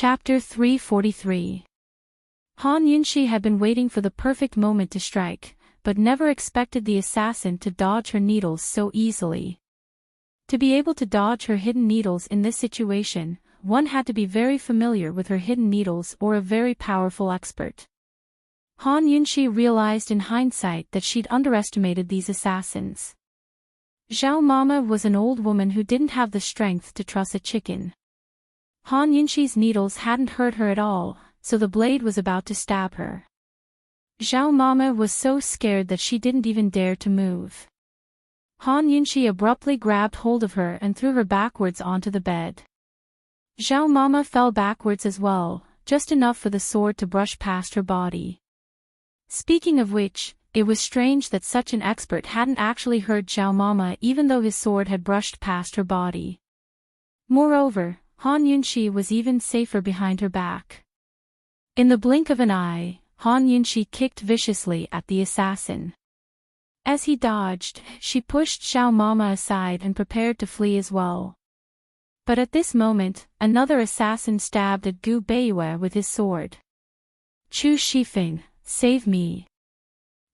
Chapter 343. Han Yunxi had been waiting for the perfect moment to strike, but never expected the assassin to dodge her needles so easily. To be able to dodge her hidden needles in this situation, one had to be very familiar with her hidden needles or a very powerful expert. Han Yunxi realized in hindsight that she'd underestimated these assassins. Zhao Mama was an old woman who didn't have the strength to truss a chicken. Han Yunxi's needles hadn't hurt her at all, so the blade was about to stab her. Zhao Mama was so scared that she didn't even dare to move. Han Yunxi abruptly grabbed hold of her and threw her backwards onto the bed. Zhao Mama fell backwards as well, just enough for the sword to brush past her body. Speaking of which, it was strange that such an expert hadn't actually hurt Zhao Mama even though his sword had brushed past her body. Moreover, Han Yunxi was even safer behind her back. In the blink of an eye, Han Yunxi kicked viciously at the assassin. As he dodged, she pushed Zhao Mama aside and prepared to flee as well. But at this moment, another assassin stabbed at Gu Beiyue with his sword. "Chu Shifeng, save me!"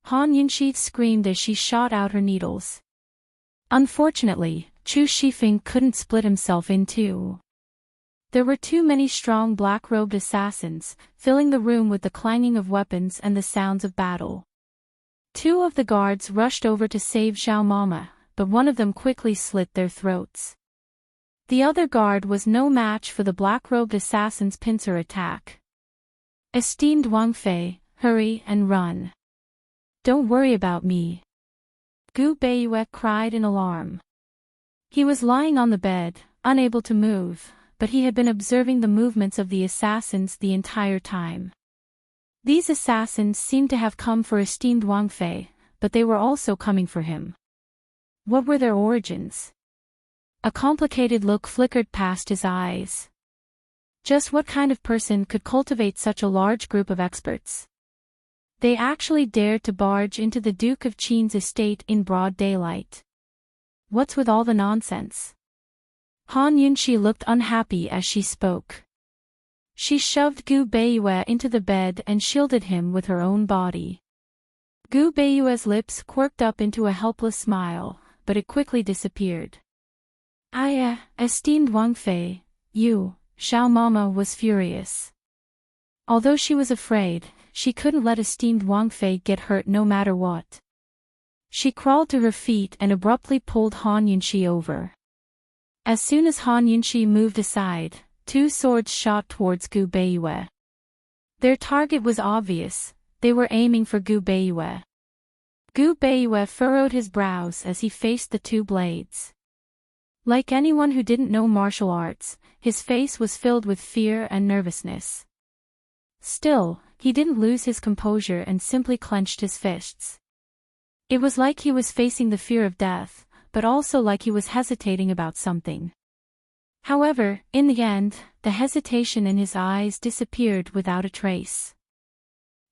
Han Yunxi screamed as she shot out her needles. Unfortunately, Chu Shifeng couldn't split himself in two. There were too many strong black-robed assassins, filling the room with the clanging of weapons and the sounds of battle. Two of the guards rushed over to save Zhao Mama, but one of them quickly slit their throats. The other guard was no match for the black-robed assassin's pincer attack. "Esteemed Wang Fei, hurry and run. Don't worry about me," Gu Beiyue cried in alarm. He was lying on the bed, unable to move, but he had been observing the movements of the assassins the entire time. These assassins seemed to have come for esteemed Wang Fei, but they were also coming for him. What were their origins? A complicated look flickered past his eyes. Just what kind of person could cultivate such a large group of experts? They actually dared to barge into the Duke of Qin's estate in broad daylight. What's with all the nonsense? Han Yunxi looked unhappy as she spoke. She shoved Gu Beiyue into the bed and shielded him with her own body. Gu Beiyue's lips quirked up into a helpless smile, but it quickly disappeared. Esteemed Wang Fei, you," Zhao Mama was furious. Although she was afraid, she couldn't let esteemed Wang Fei get hurt no matter what. She crawled to her feet and abruptly pulled Han Yunxi over. As soon as Han Yunxi moved aside, two swords shot towards Gu Beiyue. Their target was obvious, they were aiming for Gu Beiyue. Gu Beiyue furrowed his brows as he faced the two blades. Like anyone who didn't know martial arts, his face was filled with fear and nervousness. Still, he didn't lose his composure and simply clenched his fists. It was like he was facing the fear of death, but also like he was hesitating about something. However, in the end, the hesitation in his eyes disappeared without a trace.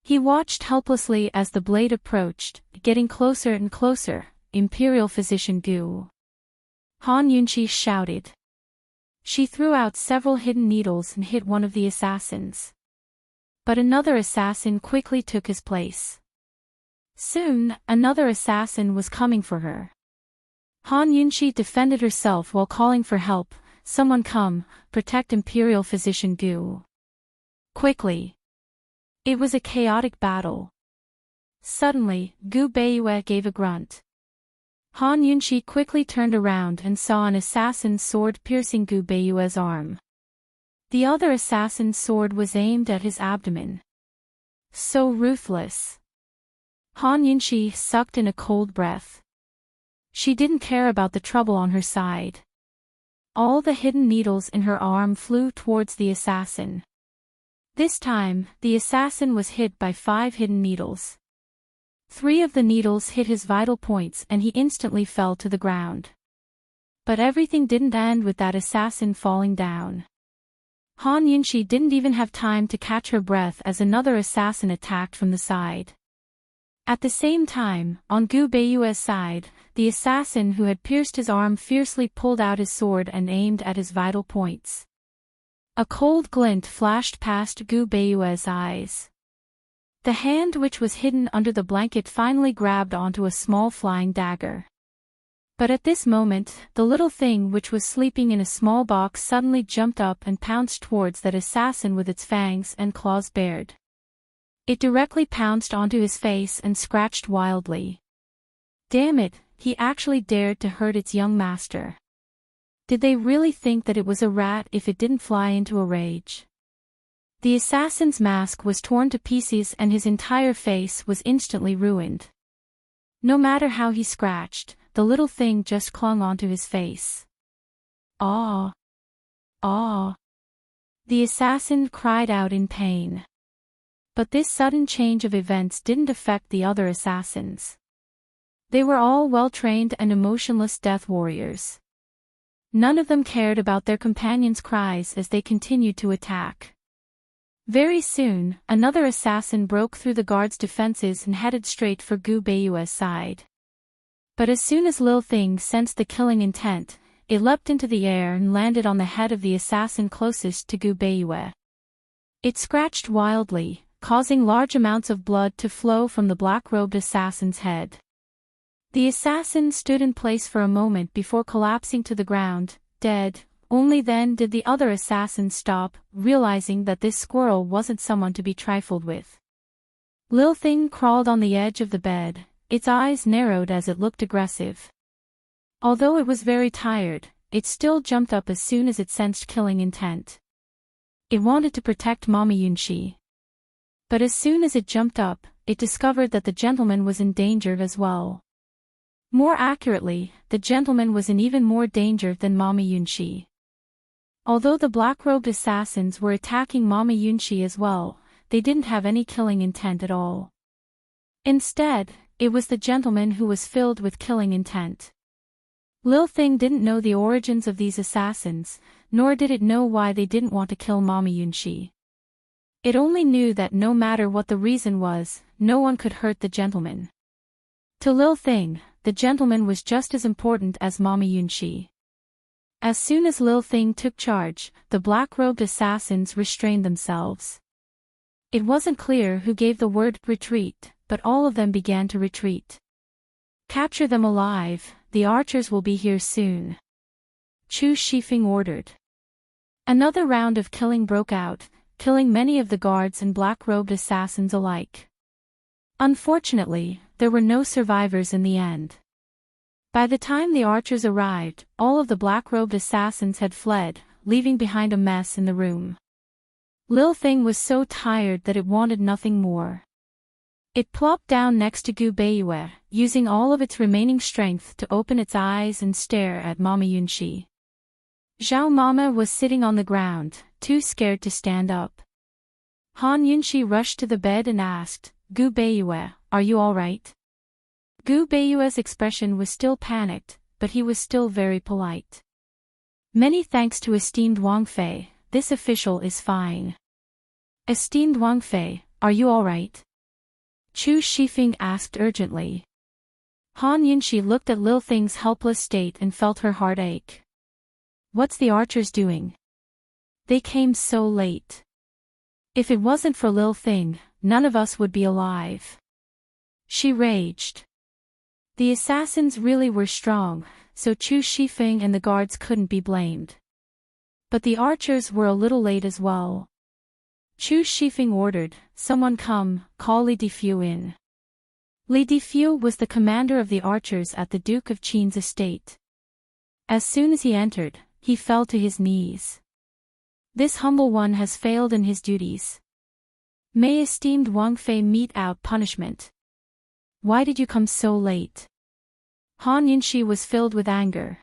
He watched helplessly as the blade approached, getting closer and closer. "Imperial Physician Gu!" Han Yunxi shouted. She threw out several hidden needles and hit one of the assassins. But another assassin quickly took his place. Soon, another assassin was coming for her. Han Yunxi defended herself while calling for help. "Someone come, protect Imperial Physician Gu. Quickly." It was a chaotic battle. Suddenly, Gu Beiyue gave a grunt. Han Yunxi quickly turned around and saw an assassin's sword piercing Gu Beiyue's arm. The other assassin's sword was aimed at his abdomen. So ruthless. Han Yunxi sucked in a cold breath. She didn't care about the trouble on her side. All the hidden needles in her arm flew towards the assassin. This time, the assassin was hit by 5 hidden needles. 3 of the needles hit his vital points and he instantly fell to the ground. But everything didn't end with that assassin falling down. Han Yunxi didn't even have time to catch her breath as another assassin attacked from the side. At the same time, on Gu Beiyue's side, the assassin who had pierced his arm fiercely pulled out his sword and aimed at his vital points. A cold glint flashed past Gu Beiyue's eyes. The hand which was hidden under the blanket finally grabbed onto a small flying dagger. But at this moment, the little thing which was sleeping in a small box suddenly jumped up and pounced towards that assassin with its fangs and claws bared. It directly pounced onto his face and scratched wildly. Damn it, he actually dared to hurt its young master. Did they really think that it was a rat if it didn't fly into a rage? The assassin's mask was torn to pieces and his entire face was instantly ruined. No matter how he scratched, the little thing just clung onto his face. "Ah! Ah!" The assassin cried out in pain. But this sudden change of events didn't affect the other assassins. They were all well-trained and emotionless death warriors. None of them cared about their companions' cries as they continued to attack. Very soon, another assassin broke through the guard's defenses and headed straight for Gu Beiyue's side. But as soon as Lil Thing sensed the killing intent, it leapt into the air and landed on the head of the assassin closest to Gu Beiyue. It scratched wildly, causing large amounts of blood to flow from the black-robed assassin's head. The assassin stood in place for a moment before collapsing to the ground, dead. Only then did the other assassin stop, realizing that this squirrel wasn't someone to be trifled with. Lil Thing crawled on the edge of the bed, its eyes narrowed as it looked aggressive. Although it was very tired, it still jumped up as soon as it sensed killing intent. It wanted to protect Mama Yunxi. But as soon as it jumped up, it discovered that the gentleman was in danger as well. More accurately, the gentleman was in even more danger than Mama Yunxi. Although the black-robed assassins were attacking Mama Yunxi as well, they didn't have any killing intent at all. Instead, it was the gentleman who was filled with killing intent. Lil Thing didn't know the origins of these assassins, nor did it know why they didn't want to kill Mama Yunxi. It only knew that no matter what the reason was, no one could hurt the gentleman. To Lil Thing, the gentleman was just as important as Mama Yunxi. As soon as Lil Thing took charge, the black-robed assassins restrained themselves. It wasn't clear who gave the word retreat, but all of them began to retreat. "Capture them alive, the archers will be here soon," Chu Shifeng ordered. Another round of killing broke out, killing many of the guards and black-robed assassins alike. Unfortunately, there were no survivors in the end. By the time the archers arrived, all of the black-robed assassins had fled, leaving behind a mess in the room. Lil Thing was so tired that it wanted nothing more. It plopped down next to Gu Beiyue, using all of its remaining strength to open its eyes and stare at Mama Yunxi. Zhao Mama was sitting on the ground, too scared to stand up. Han Yunxi rushed to the bed and asked, "Gu Beiyue, are you all right?" Gu Beiyue's expression was still panicked, but he was still very polite. "Many thanks to esteemed Wang Fei, this official is fine." "Esteemed Wang Fei, are you all right?" Chu Shifeng asked urgently. Han Yunxi looked at Lil Thing's helpless state and felt her heart ache. "What's the archers doing? They came so late. If it wasn't for Lil Thing, none of us would be alive," she raged. The assassins really were strong, so Chu Shifeng and the guards couldn't be blamed. But the archers were a little late as well. Chu Shifeng ordered, "Someone come, call Li Difu in." Li Difu was the commander of the archers at the Duke of Qin's estate. As soon as he entered, he fell to his knees. "This humble one has failed in his duties. May esteemed Wang Fei mete out punishment. Why did you come so late?" Han Yunxi was filled with anger.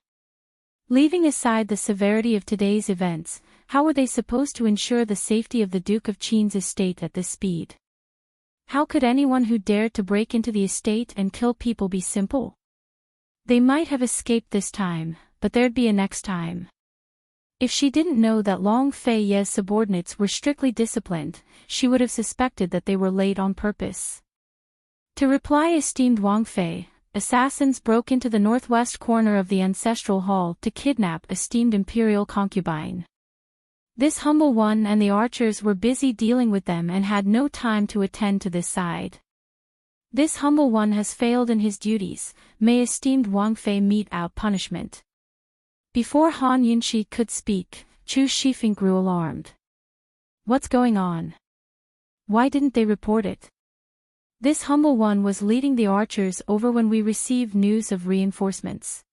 Leaving aside the severity of today's events, how were they supposed to ensure the safety of the Duke of Qin's estate at this speed? How could anyone who dared to break into the estate and kill people be simple? They might have escaped this time, but there'd be a next time. If she didn't know that Long Fei Ye's subordinates were strictly disciplined, she would have suspected that they were late on purpose. To reply esteemed Wang Fei, assassins broke into the northwest corner of the ancestral hall to kidnap esteemed imperial concubine. This humble one and the archers were busy dealing with them and had no time to attend to this side. This humble one has failed in his duties, may esteemed Wang Fei mete out punishment. Before Han Yunqi could speak, Chu Shifeng grew alarmed. What's going on? Why didn't they report it? This humble one was leading the archers over when we received news of reinforcements.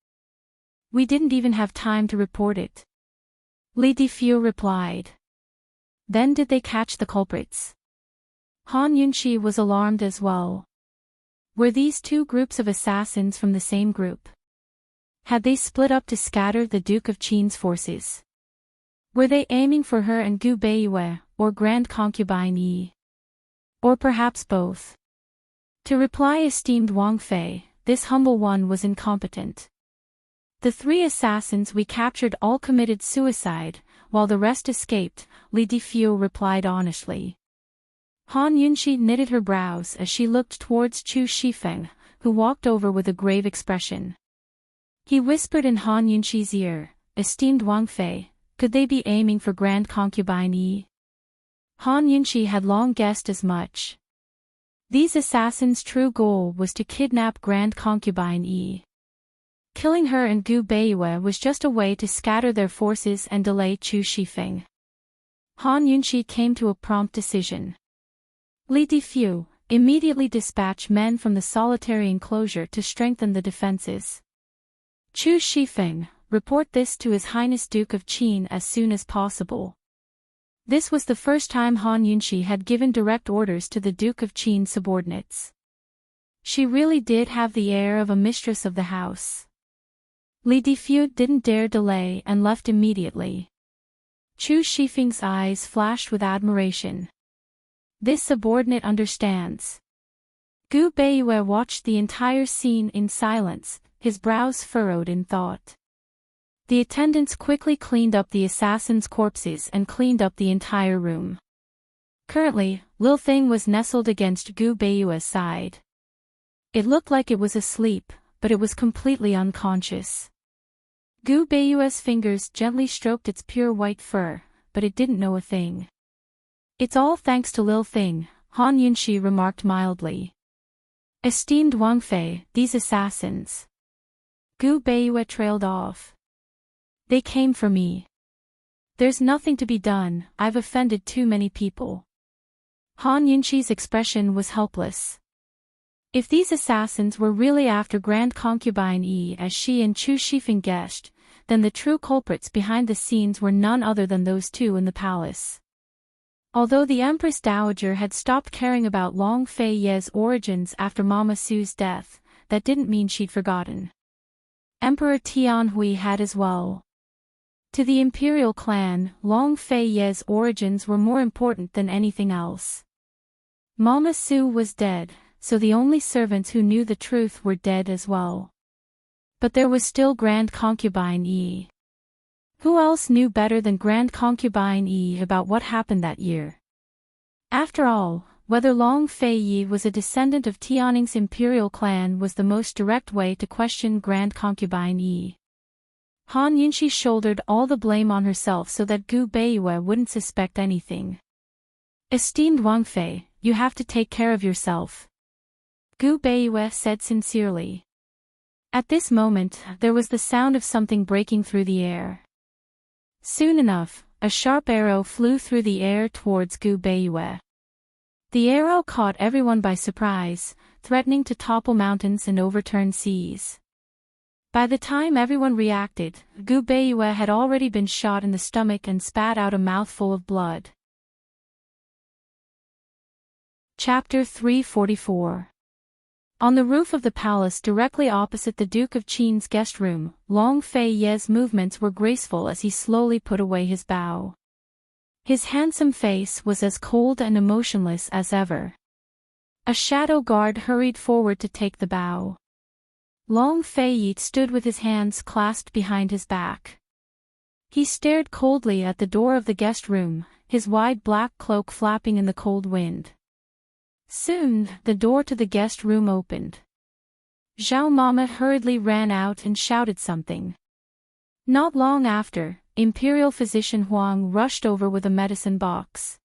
We didn't even have time to report it. Li Difu replied. Then did they catch the culprits? Han Yunqi was alarmed as well. Were these two groups of assassins from the same group? Had they split up to scatter the Duke of Qin's forces? Were they aiming for her and Gu Beiyue, or Grand Concubine Yi? Or perhaps both? To reply esteemed Wang Fei, this humble one was incompetent. The three assassins we captured all committed suicide, while the rest escaped, Li Difu replied honestly. Han Yunqi knitted her brows as she looked towards Chu Shifeng, who walked over with a grave expression. He whispered in Han Yunqi's ear, esteemed Wang Fei, could they be aiming for Grand Concubine Yi? Han Yunqi had long guessed as much. These assassins' true goal was to kidnap Grand Concubine Yi. Killing her and Gu Beiyue was just a way to scatter their forces and delay Chu Shifeng. Han Yunqi came to a prompt decision. Li Difu, immediately dispatch men from the solitary enclosure to strengthen the defenses. Chu Shifeng, report this to His Highness Duke of Qin as soon as possible. This was the first time Han Yunqi had given direct orders to the Duke of Qin's subordinates. She really did have the air of a mistress of the house. Li Difu didn't dare delay and left immediately. Chu Shifeng's eyes flashed with admiration. This subordinate understands. Gu Beiyue watched the entire scene in silence, his brows furrowed in thought. The attendants quickly cleaned up the assassins' corpses and cleaned up the entire room. Currently, Lil Thing was nestled against Gu Beiyue's side. It looked like it was asleep, but it was completely unconscious. Gu Beiyue's fingers gently stroked its pure white fur, but it didn't know a thing. It's all thanks to Lil Thing, Han Yunqi remarked mildly. Esteemed Wang Fei, these assassins. Gu Beiyue trailed off. They came for me. There's nothing to be done, I've offended too many people. Han Yunqi's expression was helpless. If these assassins were really after Grand Concubine Yi as she and Chu Shifeng guessed, then the true culprits behind the scenes were none other than those two in the palace. Although the Empress Dowager had stopped caring about Long Fei Ye's origins after Mama Su's death, that didn't mean she'd forgotten. Emperor Tianhui had as well. To the imperial clan, Long Fei Ye's origins were more important than anything else. Mama Su was dead, so the only servants who knew the truth were dead as well. But there was still Grand Concubine Yi. Who else knew better than Grand Concubine Yi about what happened that year? After all, whether Long Fei Yi was a descendant of Tianning's imperial clan was the most direct way to question Grand Concubine Yi. Han Yunqi shouldered all the blame on herself so that Gu Beiyue wouldn't suspect anything. Esteemed Wang Fei, you have to take care of yourself. Gu Beiyue said sincerely. At this moment, there was the sound of something breaking through the air. Soon enough, a sharp arrow flew through the air towards Gu Beiyue. The arrow caught everyone by surprise, threatening to topple mountains and overturn seas. By the time everyone reacted, Gu Beiyue had already been shot in the stomach and spat out a mouthful of blood. Chapter 344. On the roof of the palace directly opposite the Duke of Qin's guest room, Long Fei Ye's movements were graceful as he slowly put away his bow. His handsome face was as cold and emotionless as ever. A shadow guard hurried forward to take the bow. Long Fei Yi stood with his hands clasped behind his back. He stared coldly at the door of the guest room, his wide black cloak flapping in the cold wind. Soon, the door to the guest room opened. Zhao Mama hurriedly ran out and shouted something. Not long after, Imperial Physician Huang rushed over with a medicine box.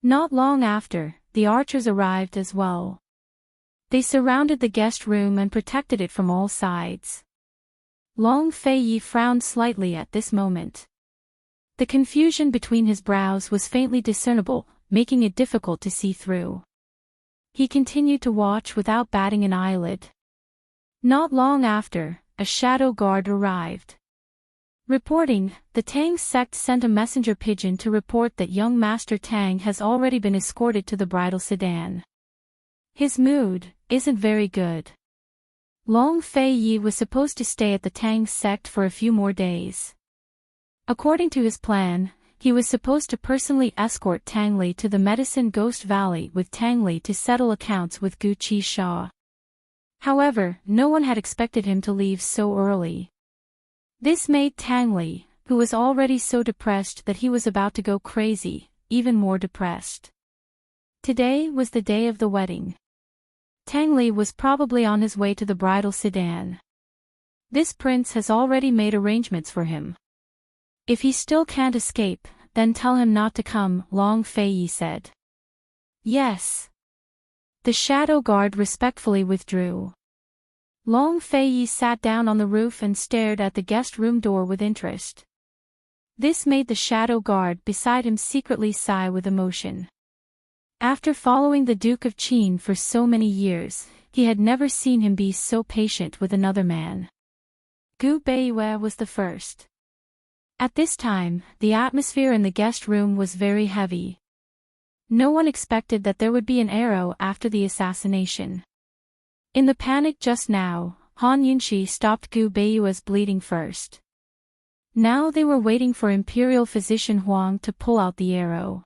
Not long after, the archers arrived as well. They surrounded the guest room and protected it from all sides. Long Feiyi frowned slightly at this moment. The confusion between his brows was faintly discernible, making it difficult to see through. He continued to watch without batting an eyelid. Not long after, a shadow guard arrived. Reporting, the Tang sect sent a messenger pigeon to report that young Master Tang has already been escorted to the bridal sedan. His mood isn't very good. Long Feiyi was supposed to stay at the Tang sect for a few more days. According to his plan, he was supposed to personally escort Tang Li to the Medicine Ghost Valley with Tang Li to settle accounts with Gu Qi Sha. However, no one had expected him to leave so early. This made Tang Li, who was already so depressed that he was about to go crazy, even more depressed. Today was the day of the wedding. Tang Li was probably on his way to the bridal sedan. This prince has already made arrangements for him. If he still can't escape, then tell him not to come, Long Feiyi said. Yes. The shadow guard respectfully withdrew. Long Feiyi sat down on the roof and stared at the guest room door with interest. This made the shadow guard beside him secretly sigh with emotion. After following the Duke of Qin for so many years, he had never seen him be so patient with another man. Gu Beiyue was the first. At this time, the atmosphere in the guest room was very heavy. No one expected that there would be an arrow after the assassination. In the panic just now, Han Yunxi stopped Gu Beiyue's bleeding first. Now they were waiting for Imperial Physician Huang to pull out the arrow.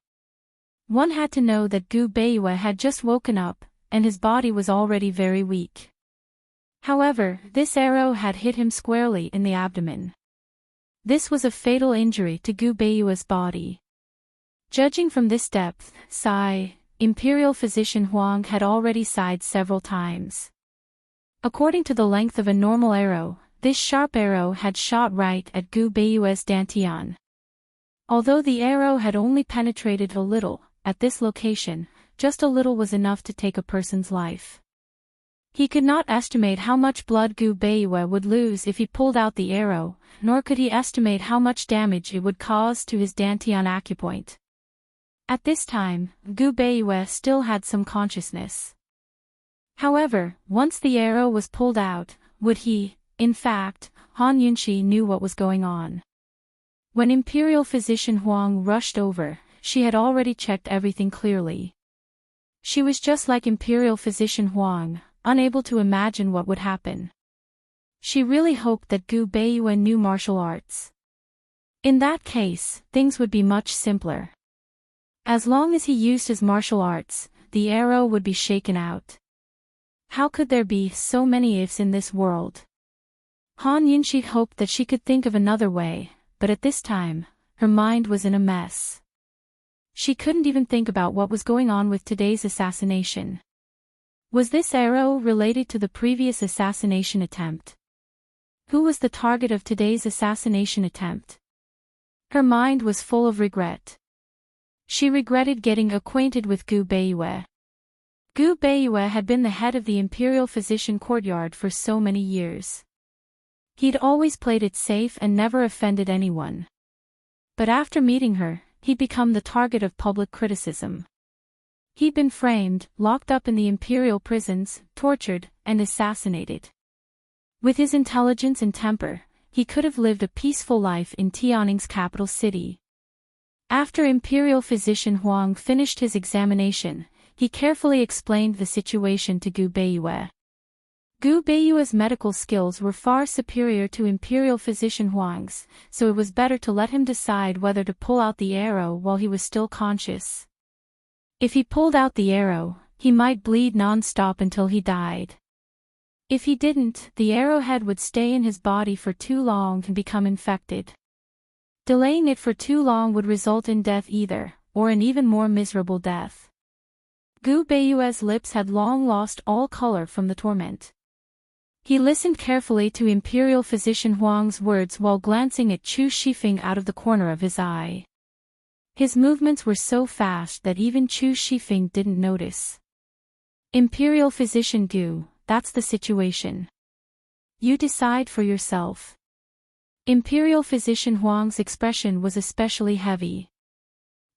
One had to know that Gu Beiyue had just woken up, and his body was already very weak. However, this arrow had hit him squarely in the abdomen. This was a fatal injury to Gu Beiyue's body. Judging from this depth, Imperial Physician Huang had already sighed several times. According to the length of a normal arrow, this sharp arrow had shot right at Gu Beiyue's dantian. Although the arrow had only penetrated a little, at this location, just a little was enough to take a person's life. He could not estimate how much blood Gu Beiyue would lose if he pulled out the arrow, nor could he estimate how much damage it would cause to his dantian acupoint. At this time, Gu Beiyue still had some consciousness. However, once the arrow was pulled out, would he, in fact, Han Yunxi knew what was going on. When Imperial Physician Huang rushed over, she had already checked everything clearly. She was just like Imperial Physician Huang, unable to imagine what would happen. She really hoped that Gu Beiyue knew martial arts. In that case, things would be much simpler. As long as he used his martial arts, the arrow would be shaken out. How could there be so many ifs in this world? Han Yunxi hoped that she could think of another way, but at this time, her mind was in a mess. She couldn't even think about what was going on with today's assassination. Was this arrow related to the previous assassination attempt? Who was the target of today's assassination attempt? Her mind was full of regret. She regretted getting acquainted with Gu Beiyue. Gu Beiyue had been the head of the Imperial Physician Courtyard for so many years. He'd always played it safe and never offended anyone. But after meeting her, he'd become the target of public criticism. He'd been framed, locked up in the imperial prisons, tortured, and assassinated. With his intelligence and temper, he could have lived a peaceful life in Tianning's capital city. After Imperial Physician Huang finished his examination, he carefully explained the situation to Gu Beiyue. Gu Beiyue's medical skills were far superior to Imperial Physician Huang's, so it was better to let him decide whether to pull out the arrow while he was still conscious. If he pulled out the arrow, he might bleed non-stop until he died. If he didn't, the arrowhead would stay in his body for too long and become infected. Delaying it for too long would result in death either, or an even more miserable death. Gu Beiyue's lips had long lost all color from the torment. He listened carefully to Imperial Physician Huang's words while glancing at Chu Shifeng out of the corner of his eye. His movements were so fast that even Chu Shifeng didn't notice. Imperial Physician Gu, that's the situation. You decide for yourself. Imperial Physician Huang's expression was especially heavy.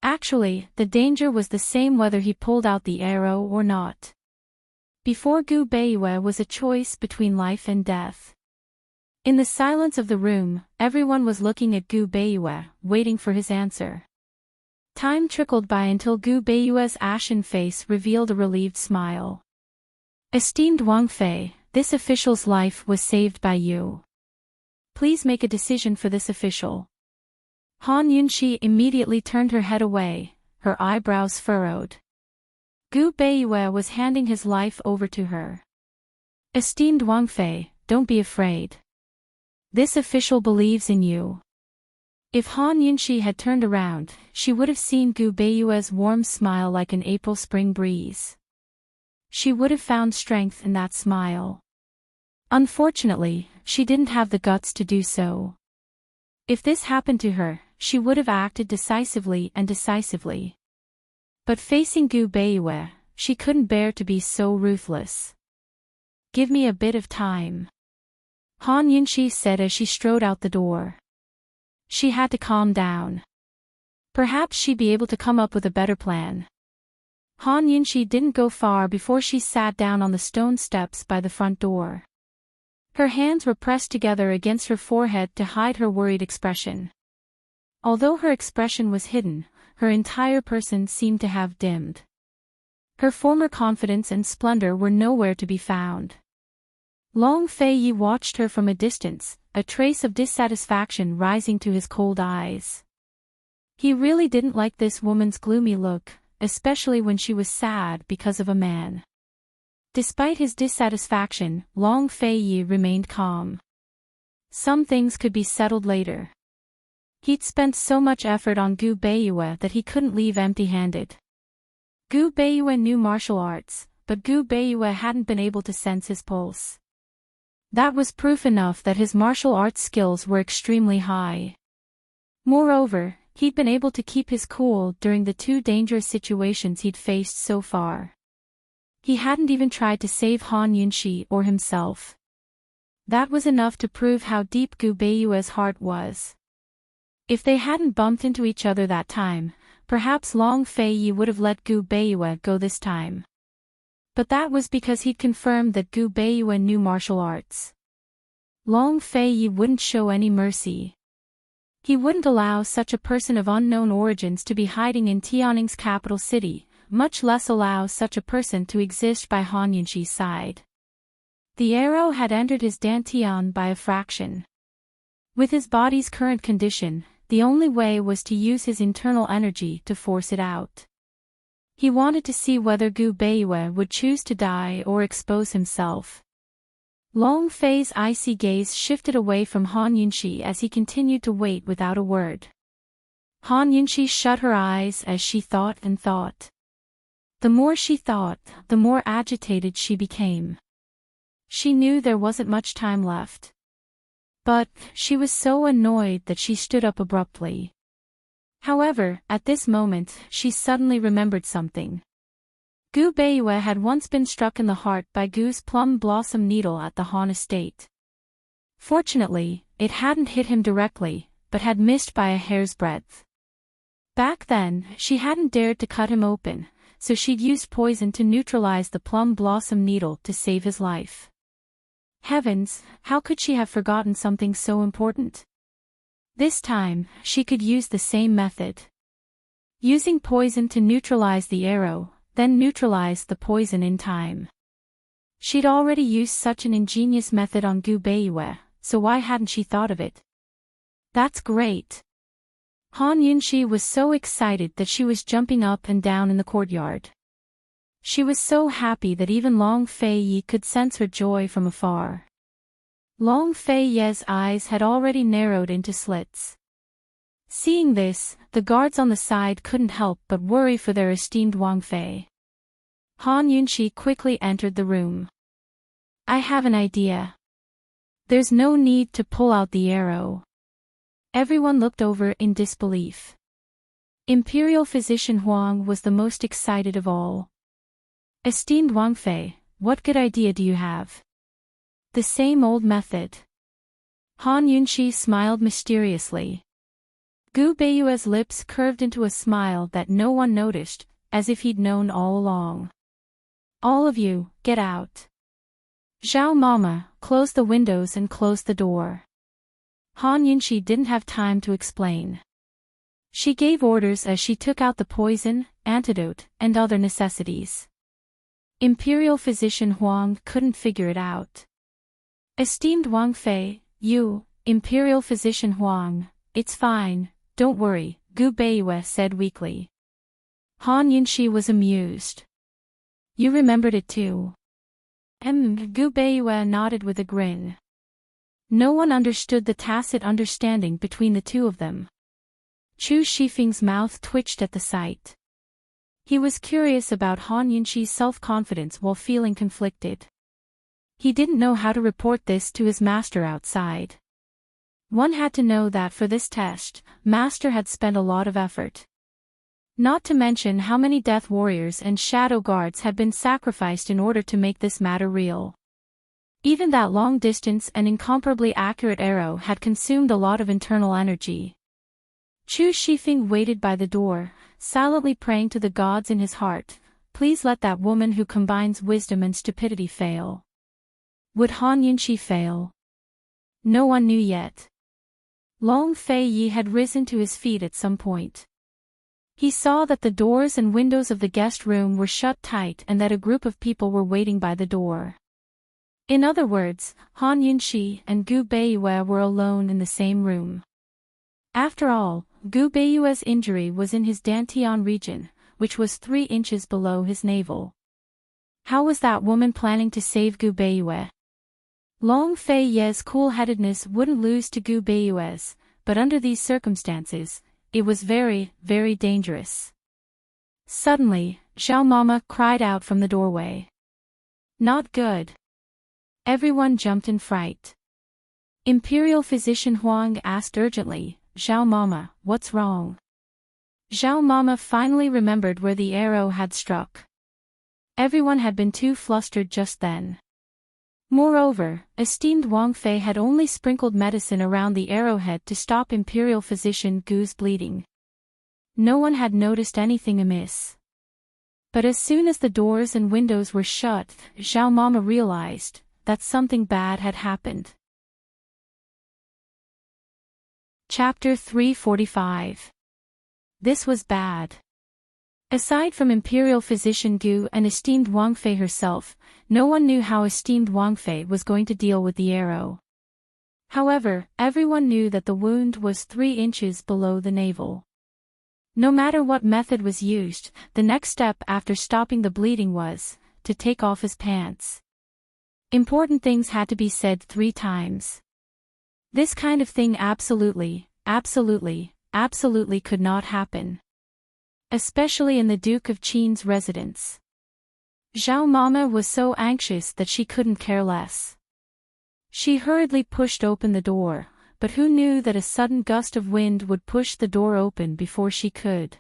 Actually, the danger was the same whether he pulled out the arrow or not. Before Gu Beiyue was a choice between life and death. In the silence of the room, everyone was looking at Gu Beiyue, waiting for his answer. Time trickled by until Gu Beiyue's ashen face revealed a relieved smile. Esteemed Wang Fei, this official's life was saved by you. Please make a decision for this official. Han Yunxi immediately turned her head away, her eyebrows furrowed. Gu Beiyue was handing his life over to her. Esteemed Wang Fei, don't be afraid. This official believes in you. If Han Yunxi had turned around, she would have seen Gu Beiyue's warm smile like an April spring breeze. She would have found strength in that smile. Unfortunately, she didn't have the guts to do so. If this happened to her, she would have acted decisively. But facing Gu Beiyue, she couldn't bear to be so ruthless. Give me a bit of time. Han Yunxi said as she strode out the door. She had to calm down. Perhaps she'd be able to come up with a better plan. Han Yunxi didn't go far before she sat down on the stone steps by the front door. Her hands were pressed together against her forehead to hide her worried expression. Although her expression was hidden, her entire person seemed to have dimmed. Her former confidence and splendor were nowhere to be found. Long Fei Yi watched her from a distance, a trace of dissatisfaction rising to his cold eyes. He really didn't like this woman's gloomy look, especially when she was sad because of a man. Despite his dissatisfaction, Long Fei Yi remained calm. Some things could be settled later. He'd spent so much effort on Gu Beiyue that he couldn't leave empty-handed. Gu Beiyue knew martial arts, but Gu Beiyue hadn't been able to sense his pulse. That was proof enough that his martial arts skills were extremely high. Moreover, he'd been able to keep his cool during the two dangerous situations he'd faced so far. He hadn't even tried to save Han Yunxi or himself. That was enough to prove how deep Gu Beiyue's heart was. If they hadn't bumped into each other that time, perhaps Long Fei Yi would have let Gu Beiyue go this time. But that was because he'd confirmed that Gu Beiyue knew martial arts. Long Fei Yi wouldn't show any mercy. He wouldn't allow such a person of unknown origins to be hiding in Tianning's capital city, much less allow such a person to exist by Han Yunxi's side. The arrow had entered his dantian by a fraction. With his body's current condition, the only way was to use his internal energy to force it out. He wanted to see whether Gu Beiyue would choose to die or expose himself. Long Fei's icy gaze shifted away from Han Yunxi as he continued to wait without a word. Han Yunxi shut her eyes as she thought and thought. The more she thought, the more agitated she became. She knew there wasn't much time left. But she was so annoyed that she stood up abruptly. However, at this moment, she suddenly remembered something. Gu Beiyue had once been struck in the heart by Gu's plum blossom needle at the Han estate. Fortunately, it hadn't hit him directly, but had missed by a hair's breadth. Back then, she hadn't dared to cut him open, so she'd used poison to neutralize the plum blossom needle to save his life. Heavens, how could she have forgotten something so important? This time, she could use the same method. Using poison to neutralize the arrow, then neutralize the poison in time. She'd already used such an ingenious method on Gu Beiyue, so why hadn't she thought of it? That's great. Han Yunxi was so excited that she was jumping up and down in the courtyard. She was so happy that even Long Fei Yi could sense her joy from afar. Long Fei Yi's eyes had already narrowed into slits. Seeing this, the guards on the side couldn't help but worry for their esteemed Wang Fei. Han Yunxi quickly entered the room. I have an idea. There's no need to pull out the arrow. Everyone looked over in disbelief. Imperial Physician Huang was the most excited of all. Esteemed Wang Fei, what good idea do you have? The same old method. Han Yunxi smiled mysteriously. Gu Beiyue's lips curved into a smile that no one noticed, as if he'd known all along. All of you, get out. Zhao Mama, close the windows and close the door. Han Yunxi didn't have time to explain. She gave orders as she took out the poison, antidote, and other necessities. Imperial Physician Huang couldn't figure it out. Esteemed Wang Fei, you, Imperial Physician Huang, it's fine, don't worry, Gu Beiyue said weakly. Han Yunxi was amused. You remembered it too. Gu Beiyue nodded with a grin. No one understood the tacit understanding between the two of them. Chu Shifeng's mouth twitched at the sight. He was curious about Han Yunxi's self-confidence while feeling conflicted. He didn't know how to report this to his master outside. One had to know that for this test, Master had spent a lot of effort. Not to mention how many death warriors and shadow guards had been sacrificed in order to make this matter real. Even that long-distance and incomparably accurate arrow had consumed a lot of internal energy. Chu Shifeng waited by the door, silently praying to the gods in his heart, please let that woman who combines wisdom and stupidity fail. Would Han Yunxi fail? No one knew yet. Long Fei Yi had risen to his feet at some point. He saw that the doors and windows of the guest room were shut tight and that a group of people were waiting by the door. In other words, Han Yunxi and Gu Beiyue were alone in the same room. After all, Gu Beiyue's injury was in his dantian region, which was 3 inches below his navel. How was that woman planning to save Gu Beiyue? Long Fei Ye's cool-headedness wouldn't lose to Gu Beiyue's, but under these circumstances, it was very, very dangerous. Suddenly, Zhao Mama cried out from the doorway. Not good. Everyone jumped in fright. Imperial Physician Huang asked urgently, Zhao Mama, what's wrong? Zhao Mama finally remembered where the arrow had struck. Everyone had been too flustered just then. Moreover, esteemed Wang Fei had only sprinkled medicine around the arrowhead to stop Imperial Physician Gu's bleeding. No one had noticed anything amiss. But as soon as the doors and windows were shut, Zhao Mama realized that something bad had happened. Chapter 345. This was bad. Aside from Imperial Physician Gu and esteemed Wang Fei herself, no one knew how esteemed Wang Fei was going to deal with the arrow. However, everyone knew that the wound was 3 inches below the navel. No matter what method was used, the next step after stopping the bleeding was to take off his pants. Important things had to be said 3 times. This kind of thing absolutely could not happen. Especially in the Duke of Qin's residence. Zhao Mama was so anxious that she couldn't care less. She hurriedly pushed open the door, but who knew that a sudden gust of wind would push the door open before she could.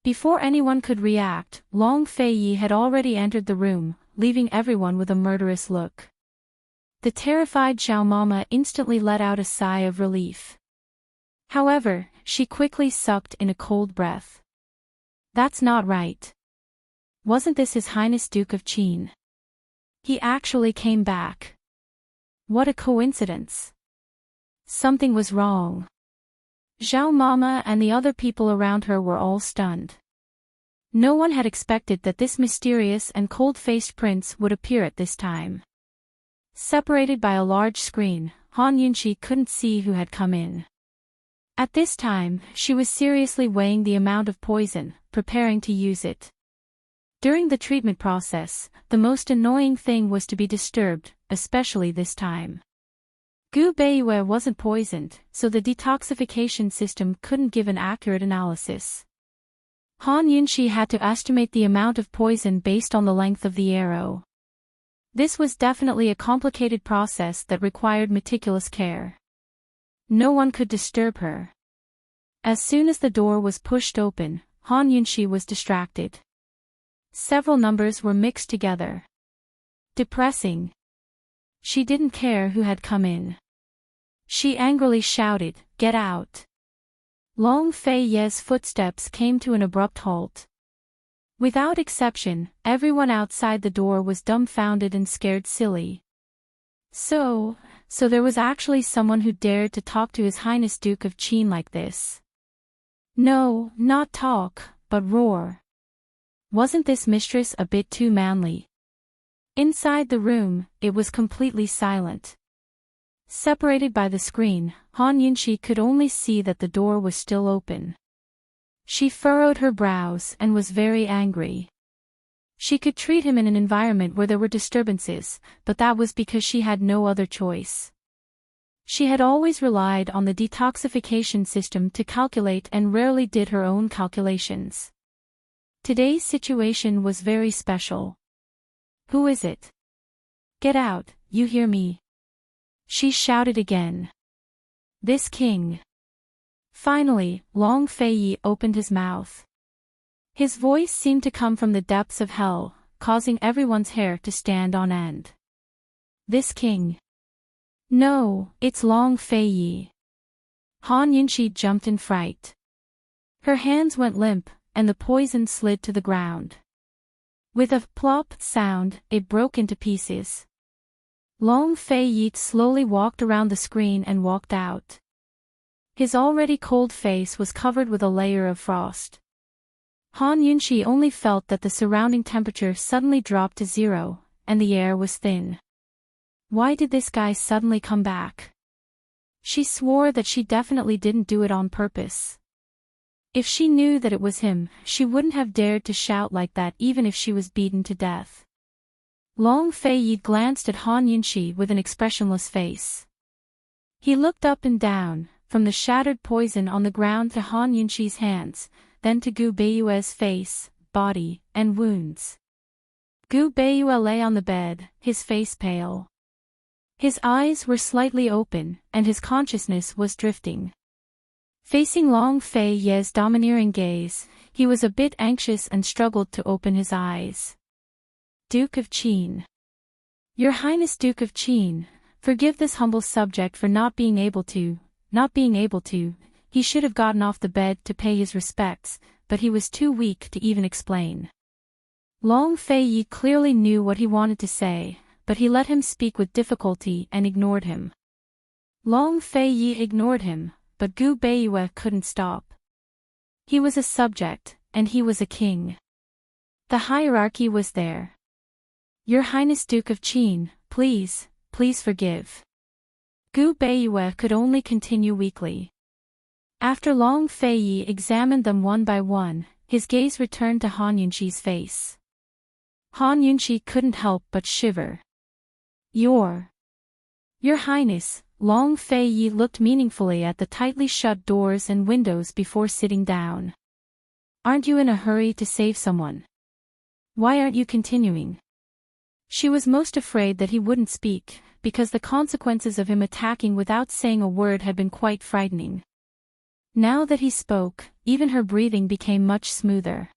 Before anyone could react, Long Fei Yi had already entered the room, leaving everyone with a murderous look. The terrified Zhao Mama instantly let out a sigh of relief. However, she quickly sucked in a cold breath. That's not right. Wasn't this His Highness Duke of Qin? He actually came back. What a coincidence. Something was wrong. Zhao Mama and the other people around her were all stunned. No one had expected that this mysterious and cold-faced prince would appear at this time. Separated by a large screen, Han Yunxi couldn't see who had come in. At this time, she was seriously weighing the amount of poison, preparing to use it. During the treatment process, the most annoying thing was to be disturbed, especially this time. Gu Beiyue wasn't poisoned, so the detoxification system couldn't give an accurate analysis. Han Yunxi had to estimate the amount of poison based on the length of the arrow. This was definitely a complicated process that required meticulous care. No one could disturb her. As soon as the door was pushed open, Han Yunxi was distracted. Several numbers were mixed together. Depressing. She didn't care who had come in. She angrily shouted, "Get out!" Long Fei Ye's footsteps came to an abrupt halt. Without exception, everyone outside the door was dumbfounded and scared silly. So there was actually someone who dared to talk to His Highness Duke of Qin like this. No, not talk, but roar. Wasn't this mistress a bit too manly? Inside the room, it was completely silent. Separated by the screen, Han Yunxi could only see that the door was still open. She furrowed her brows and was very angry. She could treat him in an environment where there were disturbances, but that was because she had no other choice. She had always relied on the detoxification system to calculate and rarely did her own calculations. Today's situation was very special. Who is it? Get out, you hear me? She shouted again. This king. Finally, Long Fei Yi opened his mouth. His voice seemed to come from the depths of hell, causing everyone's hair to stand on end. This king. No, it's Long Fei Yi. Han Yunxi jumped in fright. Her hands went limp, and the poison slid to the ground. With a plop sound, it broke into pieces. Long Fei Yi slowly walked around the screen and walked out. His already cold face was covered with a layer of frost. Han Yunxi only felt that the surrounding temperature suddenly dropped to zero, and the air was thin. Why did this guy suddenly come back? She swore that she definitely didn't do it on purpose. If she knew that it was him, she wouldn't have dared to shout like that even if she was beaten to death. Long Fei Yi glanced at Han Yunxi with an expressionless face. He looked up and down, from the shattered poison on the ground to Han Yunxi's hands, then to Gu Beiyue's face, body, and wounds. Gu Beiyue lay on the bed, his face pale. His eyes were slightly open, and his consciousness was drifting. Facing Long Fei Ye's domineering gaze, he was a bit anxious and struggled to open his eyes. Duke of Qin. Your Highness Duke of Qin, forgive this humble subject for not being able to. He should have gotten off the bed to pay his respects, but he was too weak to even explain. Long Fei Yi clearly knew what he wanted to say, but he let him speak with difficulty and ignored him. Long Fei Yi ignored him, but Gu Beiyue couldn't stop. He was a subject, and he was a king. The hierarchy was there. Your Highness Duke of Qin, please forgive. Gu Beiyue could only continue weakly. After Long Fei Yi examined them one by one, his gaze returned to Han Yunxi's face. Han Yunxi couldn't help but shiver. Your Highness, Long Fei Yi looked meaningfully at the tightly shut doors and windows before sitting down. Aren't you in a hurry to save someone? Why aren't you continuing? She was most afraid that he wouldn't speak, because the consequences of him attacking without saying a word had been quite frightening. Now that he spoke, even her breathing became much smoother.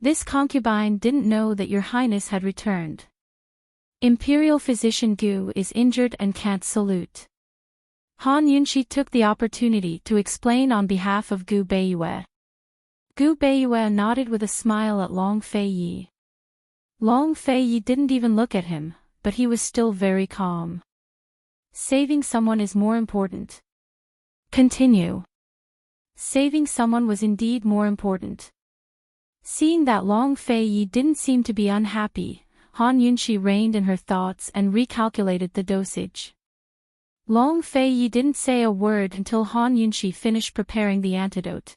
This concubine didn't know that your Highness had returned. Imperial Physician Gu is injured and can't salute. Han Yunxi took the opportunity to explain on behalf of Gu Beiyue. Gu Beiyue nodded with a smile at Long Fei Yi. Long Fei Yi didn't even look at him, but he was still very calm. Saving someone is more important. Continue. Saving someone was indeed more important. Seeing that Long Fei Yi didn't seem to be unhappy, Han Yunxi reined in her thoughts and recalculated the dosage. Long Fei Yi didn't say a word until Han Yunxi finished preparing the antidote.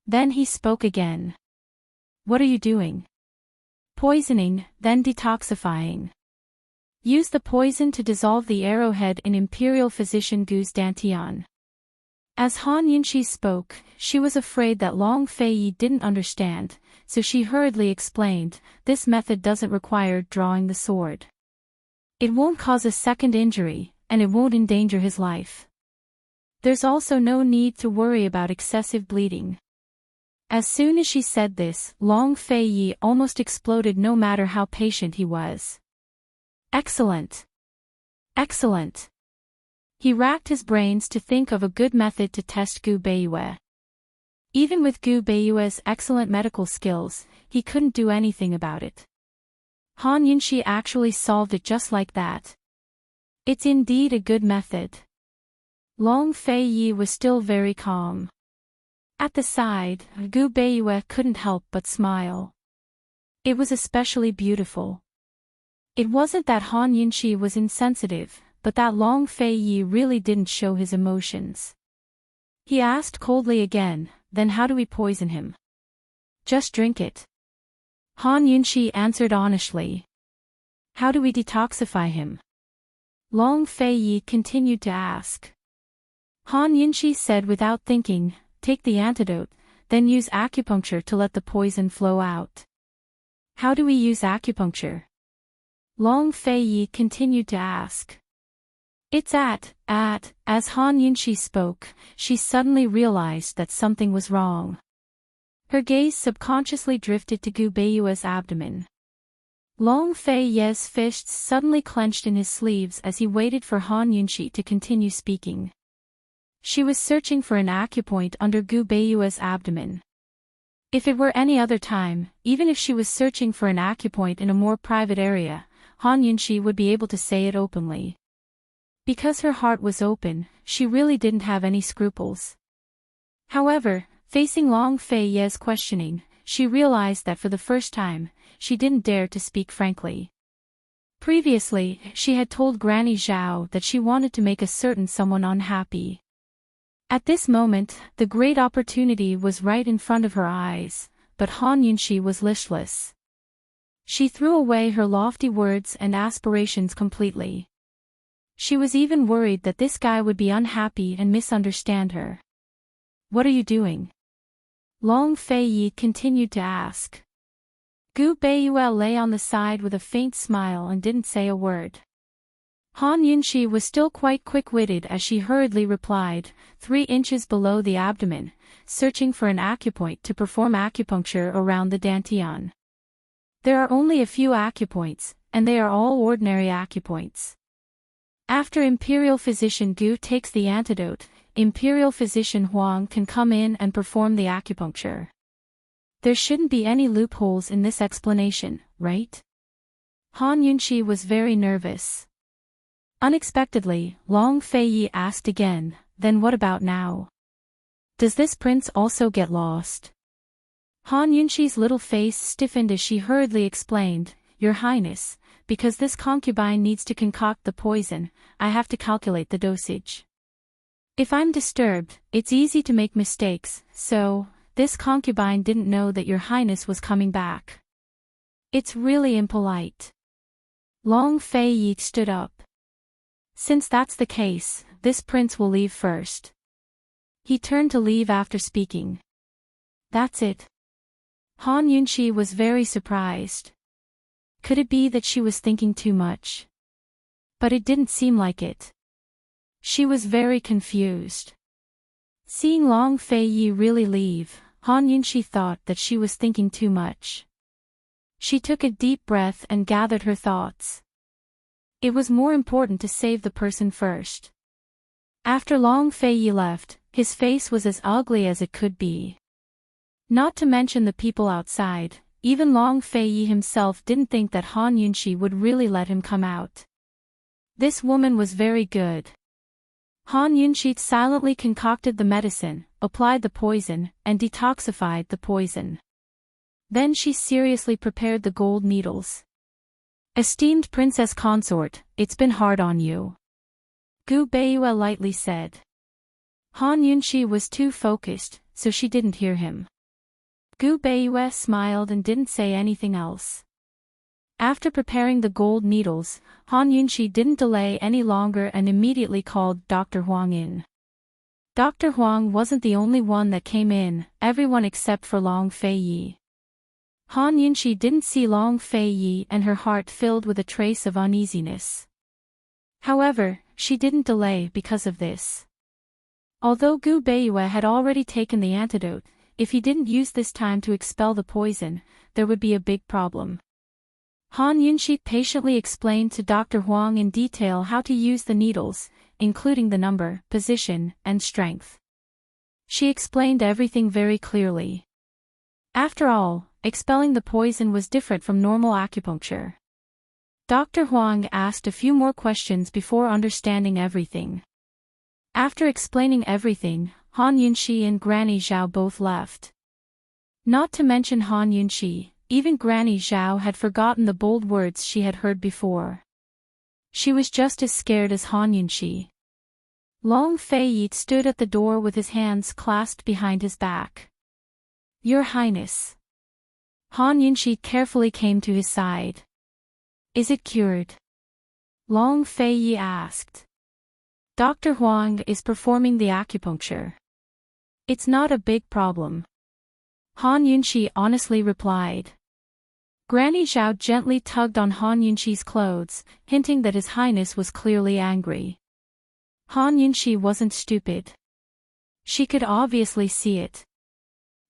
Then he spoke again. What are you doing? Poisoning, then detoxifying. Use the poison to dissolve the arrowhead in Imperial Physician Gu's dantian. As Han Yunxi spoke, she was afraid that Long Fei Yi didn't understand, so she hurriedly explained, this method doesn't require drawing the sword. It won't cause a second injury, and it won't endanger his life. There's also no need to worry about excessive bleeding. As soon as she said this, Long Fei Yi almost exploded no matter how patient he was. Excellent. Excellent. He racked his brains to think of a good method to test Gu Beiyue. Even with Gu Beiyue's excellent medical skills, he couldn't do anything about it. Han Yunxi actually solved it just like that. It's indeed a good method. Long Fei Yi was still very calm. At the side, Gu Beiyue couldn't help but smile. It was especially beautiful. It wasn't that Han Yunxi was insensitive, but that Long Fei Yi really didn't show his emotions. He asked coldly again, then how do we poison him? Just drink it. Han Yunxi answered honestly. How do we detoxify him? Long Fei Yi continued to ask. Han Yunxi said without thinking, take the antidote, then use acupuncture to let the poison flow out. How do we use acupuncture? Long Fei Yi continued to ask. It's as Han Yunxi spoke, she suddenly realized that something was wrong. Her gaze subconsciously drifted to Gu Beiyue's abdomen. Long Fei Yi's fists suddenly clenched in his sleeves as he waited for Han Yunxi to continue speaking. She was searching for an acupoint under Gu Beiyue's abdomen. If it were any other time, even if she was searching for an acupoint in a more private area, Han Yunxi would be able to say it openly. Because her heart was open, she really didn't have any scruples. However, facing Long Fei Yi's questioning, she realized that for the first time, she didn't dare to speak frankly. Previously, she had told Granny Zhao that she wanted to make a certain someone unhappy. At this moment, the great opportunity was right in front of her eyes, but Han Yunxi was listless. She threw away her lofty words and aspirations completely. She was even worried that this guy would be unhappy and misunderstand her. What are you doing? Long Fei Yi continued to ask. Gu Beiyue lay on the side with a faint smile and didn't say a word. Han Yunxi was still quite quick-witted as she hurriedly replied, 3 inches below the abdomen, searching for an acupoint to perform acupuncture around the dantian. There are only a few acupoints, and they are all ordinary acupoints. After Imperial Physician Gu takes the antidote, Imperial Physician Huang can come in and perform the acupuncture. There shouldn't be any loopholes in this explanation, right? Han Yunxi was very nervous. Unexpectedly, Long Fei Yi asked again, then what about now? Does this prince also get lost? Han Yunxi's little face stiffened as she hurriedly explained, Your Highness, because this concubine needs to concoct the poison, I have to calculate the dosage. If I'm disturbed, it's easy to make mistakes, so, this concubine didn't know that Your Highness was coming back. It's really impolite. Long Fei Yi stood up. Since that's the case, this prince will leave first. He turned to leave after speaking. That's it. Han Yunxi was very surprised. Could it be that she was thinking too much? But it didn't seem like it. She was very confused. Seeing Long Fei Yi really leave, Han Yunxi thought that she was thinking too much. She took a deep breath and gathered her thoughts. It was more important to save the person first. After Long Fei Yi left, his face was as ugly as it could be. Not to mention the people outside, even Long Fei Yi himself didn't think that Han Yunxi would really let him come out. This woman was very good. Han Yunxi silently concocted the medicine, applied the poison, and detoxified the poison. Then she seriously prepared the gold needles. Esteemed Princess Consort, it's been hard on you. Gu Beiyue lightly said. Han Yunxi was too focused, so she didn't hear him. Gu Beiyue smiled and didn't say anything else. After preparing the gold needles, Han Yunxi didn't delay any longer and immediately called Dr. Huang in. Dr. Huang wasn't the only one that came in, everyone except for Long Fei Yi. Han Yunxi didn't see Long Fei Yi and her heart filled with a trace of uneasiness. However, she didn't delay because of this. Although Gu Beiyue had already taken the antidote, if he didn't use this time to expel the poison, there would be a big problem. Han Yunxi patiently explained to Dr. Huang in detail how to use the needles, including the number, position, and strength. She explained everything very clearly. After all, expelling the poison was different from normal acupuncture. Dr. Huang asked a few more questions before understanding everything. After explaining everything, Han Yunxi and Granny Zhao both left. Not to mention Han Yunxi, even Granny Zhao had forgotten the bold words she had heard before. She was just as scared as Han Yunxi. Long Fei stood at the door with his hands clasped behind his back. "Your Highness." Han Yunxi carefully came to his side. "Is it cured?" Long Fei asked. "Dr. Huang is performing the acupuncture. It's not a big problem." Han Yunxi honestly replied. Granny Zhao gently tugged on Han Yunxi's clothes, hinting that His Highness was clearly angry. Han Yunxi wasn't stupid. She could obviously see it.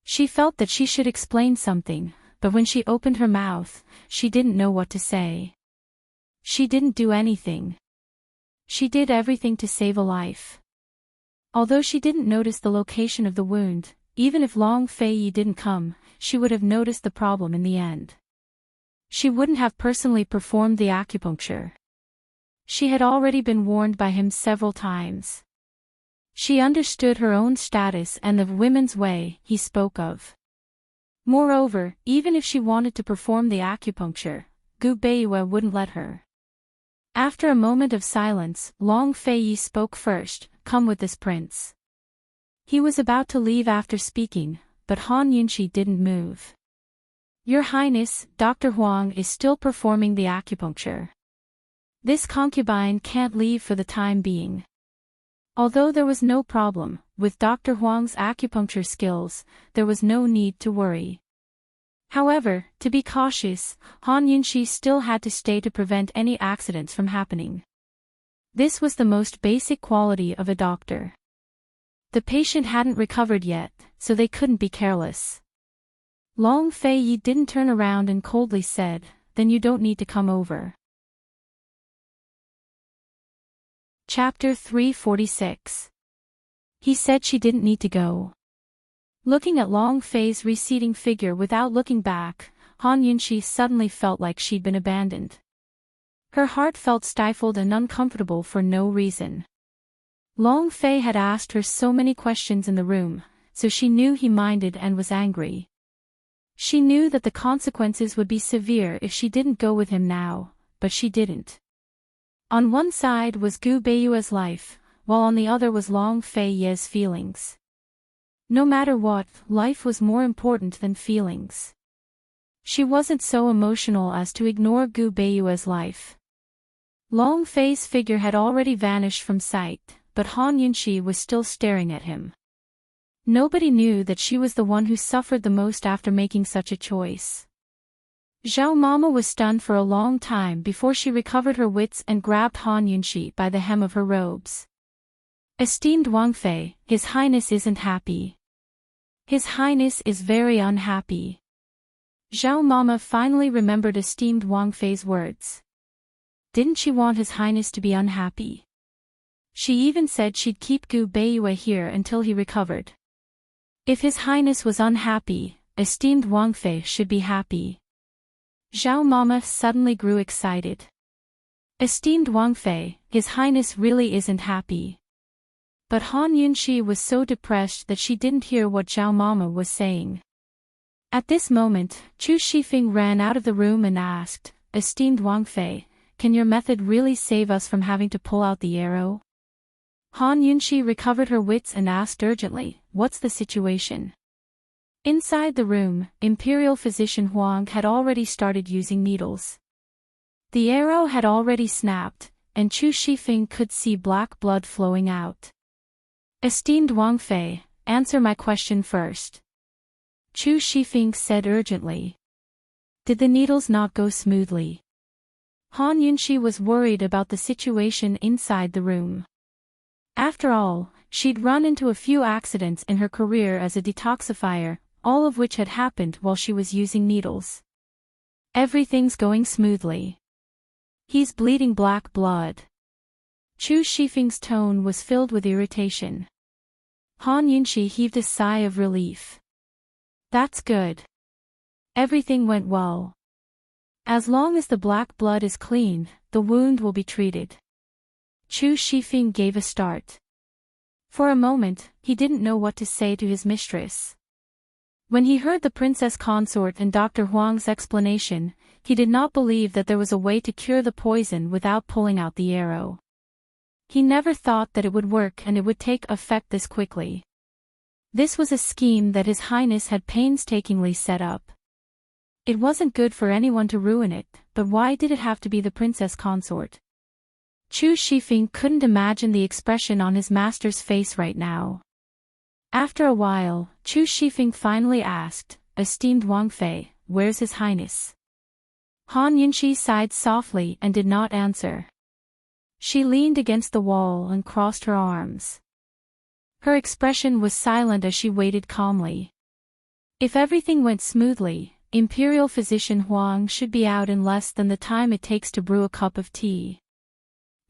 She felt that she should explain something, but when she opened her mouth, she didn't know what to say. She didn't do anything. She did everything to save a life. Although she didn't notice the location of the wound, even if Long Fei didn't come, she would have noticed the problem in the end. She wouldn't have personally performed the acupuncture. She had already been warned by him several times. She understood her own status and the women's way he spoke of. Moreover, even if she wanted to perform the acupuncture, Gu Beiyue wouldn't let her. After a moment of silence, Long Fei spoke first, "Come with this prince." He was about to leave after speaking, but Han Yunxi didn't move. "Your Highness, Dr. Huang is still performing the acupuncture. This concubine can't leave for the time being." Although there was no problem, with Dr. Huang's acupuncture skills, there was no need to worry. However, to be cautious, Han Yunxi still had to stay to prevent any accidents from happening. This was the most basic quality of a doctor. The patient hadn't recovered yet, so they couldn't be careless. Long Fei didn't turn around and coldly said, "Then you don't need to come over." Chapter 346. He said she didn't need to go. Looking at Long Fei's receding figure without looking back, Han Yunxi suddenly felt like she'd been abandoned. Her heart felt stifled and uncomfortable for no reason. Long Fei had asked her so many questions in the room, so she knew he minded and was angry. She knew that the consequences would be severe if she didn't go with him now, but she didn't. On one side was Gu Beiyue's life, while on the other was Long Fei's feelings. No matter what, life was more important than feelings. She wasn't so emotional as to ignore Gu Beiyue's life. Long Fei's figure had already vanished from sight, but Han Yunxi was still staring at him. Nobody knew that she was the one who suffered the most after making such a choice. Zhao Mama was stunned for a long time before she recovered her wits and grabbed Han Yunxi by the hem of her robes. "Esteemed Wang Fei, His Highness isn't happy. His Highness is very unhappy." Zhao Mama finally remembered esteemed Wang Fei's words. Didn't she want His Highness to be unhappy? She even said she'd keep Gu Beiyue here until he recovered. If His Highness was unhappy, esteemed Wang Fei should be happy. Zhao Mama suddenly grew excited. "Esteemed Wang Fei, His Highness really isn't happy." But Han Yunxi was so depressed that she didn't hear what Zhao Mama was saying. At this moment, Chu Shifeng ran out of the room and asked, "Esteemed Wang Fei, can your method really save us from having to pull out the arrow?" Han Yunxi recovered her wits and asked urgently, "What's the situation?" Inside the room, Imperial Physician Huang had already started using needles. The arrow had already snapped, and Chu Shifeng could see black blood flowing out. "Esteemed Wang Fei, answer my question first," Chu Shifeng said urgently. "Did the needles not go smoothly?" Han Yunshi was worried about the situation inside the room. After all, she'd run into a few accidents in her career as a detoxifier, all of which had happened while she was using needles. Everything's going smoothly. He's bleeding black blood. Chu Shifeng's tone was filled with irritation. Han Yunshi heaved a sigh of relief. That's good. Everything went well. As long as the black blood is clean, the wound will be treated. Chu Shifeng gave a start. For a moment, he didn't know what to say to his mistress. When he heard the Princess Consort and Dr. Huang's explanation, he did not believe that there was a way to cure the poison without pulling out the arrow. He never thought that it would work and it would take effect this quickly. This was a scheme that His Highness had painstakingly set up. It wasn't good for anyone to ruin it, but why did it have to be the Princess Consort? Chu Shifeng couldn't imagine the expression on his master's face right now. After a while, Chu Shifeng finally asked, "Esteemed Wang Fei, where's His Highness?" Han Yunshi sighed softly and did not answer. She leaned against the wall and crossed her arms. Her expression was silent as she waited calmly. If everything went smoothly, Imperial Physician Huang should be out in less than the time it takes to brew a cup of tea.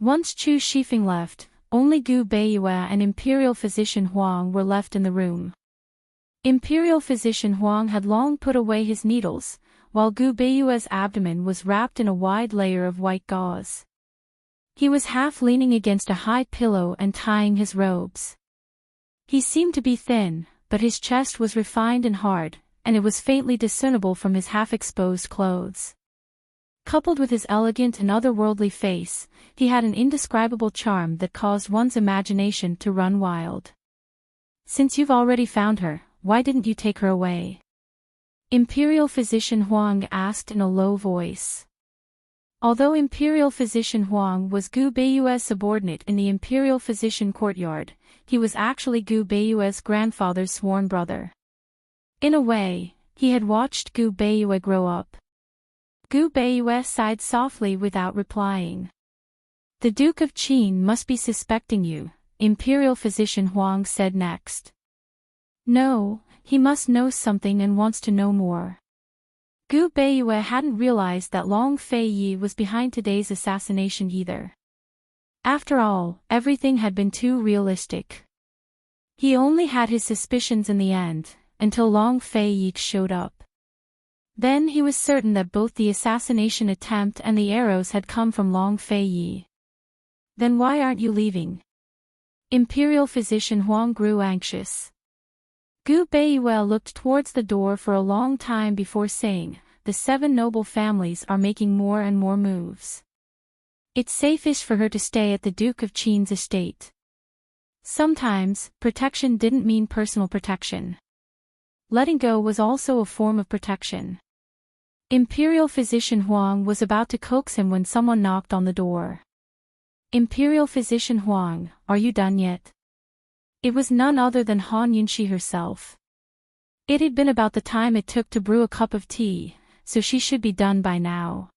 Once Chu Shifeng left, only Gu Beiyue and Imperial Physician Huang were left in the room. Imperial Physician Huang had long put away his needles, while Gu Beiyue's abdomen was wrapped in a wide layer of white gauze. He was half leaning against a high pillow and tying his robes. He seemed to be thin, but his chest was refined and hard, and it was faintly discernible from his half-exposed clothes. Coupled with his elegant and otherworldly face, he had an indescribable charm that caused one's imagination to run wild. "Since you've already found her, why didn't you take her away?" Imperial Physician Huang asked in a low voice. Although Imperial Physician Huang was Gu Beiyue's subordinate in the Imperial Physician Courtyard, he was actually Gu Beiyue's grandfather's sworn brother. In a way, he had watched Gu Beiyue grow up. Gu Beiyue sighed softly without replying. "The Duke of Qin must be suspecting you," Imperial Physician Huang said next. "No, he must know something and wants to know more." Gu Beiyue hadn't realized that Long Fei Yi was behind today's assassination either. After all, everything had been too realistic. He only had his suspicions in the end, until Long Fei Yi showed up. Then he was certain that both the assassination attempt and the arrows had come from Long Fei Yi. "Then why aren't you leaving?" Imperial Physician Huang grew anxious. Gu Beiyue looked towards the door for a long time before saying, "The 7 noble families are making more and more moves. It's safest for her to stay at the Duke of Qin's estate." Sometimes, protection didn't mean personal protection. Letting go was also a form of protection. Imperial Physician Huang was about to coax him when someone knocked on the door. "Imperial Physician Huang, are you done yet?" It was none other than Han Yunshi herself. It had been about the time it took to brew a cup of tea, so she should be done by now.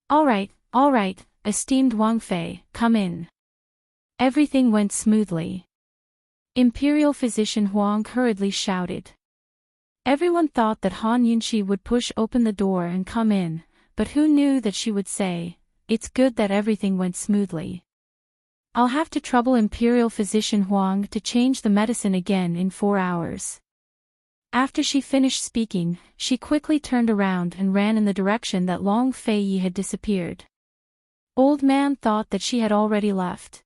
All right, esteemed Wang Fei, come in." Everything went smoothly. Imperial Physician Huang hurriedly shouted. Everyone thought that Han Yunshi would push open the door and come in, but who knew that she would say, "It's good that everything went smoothly. I'll have to trouble Imperial Physician Huang to change the medicine again in 4 hours." After she finished speaking, she quickly turned around and ran in the direction that Long Fei Yi had disappeared. Old Man thought that she had already left.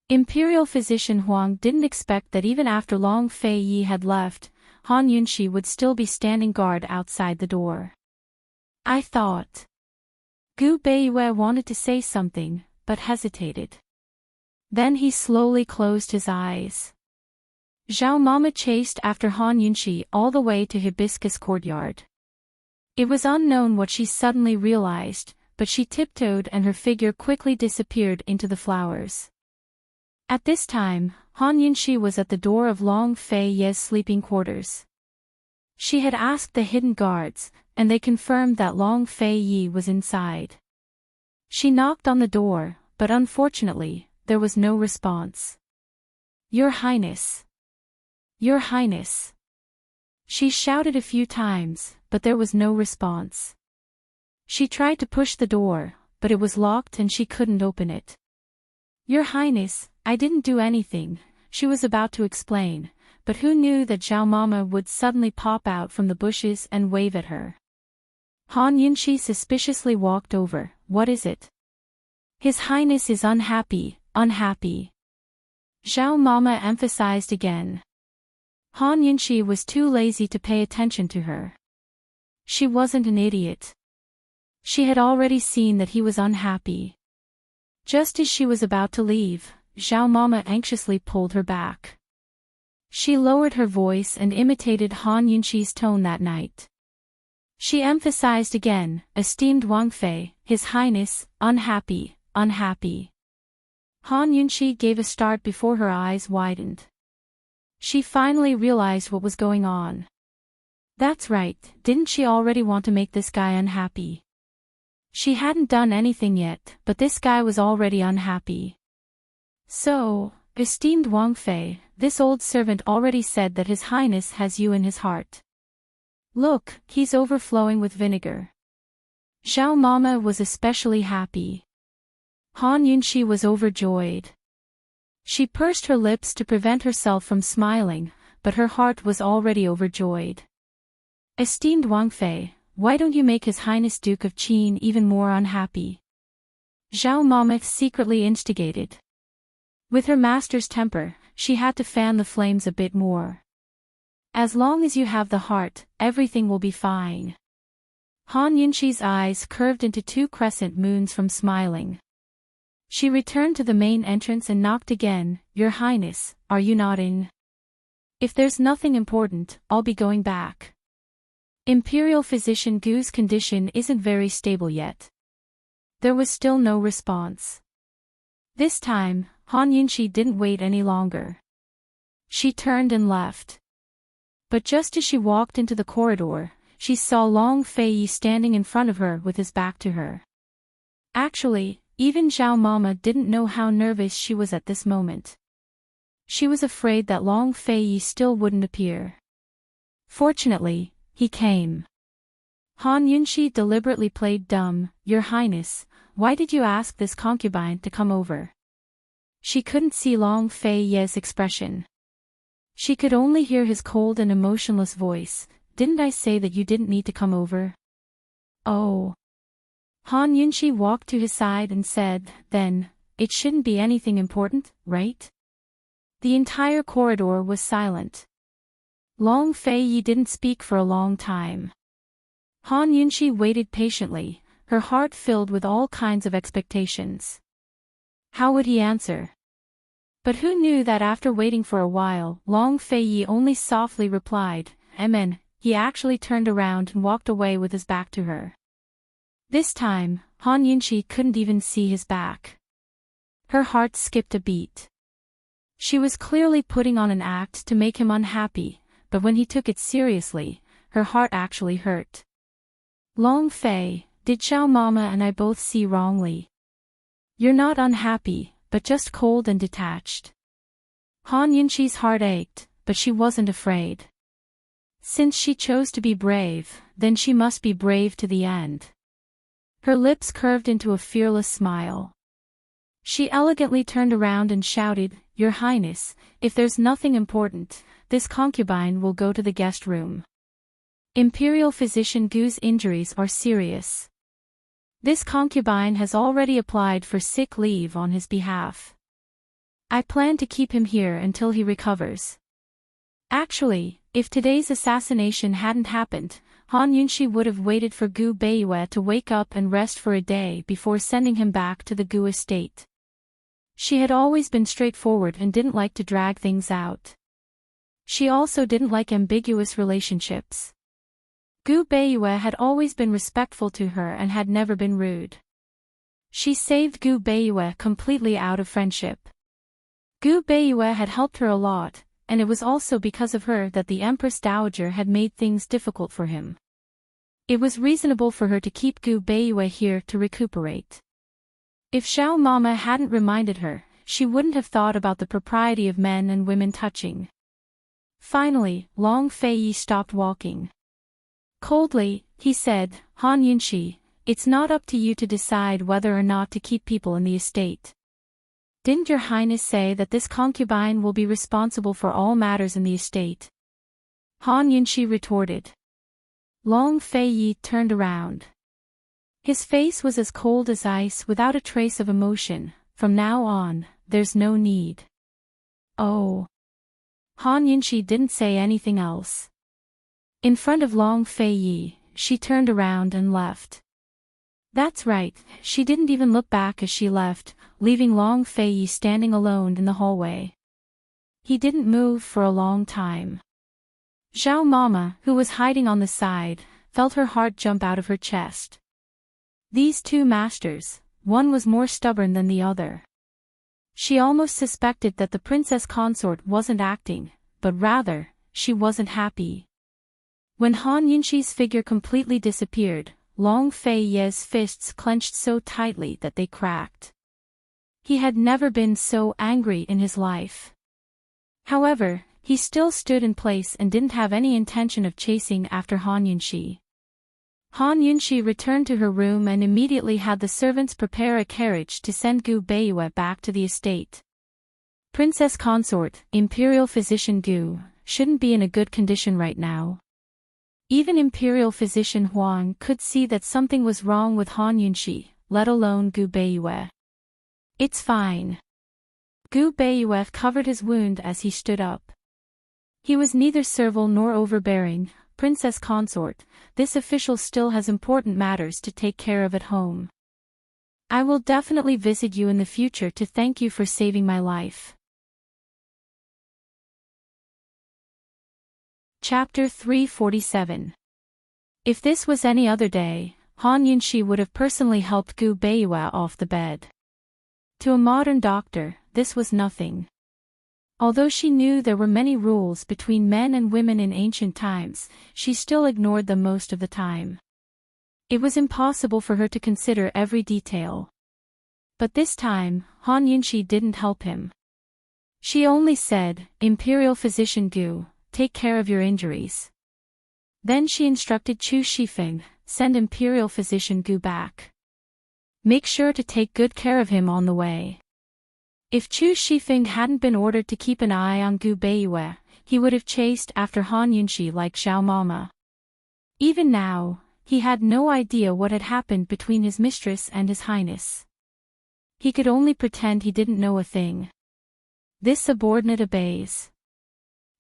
Imperial Physician Huang didn't expect that even after Long Fei Yi had left, Han Yunshi would still be standing guard outside the door. "I thought." Gu Beiyue wanted to say something, but hesitated. Then he slowly closed his eyes. Zhao Mama chased after Han Yunshi all the way to Hibiscus Courtyard. It was unknown what she suddenly realized, but she tiptoed and her figure quickly disappeared into the flowers. At this time, Han Yunshi was at the door of Long Fei Yi's sleeping quarters. She had asked the hidden guards, and they confirmed that Long Fei Yi was inside. She knocked on the door, but unfortunately, there was no response. "Your Highness! Your Highness!" She shouted a few times, but there was no response. She tried to push the door, but it was locked and she couldn't open it. "Your Highness, I didn't do anything," she was about to explain, but who knew that Zhao Mama would suddenly pop out from the bushes and wave at her. Han Yunqi suspiciously walked over. "What is it?" "His Highness is unhappy, unhappy." Zhao Mama emphasized again. Han Yunqi was too lazy to pay attention to her. She wasn't an idiot. She had already seen that he was unhappy. Just as she was about to leave, Zhao Mama anxiously pulled her back. She lowered her voice and imitated Han Yunqi's tone that night. She emphasized again, "Esteemed Wang Fei, His Highness, unhappy, unhappy." Han Yunqi gave a start before her eyes widened. She finally realized what was going on. That's right, didn't she already want to make this guy unhappy? She hadn't done anything yet, but this guy was already unhappy. "So, esteemed Wang Fei, this old servant already said that His Highness has you in his heart. Look, he's overflowing with vinegar." Zhao Mama was especially happy. Han Yunqi was overjoyed. She pursed her lips to prevent herself from smiling, but her heart was already overjoyed. "Esteemed Wang Fei, why don't you make His Highness Duke of Qin even more unhappy?" Zhao Mama secretly instigated. With her master's temper, she had to fan the flames a bit more. "As long as you have the heart, everything will be fine." Han Yunqi's eyes curved into two crescent moons from smiling. She returned to the main entrance and knocked again. "Your Highness, are you not in?" "If there's nothing important, I'll be going back. Imperial Physician Gu's condition isn't very stable yet." There was still no response. This time, Han Yunqi didn't wait any longer. She turned and left. But just as she walked into the corridor, she saw Long Fei standing in front of her with his back to her. Actually, even Zhao Mama didn't know how nervous she was at this moment. She was afraid that Long Fei still wouldn't appear. Fortunately, he came. Han Yunqi deliberately played dumb. "Your Highness, why did you ask this concubine to come over?" She couldn't see Long Fei's expression. She could only hear his cold and emotionless voice. "Didn't I say that you didn't need to come over?" "Oh." Han Yunqi walked to his side and said, "Then, it shouldn't be anything important, right?" The entire corridor was silent. Long Fei didn't speak for a long time. Han Yunqi waited patiently, her heart filled with all kinds of expectations. How would he answer? But who knew that after waiting for a while, Long Fei only softly replied, "Amen." He actually turned around and walked away with his back to her. This time, Han Yunqi couldn't even see his back. Her heart skipped a beat. She was clearly putting on an act to make him unhappy, but when he took it seriously, her heart actually hurt. "Long Fei, did Zhao Mama and I both see wrongly? You're not unhappy, but just cold and detached." Han Yunqi's heart ached, but she wasn't afraid. Since she chose to be brave, then she must be brave to the end. Her lips curved into a fearless smile. She elegantly turned around and shouted, "Your Highness, if there's nothing important, this concubine will go to the guest room. Imperial Physician Gu's injuries are serious. This concubine has already applied for sick leave on his behalf. I plan to keep him here until he recovers." Actually, if today's assassination hadn't happened, Han Yunqi would have waited for Gu Beiyue to wake up and rest for a day before sending him back to the Gu estate. She had always been straightforward and didn't like to drag things out. She also didn't like ambiguous relationships. Gu Beiyue had always been respectful to her and had never been rude. She saved Gu Beiyue completely out of friendship. Gu Beiyue had helped her a lot, and it was also because of her that the Empress Dowager had made things difficult for him. It was reasonable for her to keep Gu Beiyue here to recuperate. If Xiao Mama hadn't reminded her, she wouldn't have thought about the propriety of men and women touching. Finally, Long Feiyi stopped walking. Coldly, he said, Han Yunxi, it's not up to you to decide whether or not to keep people in the estate. Didn't your highness say that this concubine will be responsible for all matters in the estate? Han Yunxi retorted. Long Feiyi turned around. His face was as cold as ice without a trace of emotion. From now on, there's no need. Oh. Han Yunxi didn't say anything else. In front of Long Feiyi, she turned around and left. That's right, she didn't even look back as she left, leaving Long Feiyi standing alone in the hallway. He didn't move for a long time. Xiao Mama, who was hiding on the side, felt her heart jump out of her chest. These two masters, one was more stubborn than the other. She almost suspected that the princess consort wasn't acting, but rather, she wasn't happy. When Han Yunxi's figure completely disappeared, Long Feiyi's fists clenched so tightly that they cracked. He had never been so angry in his life. However, he still stood in place and didn't have any intention of chasing after Han Yunxi. Han Yunxi returned to her room and immediately had the servants prepare a carriage to send Gu Beiyue back to the estate. Princess Consort, Imperial Physician Gu, shouldn't be in a good condition right now. Even Imperial Physician Huang could see that something was wrong with Han Yunxi, let alone Gu Beiyue. It's fine. Gu Beiyue covered his wound as he stood up. He was neither servile nor overbearing. Princess Consort, this official still has important matters to take care of at home. I will definitely visit you in the future to thank you for saving my life. Chapter 347. If this was any other day, Han Yunxi would have personally helped Gu Beiyue off the bed. To a modern doctor, this was nothing. Although she knew there were many rules between men and women in ancient times, she still ignored them most of the time. It was impossible for her to consider every detail. But this time, Han Yunxi didn't help him. She only said, Imperial Physician Gu, take care of your injuries. Then she instructed Chu Shifeng, send Imperial Physician Gu back. Make sure to take good care of him on the way. If Chu Shifeng hadn't been ordered to keep an eye on Gu Beiyue, he would have chased after Han Yunxi like Xiao Mama. Even now, he had no idea what had happened between his mistress and his highness. He could only pretend he didn't know a thing. This subordinate obeys.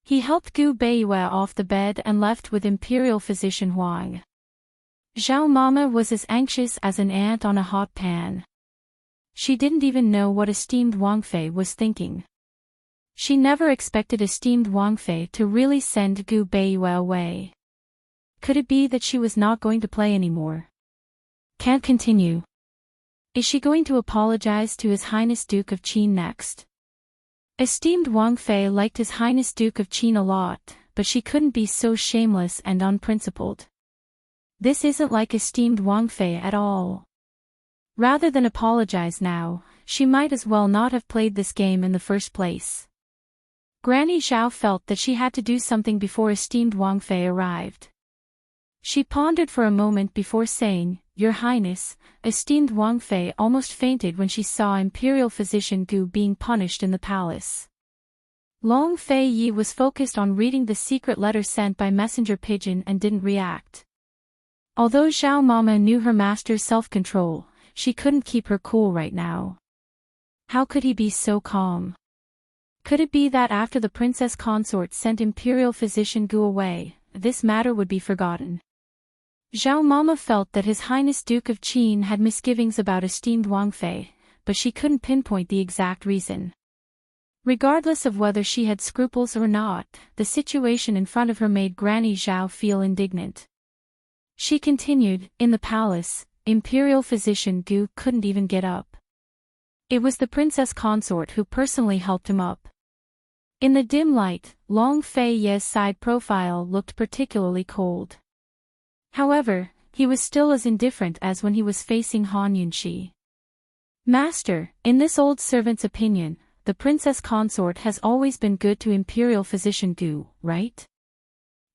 He helped Gu Beiyue off the bed and left with Imperial Physician Huang. Xiao Mama was as anxious as an ant on a hot pan. She didn't even know what esteemed Wang Fei was thinking. She never expected esteemed Wang Fei to really send Gu Beiyue away. Could it be that she was not going to play anymore? Can't continue. Is she going to apologize to His Highness Duke of Qin next? Esteemed Wang Fei liked His Highness Duke of Qin a lot, but she couldn't be so shameless and unprincipled. This isn't like esteemed Wang Fei at all. Rather than apologize now, she might as well not have played this game in the first place. Granny Zhao felt that she had to do something before esteemed Wang Fei arrived. She pondered for a moment before saying, Your Highness, esteemed Wang Fei almost fainted when she saw Imperial Physician Gu being punished in the palace. Long Feiyi was focused on reading the secret letter sent by messenger pigeon and didn't react. Although Xiao Mama knew her master's self-control, she couldn't keep her cool right now. How could he be so calm? Could it be that after the princess consort sent Imperial Physician Gu away, this matter would be forgotten? Xiao Mama felt that His Highness Duke of Qin had misgivings about esteemed Wang Fei, but she couldn't pinpoint the exact reason. Regardless of whether she had scruples or not, the situation in front of her made Granny Zhao feel indignant. She continued, In the palace, Imperial Physician Gu couldn't even get up. It was the princess consort who personally helped him up. In the dim light, Long Feiyi's side profile looked particularly cold. However, he was still as indifferent as when he was facing Han Yunxi. Master, in this old servant's opinion, the Princess Consort has always been good to Imperial Physician Gu, right?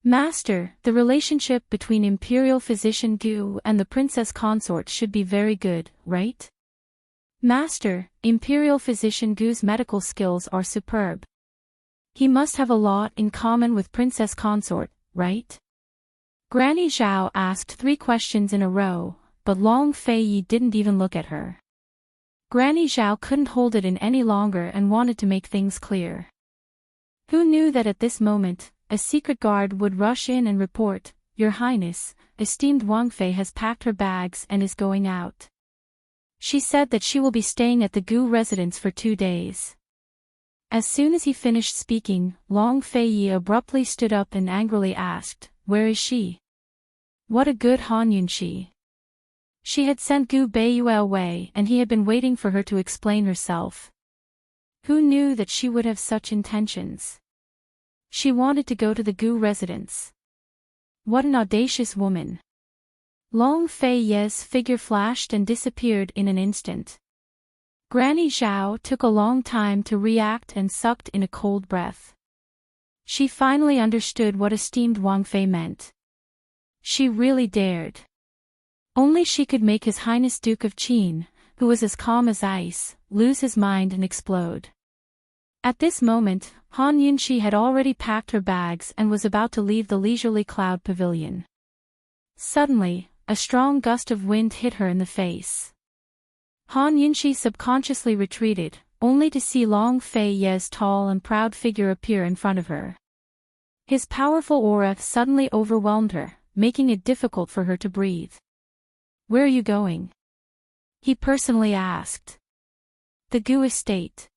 Master, the relationship between Imperial Physician Gu and the Princess Consort should be very good, right? Master, Imperial Physician Gu's medical skills are superb. He must have a lot in common with Princess Consort, right? Granny Zhao asked 3 questions in a row, but Long Fei didn't even look at her. Granny Zhao couldn't hold it in any longer and wanted to make things clear. Who knew that at this moment, a secret guard would rush in and report, "Your Highness, esteemed Wang Fei has packed her bags and is going out. She said that she will be staying at the Gu residence for 2 days." As soon as he finished speaking, Long Fei abruptly stood up and angrily asked, "Where is she? What a good Han Yun she." She had sent Gu Beiyue away and he had been waiting for her to explain herself. Who knew that she would have such intentions? She wanted to go to the Gu residence. What an audacious woman. Long Fei's figure flashed and disappeared in an instant. Granny Zhao took a long time to react and sucked in a cold breath. She finally understood what esteemed Wang Fei meant. She really dared. Only she could make His Highness Duke of Qin, who was as calm as ice, lose his mind and explode. At this moment, Han Yunxi had already packed her bags and was about to leave the leisurely cloud pavilion. Suddenly, a strong gust of wind hit her in the face. Han Yunxi subconsciously retreated, only to see Long Fei's tall and proud figure appear in front of her. His powerful aura suddenly overwhelmed her, making it difficult for her to breathe. "Where are you going?" he personally asked. "The Gu estate."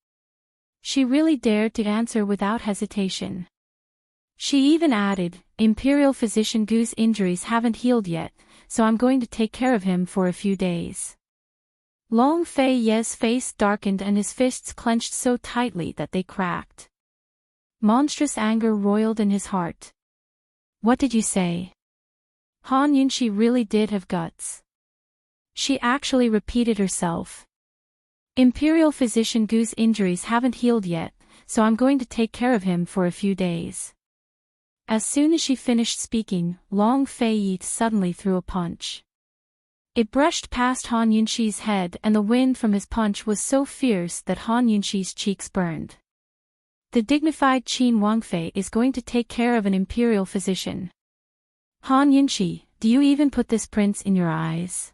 She really dared to answer without hesitation. She even added, "Imperial Physician Gu's injuries haven't healed yet, so I'm going to take care of him for a few days." Long Fei's face darkened and his fists clenched so tightly that they cracked. Monstrous anger roiled in his heart. "What did you say?" Han Yunxi really did have guts. She actually repeated herself. "Imperial Physician Gu's injuries haven't healed yet, so I'm going to take care of him for a few days." As soon as she finished speaking, Long Fei suddenly threw a punch. It brushed past Han Yunxi's head and the wind from his punch was so fierce that Han Yunxi's cheeks burned. The dignified Qin Wang Fei is going to take care of an imperial physician. Han Yunxi, do you even put this prince in your eyes?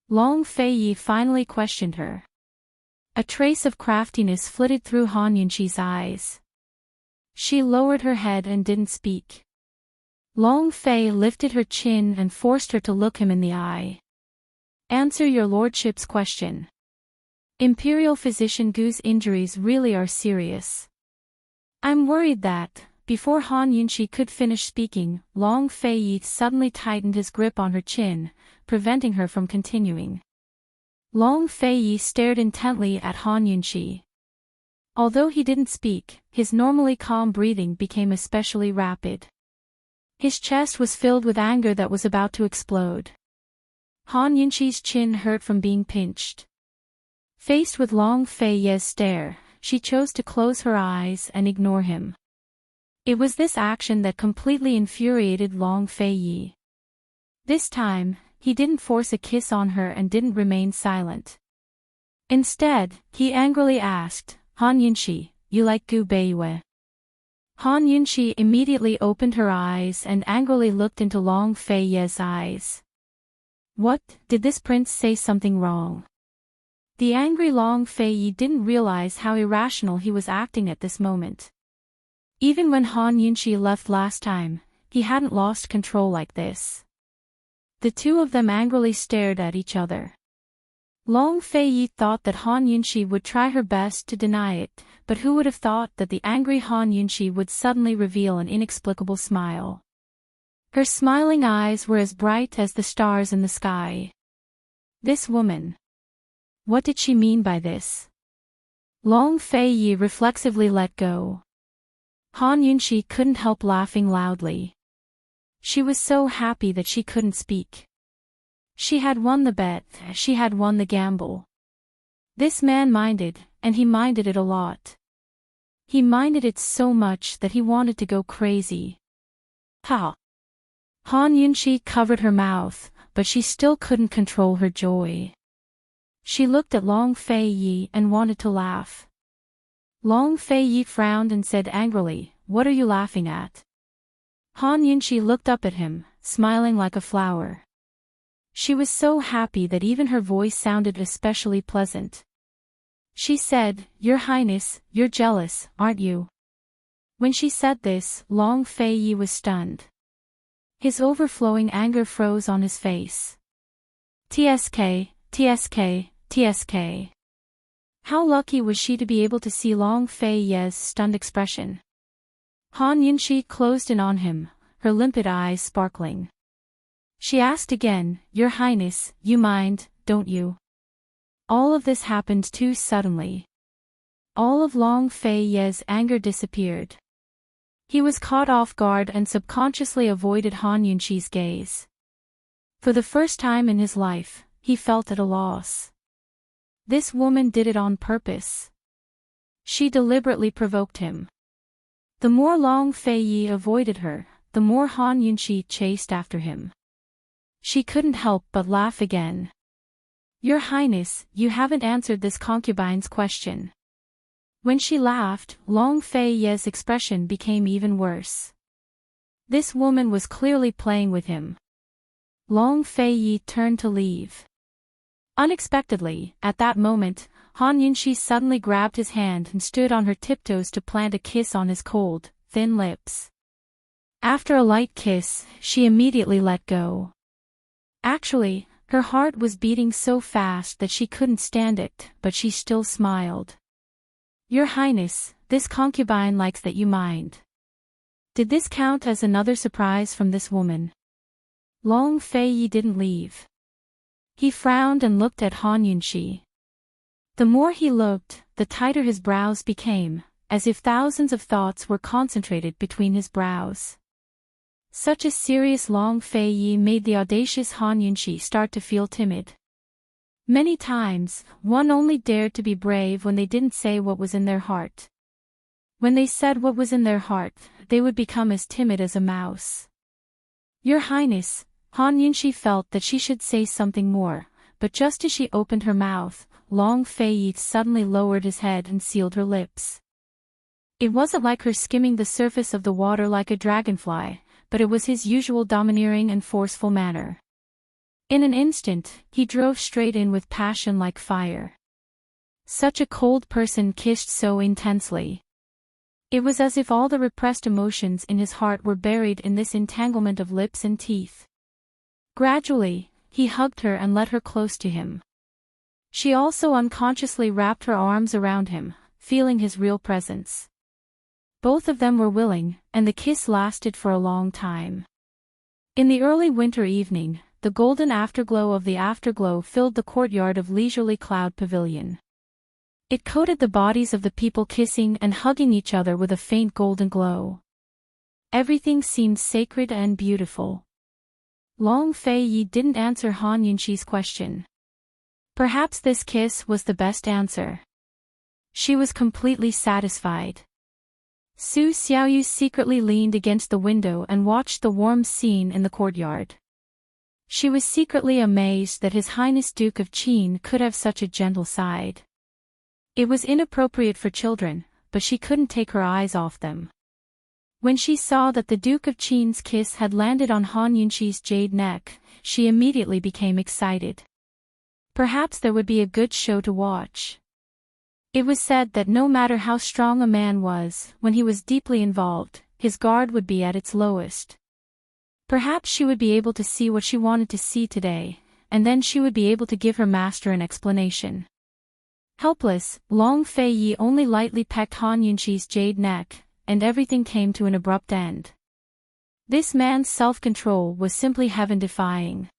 Long Fei finally questioned her. A trace of craftiness flitted through Han Yunxi's eyes. She lowered her head and didn't speak. Long Fei lifted her chin and forced her to look him in the eye. "Answer your lordship's question. Imperial Physician Gu's injuries really are serious. I'm worried that..." Before Han Yunxi could finish speaking, Long Fei suddenly tightened his grip on her chin, preventing her from continuing. Long Fei stared intently at Han Yunxi. Although he didn't speak, his normally calm breathing became especially rapid. His chest was filled with anger that was about to explode. Han Yunxi's chin hurt from being pinched. Faced with Long Fei's stare, she chose to close her eyes and ignore him. It was this action that completely infuriated Long Fei. This time, he didn't force a kiss on her and didn't remain silent. Instead, he angrily asked, "Han Yunxi, you like Gu Beiyue?" Han Yunxi immediately opened her eyes and angrily looked into Long Fei's eyes. What, did this prince say something wrong? The angry Long Fei didn't realize how irrational he was acting at this moment. Even when Han Yunxi left last time, he hadn't lost control like this. The two of them angrily stared at each other. Long Fei thought that Han Yunxi would try her best to deny it, but who would have thought that the angry Han Yunxi would suddenly reveal an inexplicable smile. Her smiling eyes were as bright as the stars in the sky. This woman. What did she mean by this? Long Fei reflexively let go. Han Yunxi couldn't help laughing loudly. She was so happy that she couldn't speak. She had won the bet, she had won the gamble. This man minded, and he minded it a lot. He minded it so much that he wanted to go crazy. Ha! Han Yunxi covered her mouth, but she still couldn't control her joy. She looked at Long Fei Yi and wanted to laugh. Long Fei Yi frowned and said angrily, "What are you laughing at?" Han Yunxi looked up at him, smiling like a flower. She was so happy that even her voice sounded especially pleasant. She said, "Your Highness, you're jealous, aren't you?" When she said this, Long Fei Yi was stunned. His overflowing anger froze on his face. TSK, TSK, TSK. How lucky was she to be able to see Long Fei Yi's stunned expression. Han Yunxi closed in on him, her limpid eyes sparkling. She asked again, "Your Highness, you mind, don't you?" All of this happened too suddenly. All of Long Fei Yi's anger disappeared. He was caught off guard and subconsciously avoided Han Yunxi's gaze. For the first time in his life, he felt at a loss. This woman did it on purpose. She deliberately provoked him. The more Long Fei Yi avoided her, the more Han Yunxi chased after him. She couldn't help but laugh again. "Your Highness, you haven't answered this concubine's question." When she laughed, Long Fei Yi's expression became even worse. This woman was clearly playing with him. Long Fei Yi turned to leave. Unexpectedly, at that moment, Han Yunxi suddenly grabbed his hand and stood on her tiptoes to plant a kiss on his cold, thin lips. After a light kiss, she immediately let go. Actually, her heart was beating so fast that she couldn't stand it, but she still smiled. "Your Highness, this concubine likes that you mind." Did this count as another surprise from this woman? Long Fei Yi didn't leave. He frowned and looked at Han Yunxi. The more he looked, the tighter his brows became, as if thousands of thoughts were concentrated between his brows. Such a serious Long Fei Yi made the audacious Han Yunxi start to feel timid. Many times, one only dared to be brave when they didn't say what was in their heart. When they said what was in their heart, they would become as timid as a mouse. "Your Highness," Han Yunxi felt that she should say something more, but just as she opened her mouth, Long Fei Yi suddenly lowered his head and sealed her lips. It wasn't like her skimming the surface of the water like a dragonfly, but it was his usual domineering and forceful manner. In an instant, he drove straight in with passion like fire. Such a cold person kissed so intensely. It was as if all the repressed emotions in his heart were buried in this entanglement of lips and teeth. Gradually, he hugged her and led her close to him. She also unconsciously wrapped her arms around him, feeling his real presence. Both of them were willing, and the kiss lasted for a long time. In the early winter evening, the golden afterglow of the afterglow filled the courtyard of Leisurely Cloud Pavilion. It coated the bodies of the people kissing and hugging each other with a faint golden glow. Everything seemed sacred and beautiful. Long Fei Yi didn't answer Han Yunxi's question. Perhaps this kiss was the best answer. She was completely satisfied. Su Xiaoyu secretly leaned against the window and watched the warm scene in the courtyard. She was secretly amazed that His Highness Duke of Qin could have such a gentle side. It was inappropriate for children, but she couldn't take her eyes off them. When she saw that the Duke of Qin's kiss had landed on Han Yunxi's jade neck, she immediately became excited. Perhaps there would be a good show to watch. It was said that no matter how strong a man was, when he was deeply involved, his guard would be at its lowest. Perhaps she would be able to see what she wanted to see today, and then she would be able to give her master an explanation. Helpless, Long Fei Yi only lightly pecked Han Yunxi's jade neck, and everything came to an abrupt end. This man's self-control was simply heaven-defying.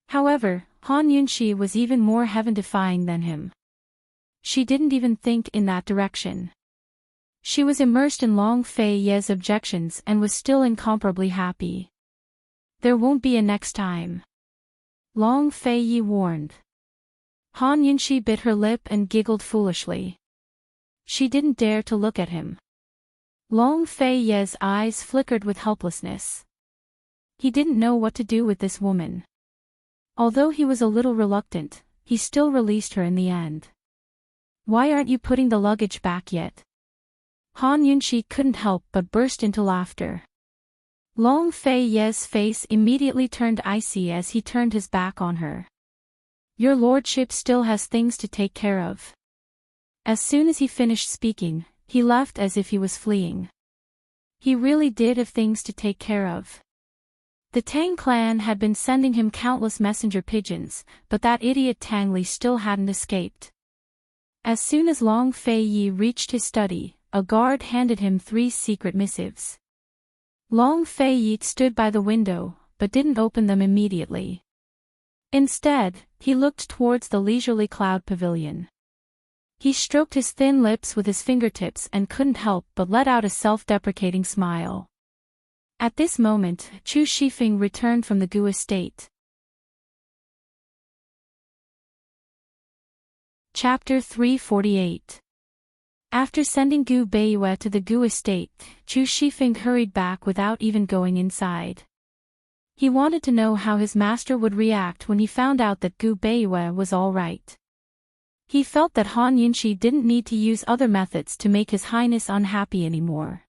However, Han Yunxi was even more heaven-defying than him. She didn't even think in that direction. She was immersed in Long Fei Yi's objections and was still incomparably happy. There won't be a next time. Long Fei Yi warned. Han Yunxi bit her lip and giggled foolishly. She didn't dare to look at him. Long Fei Ye's eyes flickered with helplessness. He didn't know what to do with this woman. Although he was a little reluctant, he still released her in the end. Why aren't you putting the luggage back yet? Han Yunxi couldn't help but burst into laughter. Long Fei Ye's face immediately turned icy as he turned his back on her. Your lordship still has things to take care of. As soon as he finished speaking, he left as if he was fleeing. He really did have things to take care of. The Tang clan had been sending him countless messenger pigeons, but that idiot Tang Li still hadn't escaped. As soon as Long Fei Yi reached his study, a guard handed him 3 secret missives. Long Fei Yi stood by the window, but didn't open them immediately. Instead, he looked towards the leisurely cloud pavilion. He stroked his thin lips with his fingertips and couldn't help but let out a self-deprecating smile. At this moment, Chu Shifeng returned from the Gu estate. Chapter 348. After sending Gu Beiyue to the Gu estate, Chu Shifeng hurried back without even going inside. He wanted to know how his master would react when he found out that Gu Beiyue was all right. He felt that Han Yunxi didn't need to use other methods to make His Highness unhappy anymore.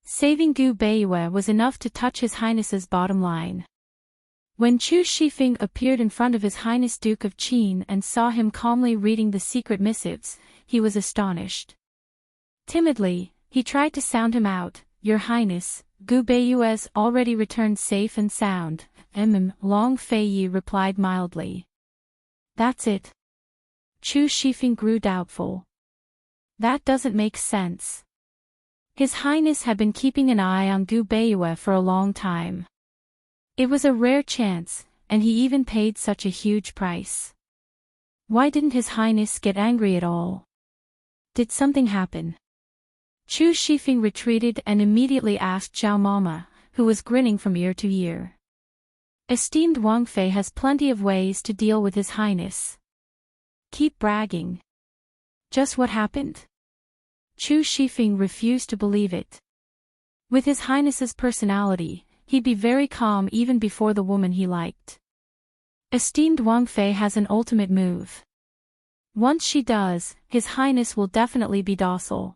Saving Gu Beiyue was enough to touch His Highness's bottom line. When Chu Shifeng appeared in front of His Highness Duke of Qin and saw him calmly reading the secret missives, he was astonished. Timidly, he tried to sound him out. Your Highness, Gu Beiyue's already returned safe and sound. Long Fei Yi replied mildly. That's it. Chu Shifeng grew doubtful. That doesn't make sense. His Highness had been keeping an eye on Gu Beiyue for a long time. It was a rare chance, and he even paid such a huge price. Why didn't His Highness get angry at all? Did something happen? Chu Shifeng retreated and immediately asked Zhao Mama, who was grinning from ear to ear. Esteemed Wang Fei has plenty of ways to deal with His Highness. Keep bragging. Just what happened? Chu Shifeng refused to believe it. With His Highness's personality, he'd be very calm even before the woman he liked. Esteemed Wang Fei has an ultimate move. Once she does, His Highness will definitely be docile.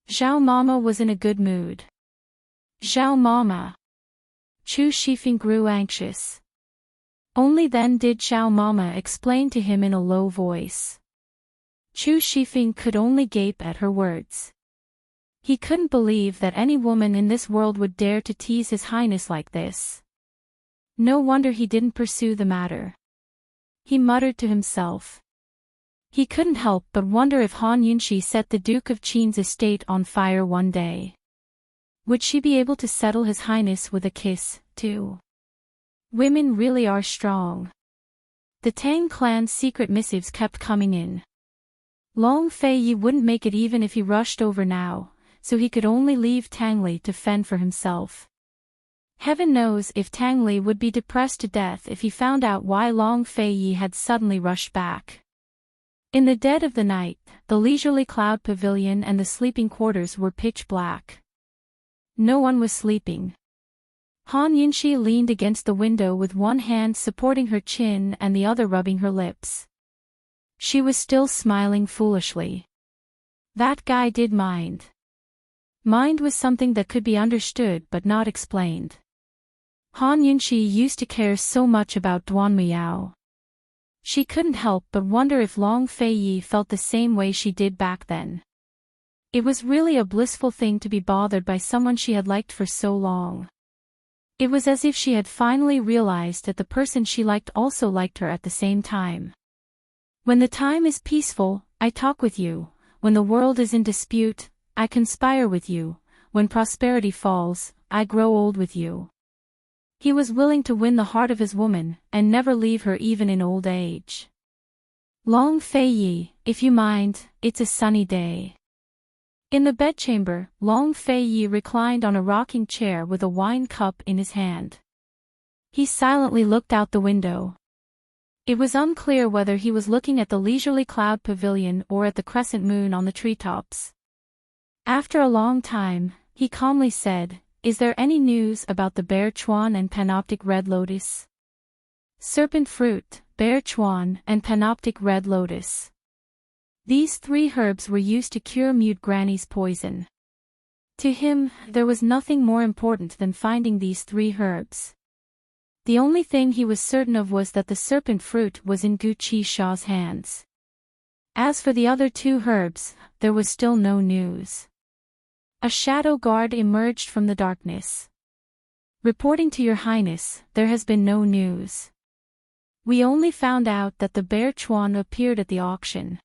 Zhao Mama was in a good mood. Zhao Mama. Chu Shifeng grew anxious. Only then did Zhao Mama explain to him in a low voice. Chu Shifeng could only gape at her words. He couldn't believe that any woman in this world would dare to tease His Highness like this. No wonder he didn't pursue the matter. He muttered to himself. He couldn't help but wonder if Han Yunxi set the Duke of Qin's estate on fire one day. Would she be able to settle His Highness with a kiss, too? Women really are strong. The Tang clan's secret missives kept coming in. Long Fei Yi wouldn't make it even if he rushed over now, so he could only leave Tang Li to fend for himself. Heaven knows if Tang Li would be depressed to death if he found out why Long Fei Yi had suddenly rushed back. In the dead of the night, the leisurely cloud pavilion and the sleeping quarters were pitch black. No one was sleeping. Han Yunxi leaned against the window with one hand supporting her chin and the other rubbing her lips. She was still smiling foolishly. That guy did mind. Mind was something that could be understood but not explained. Han Yunxi used to care so much about Duan Miao. She couldn't help but wonder if Long Fei Yi felt the same way she did back then. It was really a blissful thing to be bothered by someone she had liked for so long. It was as if she had finally realized that the person she liked also liked her at the same time. When the time is peaceful, I talk with you. When the world is in dispute, I conspire with you. When prosperity falls, I grow old with you. He was willing to win the heart of his woman, and never leave her even in old age. Long Fei Yi, if you mind, it's a sunny day. In the bedchamber, Long Fei Yi reclined on a rocking chair with a wine cup in his hand. He silently looked out the window. It was unclear whether he was looking at the leisurely cloud pavilion or at the crescent moon on the treetops. After a long time, he calmly said, "Is there any news about the bear chuan and panoptic red lotus?" Serpent fruit, bear chuan, and panoptic red lotus. These three herbs were used to cure mute granny's poison. To him, there was nothing more important than finding these three herbs. The only thing he was certain of was that the serpent fruit was in Gu Chi Shaw's hands. As for the other two herbs, there was still no news. A shadow guard emerged from the darkness. "Reporting to Your Highness, there has been no news. We only found out that the bear chuan appeared at the auction.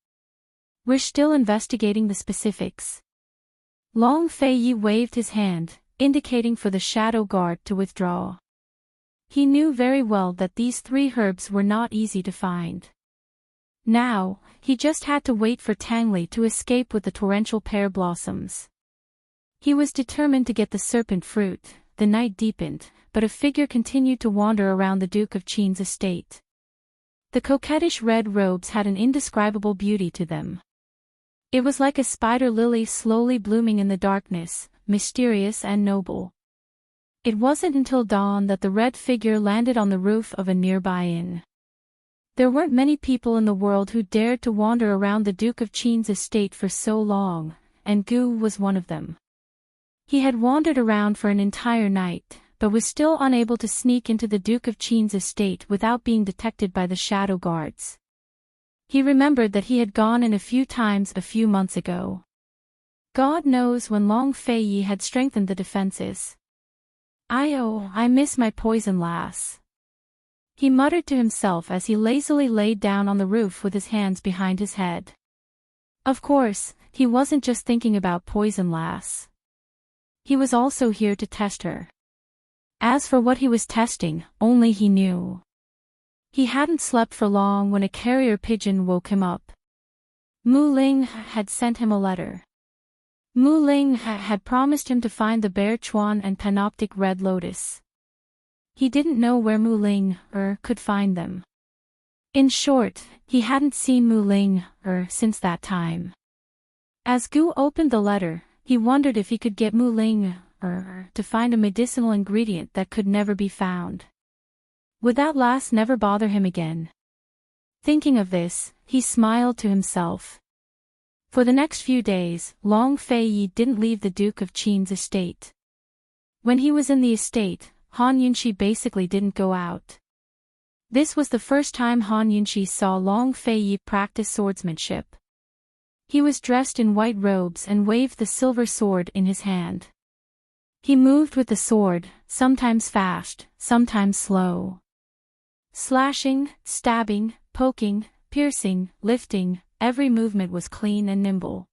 We're still investigating the specifics." Long Fei Yi waved his hand, indicating for the shadow guard to withdraw. He knew very well that these three herbs were not easy to find. Now, he just had to wait for Tangli to escape with the torrential pear blossoms. He was determined to get the serpent fruit. The night deepened, but a figure continued to wander around the Duke of Qin's estate. The coquettish red robes had an indescribable beauty to them. It was like a spider lily slowly blooming in the darkness, mysterious and noble. It wasn't until dawn that the red figure landed on the roof of a nearby inn. There weren't many people in the world who dared to wander around the Duke of Qin's estate for so long, and Gu was one of them. He had wandered around for an entire night, but was still unable to sneak into the Duke of Qin's estate without being detected by the shadow guards. He remembered that he had gone in a few times a few months ago. God knows when Long Fei Yi had strengthened the defenses. I miss my poison lass," he muttered to himself as he lazily laid down on the roof with his hands behind his head. Of course, he wasn't just thinking about poison lass. He was also here to test her. As for what he was testing, only he knew. He hadn't slept for long when a carrier pigeon woke him up. Mu Ling had sent him a letter. Mu Ling had promised him to find the bear chuan and panoptic red lotus. He didn't know where Mu Ling could find them. In short, he hadn't seen Mu Ling since that time. As Gu opened the letter, he wondered if he could get Mu Ling to find a medicinal ingredient that could never be found. Would that lass never bother him again? Thinking of this, he smiled to himself. For the next few days, Long Fei Yi didn't leave the Duke of Qin's estate. When he was in the estate, Han Yunxi basically didn't go out. This was the first time Han Yunxi saw Long Fei Yi practice swordsmanship. He was dressed in white robes and waved the silver sword in his hand. He moved with the sword, sometimes fast, sometimes slow. Slashing, stabbing, poking, piercing, lifting, every movement was clean and nimble.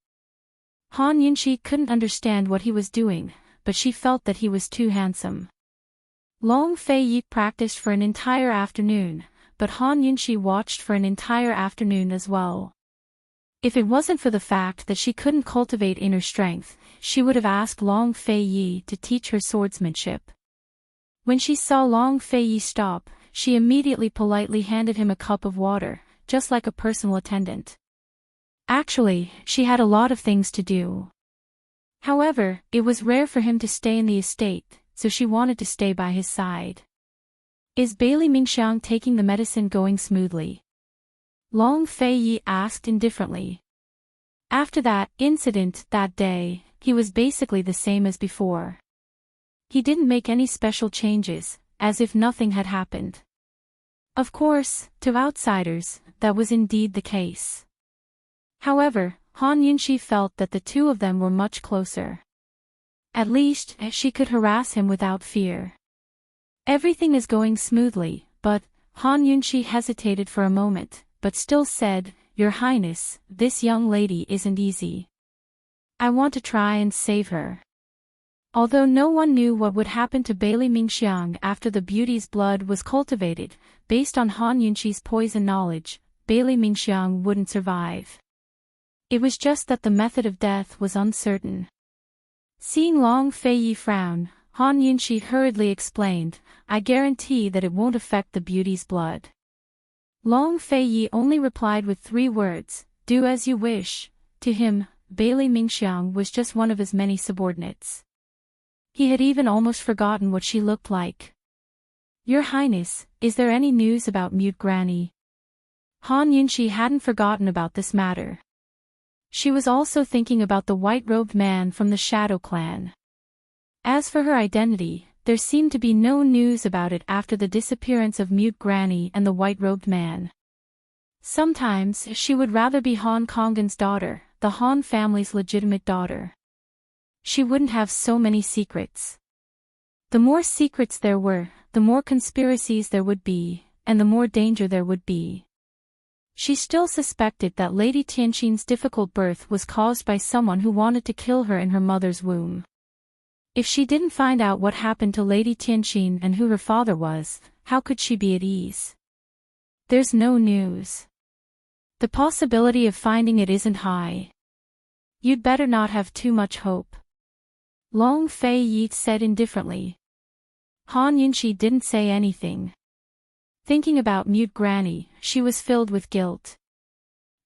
Han Yunxi couldn't understand what he was doing, but she felt that he was too handsome. Long Fei Yi practiced for an entire afternoon, but Han Yunxi watched for an entire afternoon as well. If it wasn't for the fact that she couldn't cultivate inner strength, she would have asked Long Fei Yi to teach her swordsmanship. When she saw Long Fei Yi stop, she immediately politely handed him a cup of water, just like a personal attendant. Actually, she had a lot of things to do. However, it was rare for him to stay in the estate, so she wanted to stay by his side. "Is Bailey Mingxiang taking the medicine going smoothly?" Long Fei Yi asked indifferently. After that incident that day, he was basically the same as before. He didn't make any special changes, as if nothing had happened. Of course, to outsiders, that was indeed the case. However, Han Yunxi felt that the two of them were much closer. At least, she could harass him without fear. "Everything is going smoothly, but," Han Yunxi hesitated for a moment, but still said, "Your Highness, this young lady isn't easy. I want to try and save her." Although no one knew what would happen to Bailey Mingxiang after the beauty's blood was cultivated, based on Han Yunxi's poison knowledge, Bailey Mingxiang wouldn't survive. It was just that the method of death was uncertain. Seeing Long Fei Yi frown, Han Yunxi hurriedly explained, "I guarantee that it won't affect the beauty's blood. Long Feiyi only replied with 3 words, "Do as you wish." To him, Bailey Mingxiang was just one of his many subordinates. He had even almost forgotten what she looked like. "Your Highness, is there any news about Mute Granny?" Han Yunshi hadn't forgotten about this matter. She was also thinking about the white-robed man from the Shadow Clan. As for her identity, there seemed to be no news about it after the disappearance of Mute Granny and the white-robed man. Sometimes she would rather be Han Kongan's daughter, the Han family's legitimate daughter. She wouldn't have so many secrets. The more secrets there were, the more conspiracies there would be, and the more danger there would be. She still suspected that Lady Tianqin's difficult birth was caused by someone who wanted to kill her in her mother's womb. If she didn't find out what happened to Lady Tianqin and who her father was, how could she be at ease? There's no news. The possibility of finding it isn't high. You'd better not have too much hope. Long Feiyi said indifferently. Han Yunshi didn't say anything. Thinking about Mute Granny, she was filled with guilt.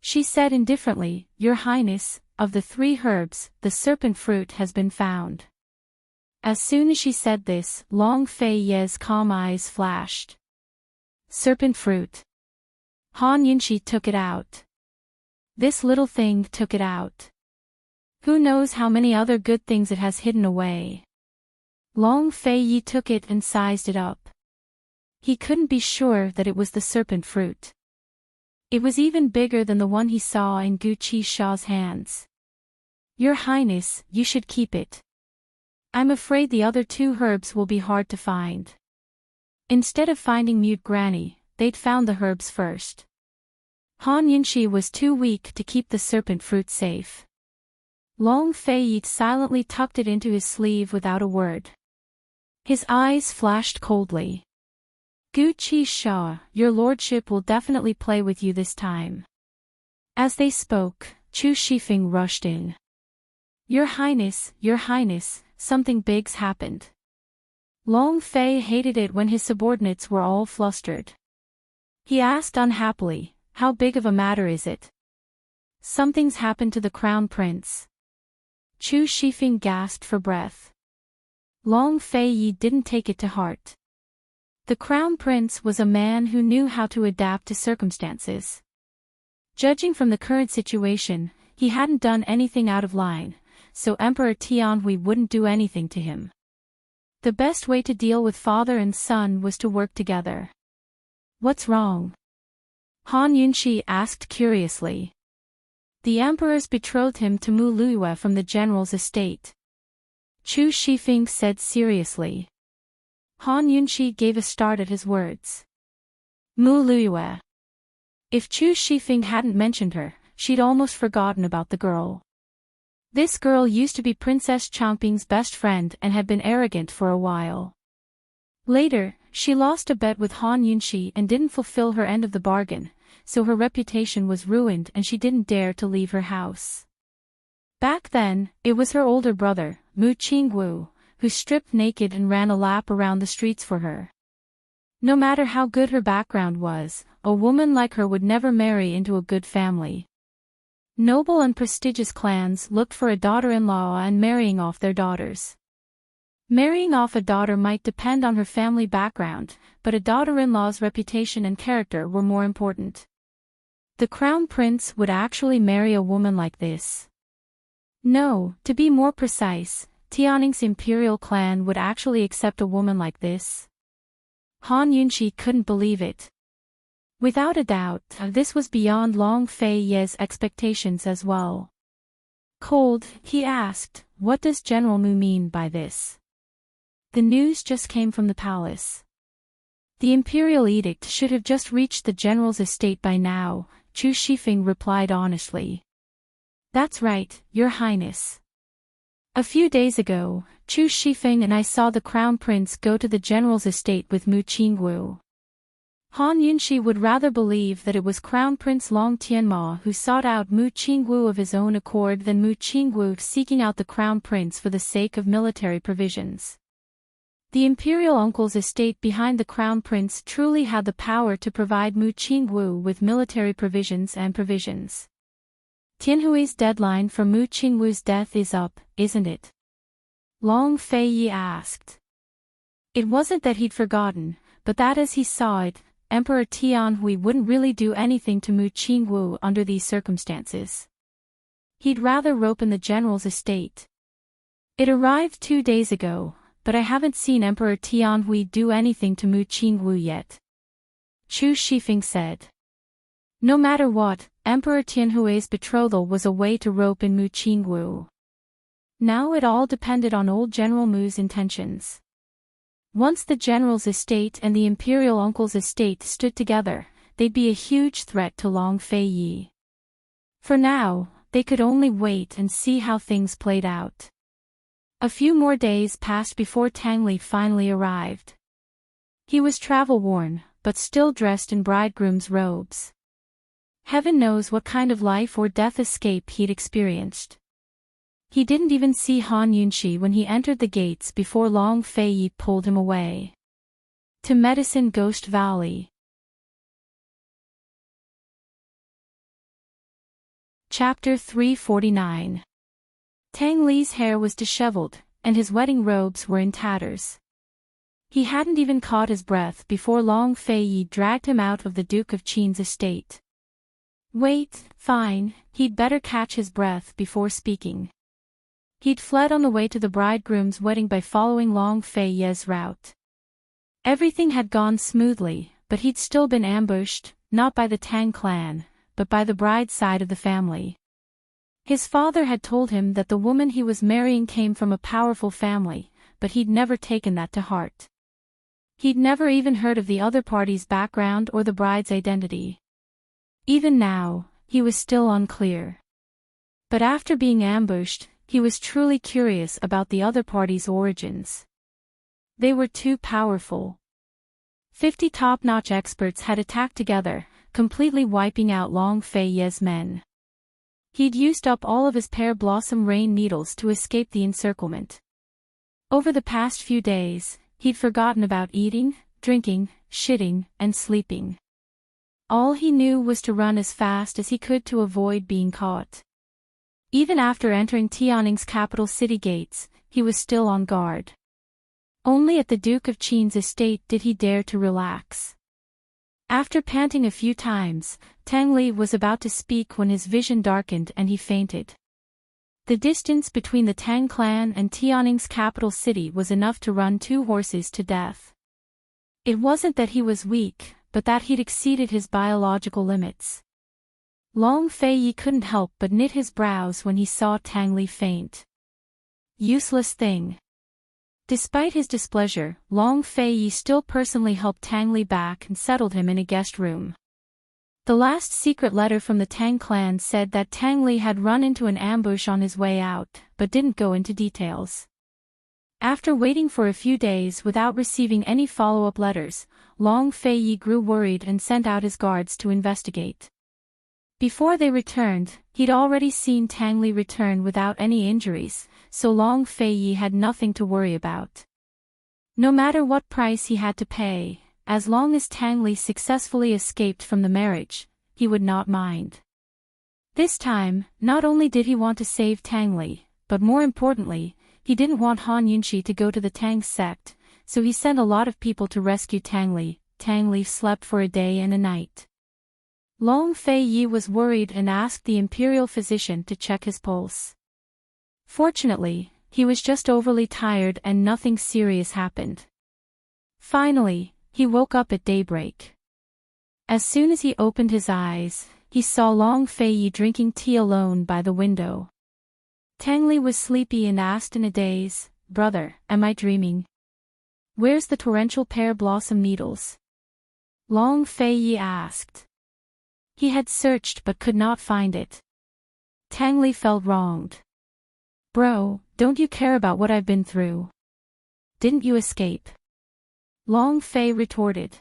She said indifferently, "Your Highness, of the 3 herbs, the serpent fruit has been found." As soon as she said this, Long Feiyi's calm eyes flashed. Serpent fruit. Han Yunshi took it out. This little thing took it out. Who knows how many other good things it has hidden away. Long Feiyi took it and sized it up. He couldn't be sure that it was the serpent fruit. It was even bigger than the one he saw in Gu Qisha's hands. "Your Highness, you should keep it. I'm afraid the other 2 herbs will be hard to find." Instead of finding Mute Granny, they'd found the herbs first. Han Yunshi was too weak to keep the serpent fruit safe. Long Feiyi silently tucked it into his sleeve without a word. His eyes flashed coldly. "Gu Qisha, your lordship will definitely play with you this time." As they spoke, Chu Shifeng rushed in. Your Highness, something big's happened." Long Fei hated it when his subordinates were all flustered. He asked unhappily, "How big of a matter is it?" "Something's happened to the Crown Prince." Chu Shifeng gasped for breath. Long Feiyi didn't take it to heart. The Crown Prince was a man who knew how to adapt to circumstances. Judging from the current situation, he hadn't done anything out of line, so Emperor Tianhui wouldn't do anything to him. The best way to deal with father and son was to work together. "What's wrong?" Han Yunshi asked curiously. "The emperor's betrothed him to Mu Luiyue from the general's estate," Chu Shifeng said seriously. Han Yunshi gave a start at his words. Mu Luiyue. If Chu Shifeng hadn't mentioned her, she'd almost forgotten about the girl. This girl used to be Princess Changping's best friend and had been arrogant for a while. Later, she lost a bet with Han Yunshi and didn't fulfill her end of the bargain, so her reputation was ruined and she didn't dare to leave her house. Back then, it was her older brother, Mu Qingwu, who stripped naked and ran a lap around the streets for her. No matter how good her background was, a woman like her would never marry into a good family. Noble and prestigious clans looked for a daughter-in-law and marrying off their daughters. Marrying off a daughter might depend on her family background, but a daughter-in-law's reputation and character were more important. The Crown Prince would actually marry a woman like this. No, to be more precise, Tianning's imperial clan would actually accept a woman like this. Han Yunshi couldn't believe it. Without a doubt, this was beyond Long Feiyi's expectations as well. Cold, he asked, "What does General Mu mean by this?" The news just came from the palace. The imperial edict should have just reached the general's estate by now, Chu Shifeng replied honestly. "That's right, Your Highness. A few days ago, Chu Shifeng and I saw the Crown Prince go to the general's estate with Mu Qingwu." Han Yunshi would rather believe that it was Crown Prince Long Tianma who sought out Mu Qingwu of his own accord than Mu Qingwu seeking out the Crown Prince for the sake of military provisions. The imperial uncle's estate behind the crown prince truly had the power to provide Mu Qingwu with military provisions and provisions. Tianhui's deadline for Mu Qingwu's death is up, isn't it? Long Feiyi asked. It wasn't that he'd forgotten, but that as he saw it, Emperor Tianhui wouldn't really do anything to Mu Qingwu under these circumstances. He'd rather rope in the general's estate. It arrived 2 days ago, but I haven't seen Emperor Tianhui do anything to Mu Qingwu yet. Chu Shifeng said. No matter what, Emperor Tianhui's betrothal was a way to rope in Mu Qingwu. Now it all depended on old General Mu's intentions. Once the general's estate and the imperial uncle's estate stood together, they'd be a huge threat to Long Feiyi. For now, they could only wait and see how things played out. A few more days passed before Tang Li finally arrived. He was travel-worn, but still dressed in bridegroom's robes. Heaven knows what kind of life or death escape he'd experienced. He didn't even see Han Yunxi when he entered the gates before Long Feiyi pulled him away. To Medicine Ghost Valley. Chapter 349. Tang Li's hair was disheveled, and his wedding robes were in tatters. He hadn't even caught his breath before Long Feiyi dragged him out of the Duke of Qin's estate. Wait, fine, he'd better catch his breath before speaking. He'd fled on the way to the bridegroom's wedding by following Long Feiyi's route. Everything had gone smoothly, but he'd still been ambushed, not by the Tang clan, but by the bride's side of the family. His father had told him that the woman he was marrying came from a powerful family, but he'd never taken that to heart. He'd never even heard of the other party's background or the bride's identity. Even now, he was still unclear. But after being ambushed, he was truly curious about the other party's origins. They were too powerful. 50 top-notch experts had attacked together, completely wiping out Long Feiyi's men. He'd used up all of his pear blossom rain needles to escape the encirclement. Over the past few days, he'd forgotten about eating, drinking, shitting, and sleeping. All he knew was to run as fast as he could to avoid being caught. Even after entering Tianning's capital city gates, he was still on guard. Only at the Duke of Qin's estate did he dare to relax. After panting a few times, Tang Li was about to speak when his vision darkened and he fainted. The distance between the Tang clan and Tianning's capital city was enough to run 2 horses to death. It wasn't that he was weak, but that he'd exceeded his biological limits. Long Feiyi couldn't help but knit his brows when he saw Tang Li faint. Useless thing. Despite his displeasure, Long Feiyi still personally helped Tang Li back and settled him in a guest room. The last secret letter from the Tang clan said that Tang Li had run into an ambush on his way out, but didn't go into details. After waiting for a few days without receiving any follow-up letters, Long Feiyi grew worried and sent out his guards to investigate. Before they returned, he'd already seen Tang Li return without any injuries, so Long Feiyi had nothing to worry about. No matter what price he had to pay, as long as Tang Li successfully escaped from the marriage, he would not mind. This time, not only did he want to save Tang Li, but more importantly, he didn't want Han Yunxi to go to the Tang sect, so he sent a lot of people to rescue Tang Li. Tang Li slept for a day and a night. Long Feiyi was worried and asked the imperial physician to check his pulse. Fortunately, he was just overly tired and nothing serious happened. Finally, he woke up at daybreak. As soon as he opened his eyes, he saw Long Feiyi drinking tea alone by the window. Tang Li was sleepy and asked in a daze, "Brother, am I dreaming? Where's the torrential pear blossom needles?" Long Feiyi asked. He had searched but could not find it. Tang Li felt wronged. "Bro, don't you care about what I've been through? Didn't you escape?" Long Fei retorted.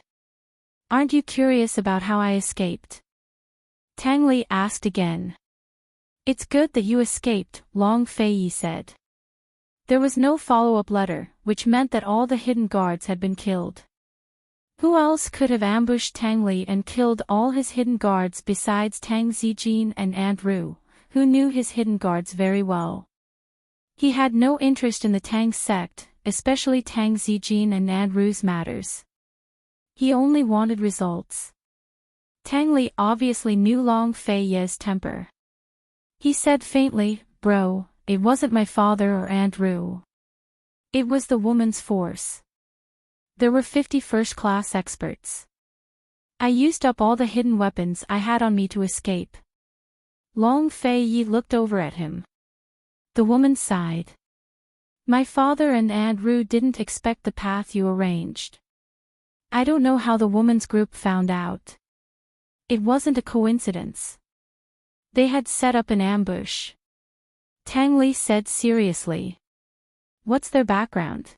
"Aren't you curious about how I escaped?" Tang Li asked again. "It's good that you escaped," Long Feiyi said. There was no follow-up letter, which meant that all the hidden guards had been killed. Who else could have ambushed Tang Li and killed all his hidden guards besides Tang Zijin and Aunt Ru, who knew his hidden guards very well? He had no interest in the Tang sect, especially Tang Zijin and Aunt Ru's matters. He only wanted results. Tang Li obviously knew Long Fei Ye's temper. He said faintly, "Bro, it wasn't my father or Aunt Ru. It was the woman's force. There were 50 first-class experts. I used up all the hidden weapons I had on me to escape." Long Fei Ye looked over at him. The woman sighed. "My father and Aunt Ru didn't expect the path you arranged. I don't know how the woman's group found out. It wasn't a coincidence. They had set up an ambush." Tang Li said seriously. "What's their background?"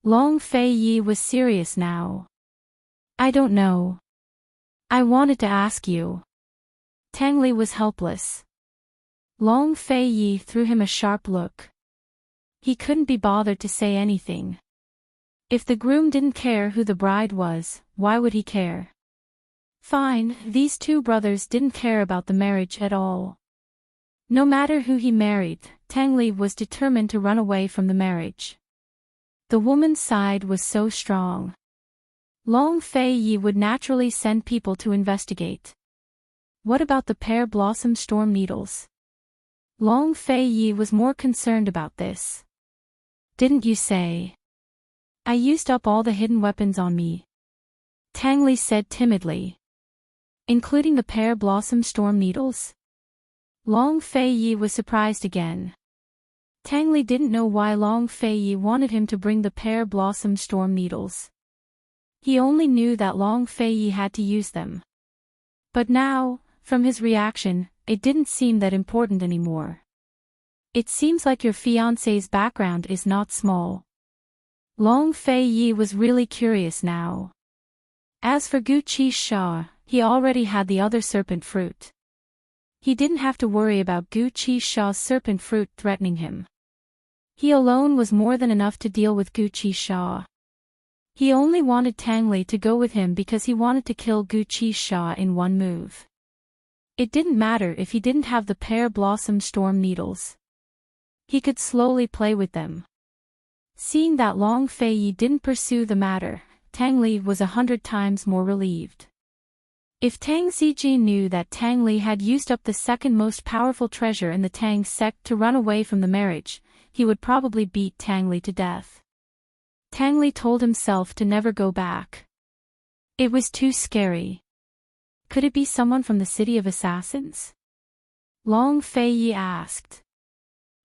Long Fei Yi was serious now. "I don't know. I wanted to ask you." Tang Li was helpless. Long Fei Yi threw him a sharp look. He couldn't be bothered to say anything. If the groom didn't care who the bride was, why would he care? Fine, these two brothers didn't care about the marriage at all. No matter who he married, Tang Li was determined to run away from the marriage. The woman's side was so strong. Long Fei Yi would naturally send people to investigate. What about the pear blossom storm needles? Long Fei Yi was more concerned about this. "Didn't you say? I used up all the hidden weapons on me," Tang Li said timidly. "Including the pear blossom storm needles?" Long Fei Yi was surprised again. Tang Li didn't know why Long Fei Yi wanted him to bring the pear blossom storm needles. He only knew that Long Fei Yi had to use them. But now, from his reaction, it didn't seem that important anymore. "It seems like your fiancé's background is not small." Long Fei Yi was really curious now. As for Gu Qi Sha, he already had the other serpent fruit. He didn't have to worry about Gu Qi Sha's serpent fruit threatening him. He alone was more than enough to deal with Gu Qi Sha. He only wanted Tang Li to go with him because he wanted to kill Gu Qi Sha in one move. It didn't matter if he didn't have the pear blossom storm needles. He could slowly play with them. Seeing that Long Fei Yi didn't pursue the matter, Tang Li was 100 times more relieved. If Tang Zijin knew that Tang Li had used up the second most powerful treasure in the Tang sect to run away from the marriage, he would probably beat Tang Li to death. Tang Li told himself to never go back. It was too scary. Could it be someone from the City of Assassins? Long Fei Yi asked.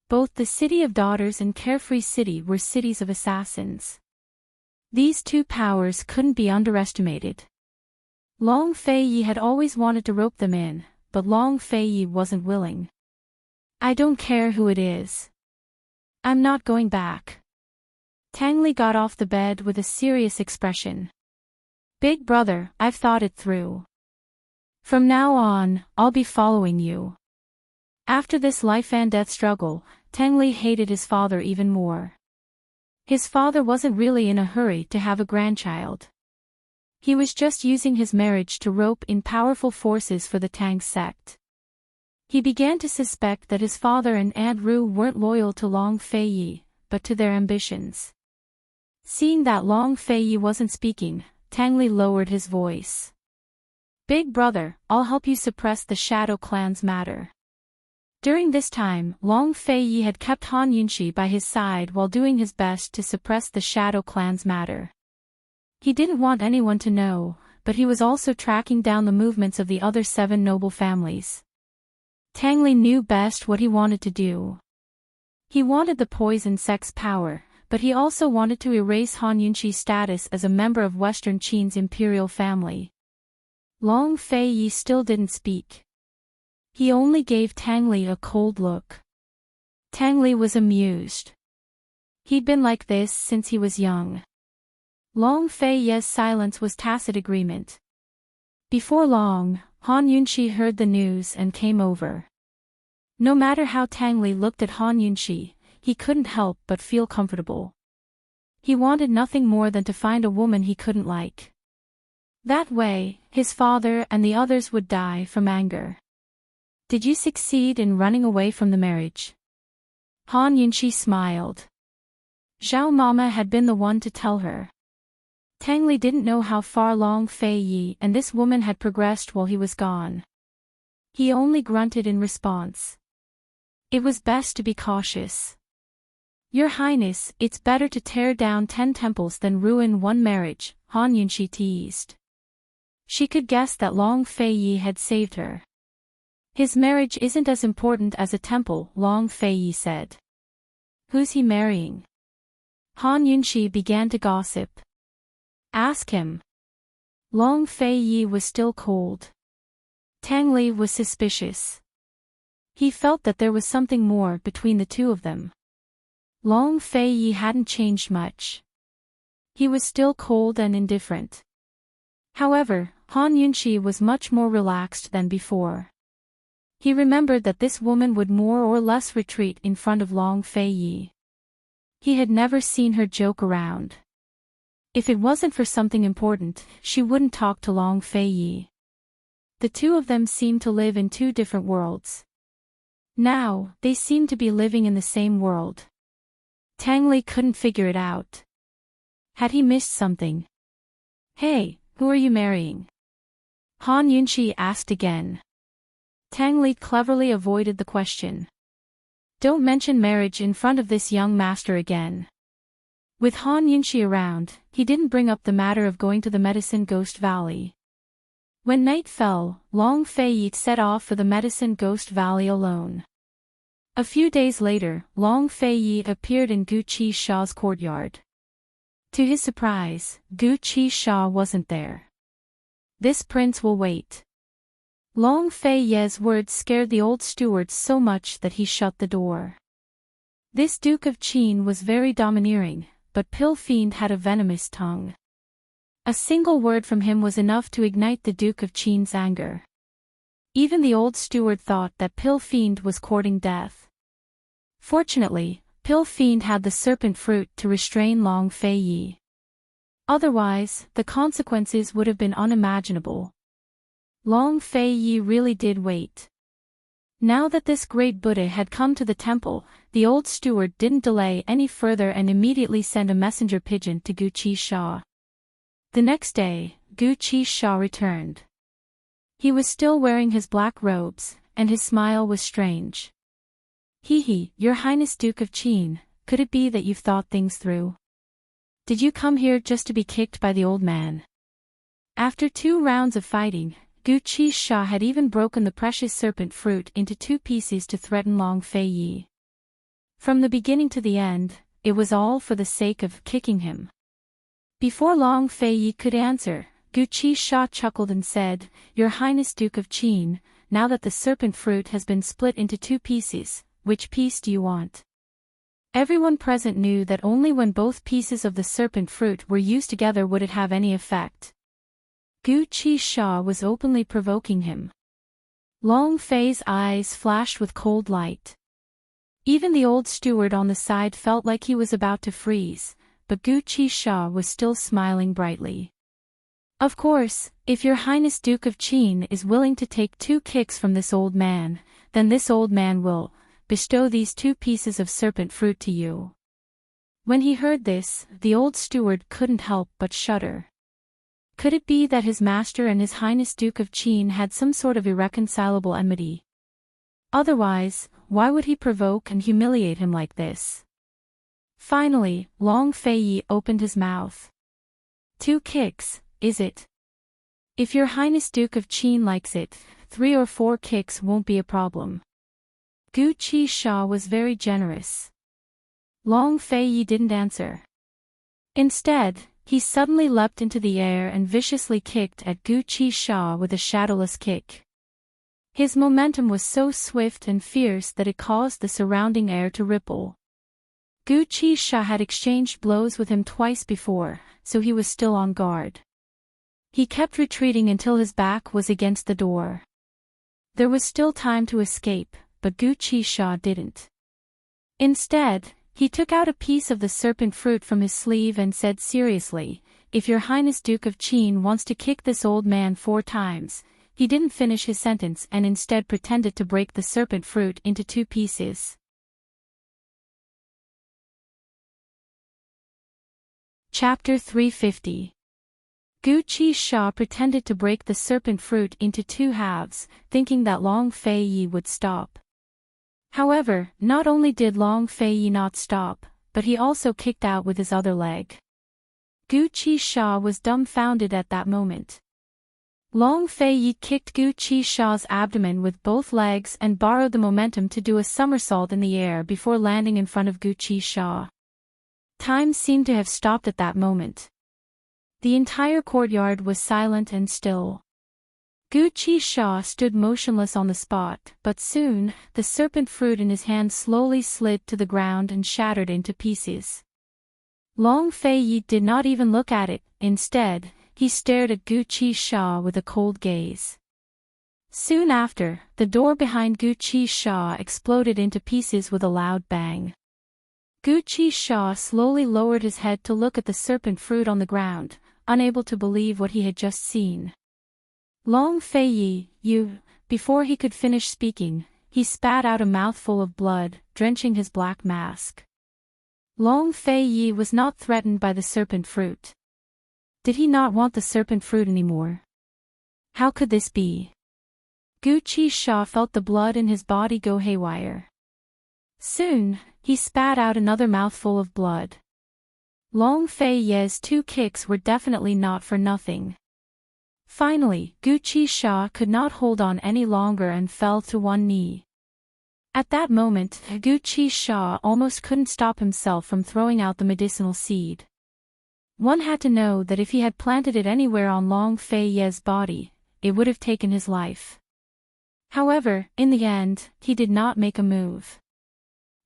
Both the City of Daughters and Carefree City were cities of assassins. These two powers couldn't be underestimated. Long Fei Yi had always wanted to rope them in, but Long Fei Yi wasn't willing. "I don't care who it is. I'm not going back." Tang Li got off the bed with a serious expression. "Big brother, I've thought it through. From now on, I'll be following you." After this life-and-death struggle, Tang Li hated his father even more. His father wasn't really in a hurry to have a grandchild. He was just using his marriage to rope in powerful forces for the Tang sect. He began to suspect that his father and Aunt Ru weren't loyal to Long Fei Yi, but to their ambitions. Seeing that Long Fei Yi wasn't speaking, Tang Li lowered his voice. "Big brother, I'll help you suppress the Shadow Clan's matter." During this time, Long Fei Yi had kept Han Yunxi by his side while doing his best to suppress the Shadow Clan's matter. He didn't want anyone to know, but he was also tracking down the movements of the other 7 noble families. Tang Li knew best what he wanted to do. He wanted the poison sect's power, but he also wanted to erase Han Yunxi's status as a member of Western Qin's imperial family. Long Fei Yi still didn't speak. He only gave Tang Li a cold look. Tang Li was amused. He'd been like this since he was young. Long Fei Ye's silence was tacit agreement. Before long, Han Yunxi heard the news and came over. No matter how Tang Li looked at Han Yunxi, he couldn't help but feel comfortable. He wanted nothing more than to find a woman he couldn't like. That way, his father and the others would die from anger. Did you succeed in running away from the marriage? Han Yunxi smiled. Zhao Mama had been the one to tell her. Tang Li didn't know how far Long Fei Yi and this woman had progressed while he was gone. He only grunted in response. It was best to be cautious. Your Highness, it's better to tear down 10 temples than ruin one marriage, Han Yunxi teased. She could guess that Long Fei Yi had saved her. His marriage isn't as important as a temple, Long Fei Yi said. Who's he marrying? Han Yunxi began to gossip. Ask him. Long Fei Yi was still cold. Tang Li was suspicious. He felt that there was something more between the two of them. Long Fei Yi hadn't changed much. He was still cold and indifferent. However, Han Yunxi was much more relaxed than before. He remembered that this woman would more or less retreat in front of Long Fei Yi. He had never seen her joke around. If it wasn't for something important, she wouldn't talk to Long Fei Yi. The two of them seemed to live in two different worlds. Now, they seemed to be living in the same world. Tang Li couldn't figure it out. Had he missed something? Hey, who are you marrying? Han Yunxi asked again. Tang Li cleverly avoided the question. Don't mention marriage in front of this young master again. With Han Yunxi around, he didn't bring up the matter of going to the Medicine Ghost Valley. When night fell, Long Fei Yi set off for the Medicine Ghost Valley alone. A few days later, Long Fei Yi appeared in Gu Qi Sha's courtyard. To his surprise, Gu Qi Sha wasn't there. This prince will wait. Long Fei Yi's words scared the old steward so much that he shut the door. This Duke of Qin was very domineering, but Pill Fiend had a venomous tongue. A single word from him was enough to ignite the Duke of Qin's anger. Even the old steward thought that Pill Fiend was courting death. Fortunately, Pill Fiend had the serpent fruit to restrain Long Fei Yi. Otherwise, the consequences would have been unimaginable. Long Fei Yi really did wait. Now that this great Buddha had come to the temple, the old steward didn't delay any further and immediately sent a messenger pigeon to Gu Qi Sha. The next day, Gu Qi Sha returned. He was still wearing his black robes, and his smile was strange. Hee, Your Highness Duke of Qin, could it be that you've thought things through? Did you come here just to be kicked by the old man? After 2 rounds of fighting, Gu Qi Sha had even broken the precious serpent fruit into 2 pieces to threaten Long Fei Yi. From the beginning to the end, it was all for the sake of kicking him. Before Long Fei Yi could answer, Gu Qi Sha chuckled and said, Your Highness Duke of Qin, now that the serpent fruit has been split into 2 pieces, which piece do you want? Everyone present knew that only when both pieces of the serpent fruit were used together would it have any effect. Gu Qi Sha was openly provoking him. Long Fei's eyes flashed with cold light. Even the old steward on the side felt like he was about to freeze, but Gu Qi Sha was still smiling brightly. Of course, if Your Highness Duke of Qin is willing to take 2 kicks from this old man, then this old man will bestow these 2 pieces of serpent fruit to you. When he heard this, the old steward couldn't help but shudder. Could it be that his master and His Highness Duke of Qin had some sort of irreconcilable enmity? Otherwise, why would he provoke and humiliate him like this? Finally, Long Fei Yi opened his mouth. 2 kicks, is it? If Your Highness Duke of Qin likes it, 3 or 4 kicks won't be a problem. Gu Qi Sha was very generous. Long Fei Yi didn't answer. Instead, he suddenly leapt into the air and viciously kicked at Gu Qi Sha with a shadowless kick. His momentum was so swift and fierce that it caused the surrounding air to ripple. Gu Qi Sha had exchanged blows with him twice before, so he was still on guard. He kept retreating until his back was against the door. There was still time to escape, but Gu Qi Sha didn't. Instead, he took out a piece of the serpent fruit from his sleeve and said seriously, "If your Highness Duke of Qin wants to kick this old man 4 times." He didn't finish his sentence and instead pretended to break the serpent fruit into 2 pieces. Chapter 350. Gu Qi pretended to break the serpent fruit into 2 halves, thinking that Long Fei Yi would stop. However, not only did Long Fei Yi not stop, but he also kicked out with his other leg. Gu Qi was dumbfounded at that moment. Long Fei Yi kicked Gu Qi's abdomen with both legs and borrowed the momentum to do a somersault in the air before landing in front of Gu Qi. Time seemed to have stopped at that moment. The entire courtyard was silent and still. Gu Qi stood motionless on the spot, but soon, the serpent fruit in his hand slowly slid to the ground and shattered into pieces. Long Fei Yi did not even look at it. Instead, he stared at Gu Qi with a cold gaze. Soon after, the door behind Gu Qi exploded into pieces with a loud bang. Gu Qi slowly lowered his head to look at the serpent fruit on the ground, unable to believe what he had just seen. Long Fei Yi, you... Before he could finish speaking, he spat out a mouthful of blood, drenching his black mask. Long Fei Yi was not threatened by the serpent fruit. Did he not want the serpent fruit anymore? How could this be? Gu Qi felt the blood in his body go haywire. Soon, he spat out another mouthful of blood. Long Fei Yi's 2 kicks were definitely not for nothing. Finally, Gu Qi could not hold on any longer and fell to one knee. At that moment, Gu Qi almost couldn't stop himself from throwing out the medicinal seed. One had to know that if he had planted it anywhere on Long Fei Yi's body, it would have taken his life. However, in the end, he did not make a move.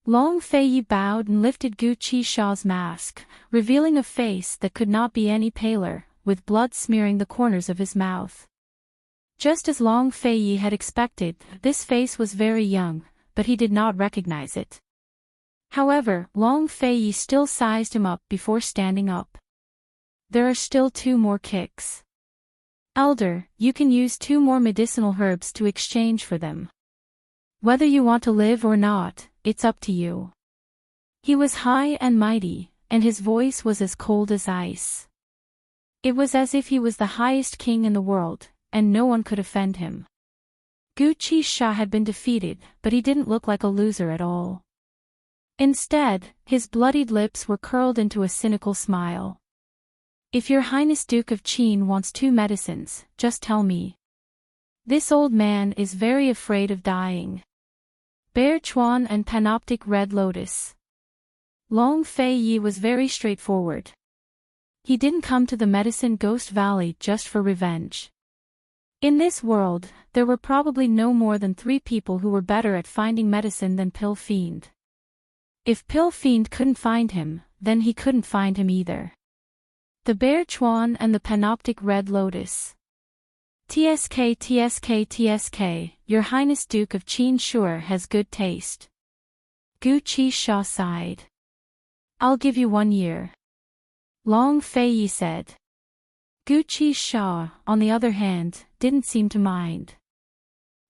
Long Fei Yi bowed and lifted Gu Qi's mask, revealing a face that could not be any paler, with blood smearing the corners of his mouth. Just as Long Fei Yi had expected, this face was very young, but he did not recognize it. However, Long Fei Yi still sized him up before standing up. There are still 2 more kicks. Elder, you can use 2 more medicinal herbs to exchange for them. Whether you want to live or not, it's up to you. He was high and mighty, and his voice was as cold as ice. It was as if he was the highest king in the world, and no one could offend him. Gu Qi had been defeated, but he didn't look like a loser at all. Instead, his bloodied lips were curled into a cynical smile. If your Highness Duke of Qin wants 2 medicines, just tell me. This old man is very afraid of dying. Bear Chuan and Panoptic Red Lotus. Long Fei Yi was very straightforward. He didn't come to the Medicine Ghost Valley just for revenge. In this world, there were probably no more than 3 people who were better at finding medicine than Pill Fiend. If Pill Fiend couldn't find him, then he couldn't find him either. The Bear Chuan and the Panoptic Red Lotus. TSK, your Highness Duke of Qin sure has good taste. Gu Qi sighed. I'll give you 1 year. Long Fei Yi said. Gu Qi, on the other hand, didn't seem to mind.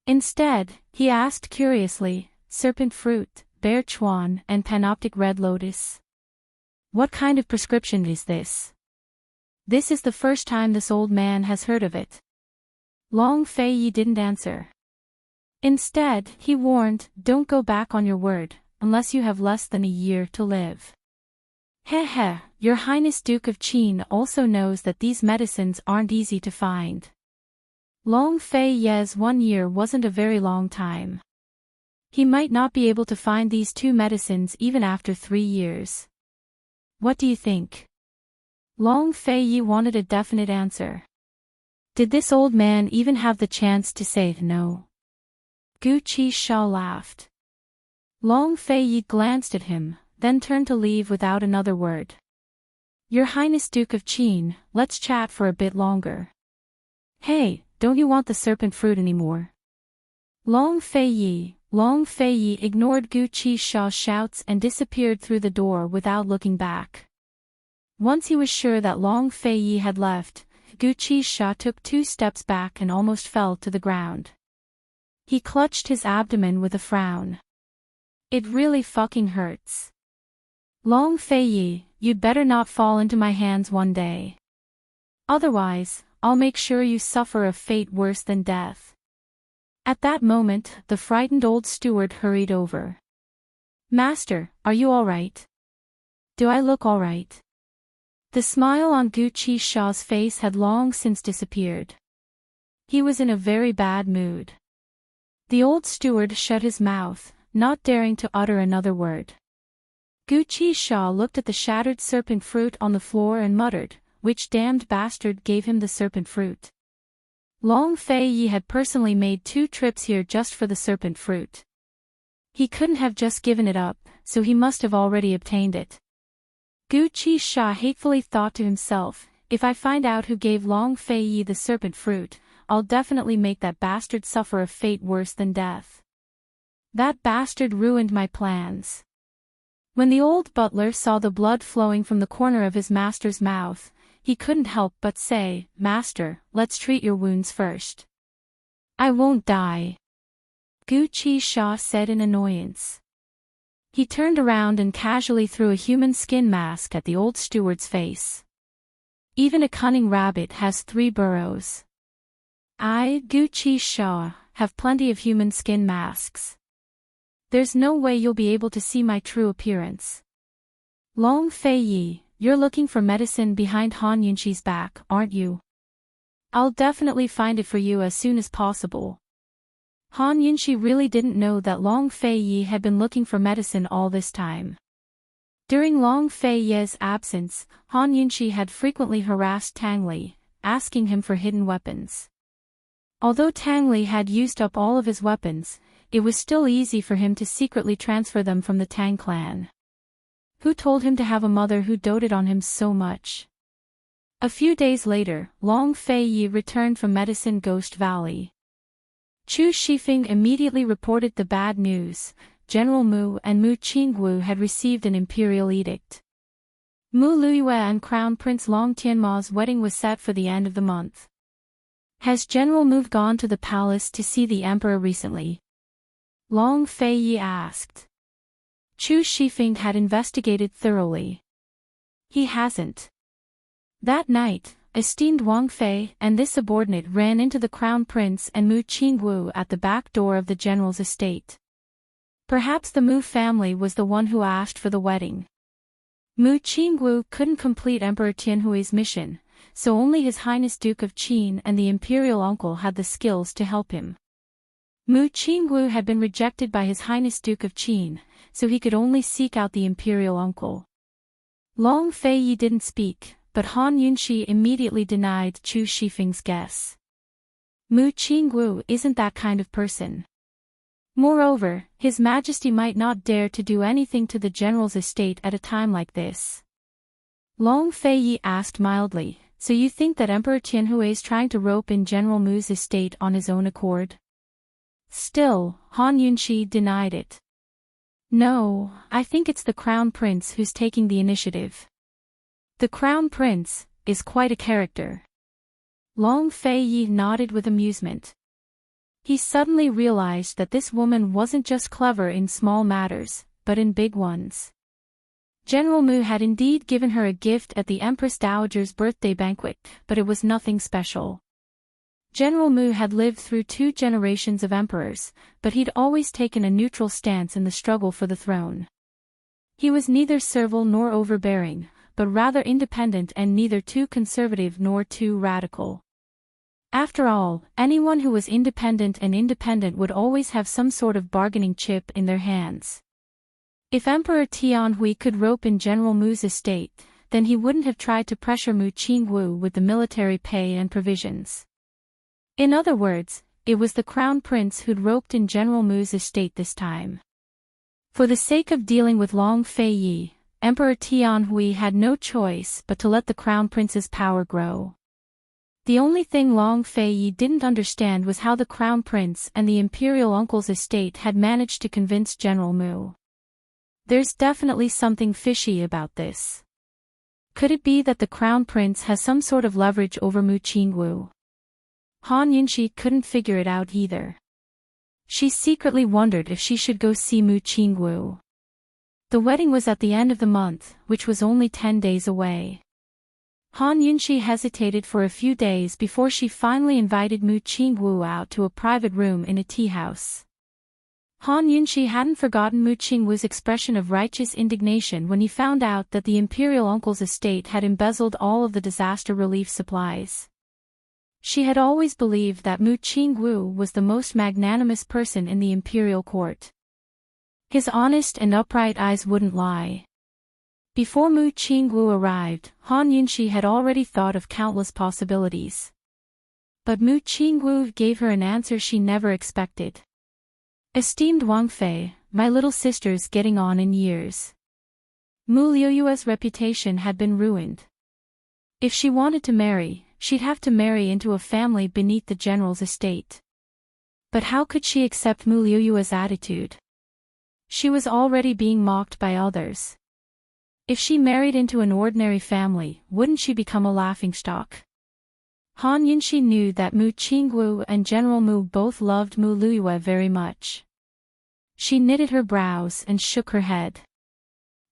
Instead, he asked curiously, Serpent Fruit, Bear Chuan and Panoptic Red Lotus. What kind of prescription is this? This is the first time this old man has heard of it. Long Fei Yi didn't answer. Instead, he warned, don't go back on your word, unless you have less than a year to live. Heh, your Highness Duke of Qin also knows that these medicines aren't easy to find. Long Fei Yi's 1 year wasn't a very long time. He might not be able to find these 2 medicines even after 3 years. What do you think? Long Fei Yi wanted a definite answer. Did this old man even have the chance to say no? Gu Qi laughed. Long Fei Yi glanced at him, then turned to leave without another word. Your Highness Duke of Qin, let's chat for a bit longer. Hey, don't you want the serpent fruit anymore? Long Fei Yi, Long Feiyi ignored Gu Qishaw's shouts and disappeared through the door without looking back. Once he was sure that Long Feiyi had left, Gu Qishaw took 2 steps back and almost fell to the ground. He clutched his abdomen with a frown. It really fucking hurts. Long Feiyi, you'd better not fall into my hands one day. Otherwise, I'll make sure you suffer a fate worse than death. At that moment, the frightened old steward hurried over. Master, are you all right? Do I look all right? The smile on Gu Qishaw's face had long since disappeared. He was in a very bad mood. The old steward shut his mouth, not daring to utter another word. Gu Qishaw looked at the shattered serpent fruit on the floor and muttered, "Which damned bastard gave him the serpent fruit?" Long Feiyi had personally made 2 trips here just for the serpent fruit. He couldn't have just given it up, so he must have already obtained it. Gu Qishaw hatefully thought to himself, if I find out who gave Long Feiyi the serpent fruit, I'll definitely make that bastard suffer a fate worse than death. That bastard ruined my plans. When the old butler saw the blood flowing from the corner of his master's mouth, he couldn't help but say, "Master, let's treat your wounds first." "I won't die," Gu Qishaw said in annoyance. He turned around and casually threw a human skin mask at the old steward's face. Even a cunning rabbit has 3 burrows. I, Gu Qishaw, have plenty of human skin masks. There's no way you'll be able to see my true appearance. Long Feiyi, you're looking for medicine behind Han Yunxi's back, aren't you? I'll definitely find it for you as soon as possible. Han Yunxi really didn't know that Long Feiyi had been looking for medicine all this time. During Long Feiyi's absence, Han Yunxi had frequently harassed Tang Li, asking him for hidden weapons. Although Tang Li had used up all of his weapons, it was still easy for him to secretly transfer them from the Tang clan. Who told him to have a mother who doted on him so much? A few days later, Long Feiyi returned from Medicine Ghost Valley. Chu Shifeng immediately reported the bad news. General Mu and Mu Qingwu had received an imperial edict. Mu Luiyue and Crown Prince Long Tianma's wedding was set for the end of the month. Has General Mu gone to the palace to see the emperor recently? Long Feiyi asked. Chu Shifeng had investigated thoroughly. He hasn't. That night, esteemed Wang Fei and this subordinate ran into the crown prince and Mu Qingwu at the back door of the general's estate. Perhaps the Mu family was the one who asked for the wedding. Mu Qingwu couldn't complete Emperor Tianhui's mission, so only His Highness Duke of Qin and the imperial uncle had the skills to help him. Mu Qingwu had been rejected by His Highness Duke of Qin, so he could only seek out the imperial uncle. Long Feiyi didn't speak, but Han Yunxi immediately denied Chu Shifeng's guess. Mu Qingwu isn't that kind of person. Moreover, His Majesty might not dare to do anything to the general's estate at a time like this. Long Feiyi asked mildly, so you think that Emperor Tianhui is trying to rope in General Mu's estate on his own accord? Still, Han Yunxi denied it. No, I think it's the Crown Prince who's taking the initiative. The Crown Prince is quite a character. Long Feiyi nodded with amusement. He suddenly realized that this woman wasn't just clever in small matters, but in big ones. General Mu had indeed given her a gift at the Empress Dowager's birthday banquet, but it was nothing special. General Mu had lived through 2 generations of emperors, but he'd always taken a neutral stance in the struggle for the throne. He was neither servile nor overbearing, but rather independent and neither too conservative nor too radical. After all, anyone who was independent would always have some sort of bargaining chip in their hands. If Emperor Tianhui could rope in General Mu's estate, then he wouldn't have tried to pressure Mu Qingwu with the military pay and provisions. In other words, it was the Crown Prince who'd roped in General Mu's estate this time. For the sake of dealing with Long Feiyi, Emperor Tianhui had no choice but to let the Crown Prince's power grow. The only thing Long Fei Yi didn't understand was how the crown prince and the imperial uncle's estate had managed to convince General Mu. There's definitely something fishy about this. Could it be that the crown prince has some sort of leverage over Mu Qingwu? Han Yunxi couldn't figure it out either. She secretly wondered if she should go see Mu Qingwu. The wedding was at the end of the month, which was only 10 days away. Han Yunxi hesitated for a few days before she finally invited Mu Qingwu out to a private room in a tea house. Han Yunxi hadn't forgotten Mu Qingwu's expression of righteous indignation when he found out that the imperial uncle's estate had embezzled all of the disaster relief supplies. She had always believed that Mu Qingwu was the most magnanimous person in the imperial court. His honest and upright eyes wouldn't lie. Before Mu Qingwu arrived, Han Yunxi had already thought of countless possibilities. But Mu Qingwu gave her an answer she never expected. Esteemed Wang Fei, my little sister's getting on in years. Mu Liuyue's reputation had been ruined. If she wanted to marry, she'd have to marry into a family beneath the general's estate. But how could she accept Mu Liuyue's attitude? She was already being mocked by others. If she married into an ordinary family, wouldn't she become a laughingstock? Han Yunxi knew that Mu Qingwu and General Mu both loved Mu Liyue very much. She knitted her brows and shook her head.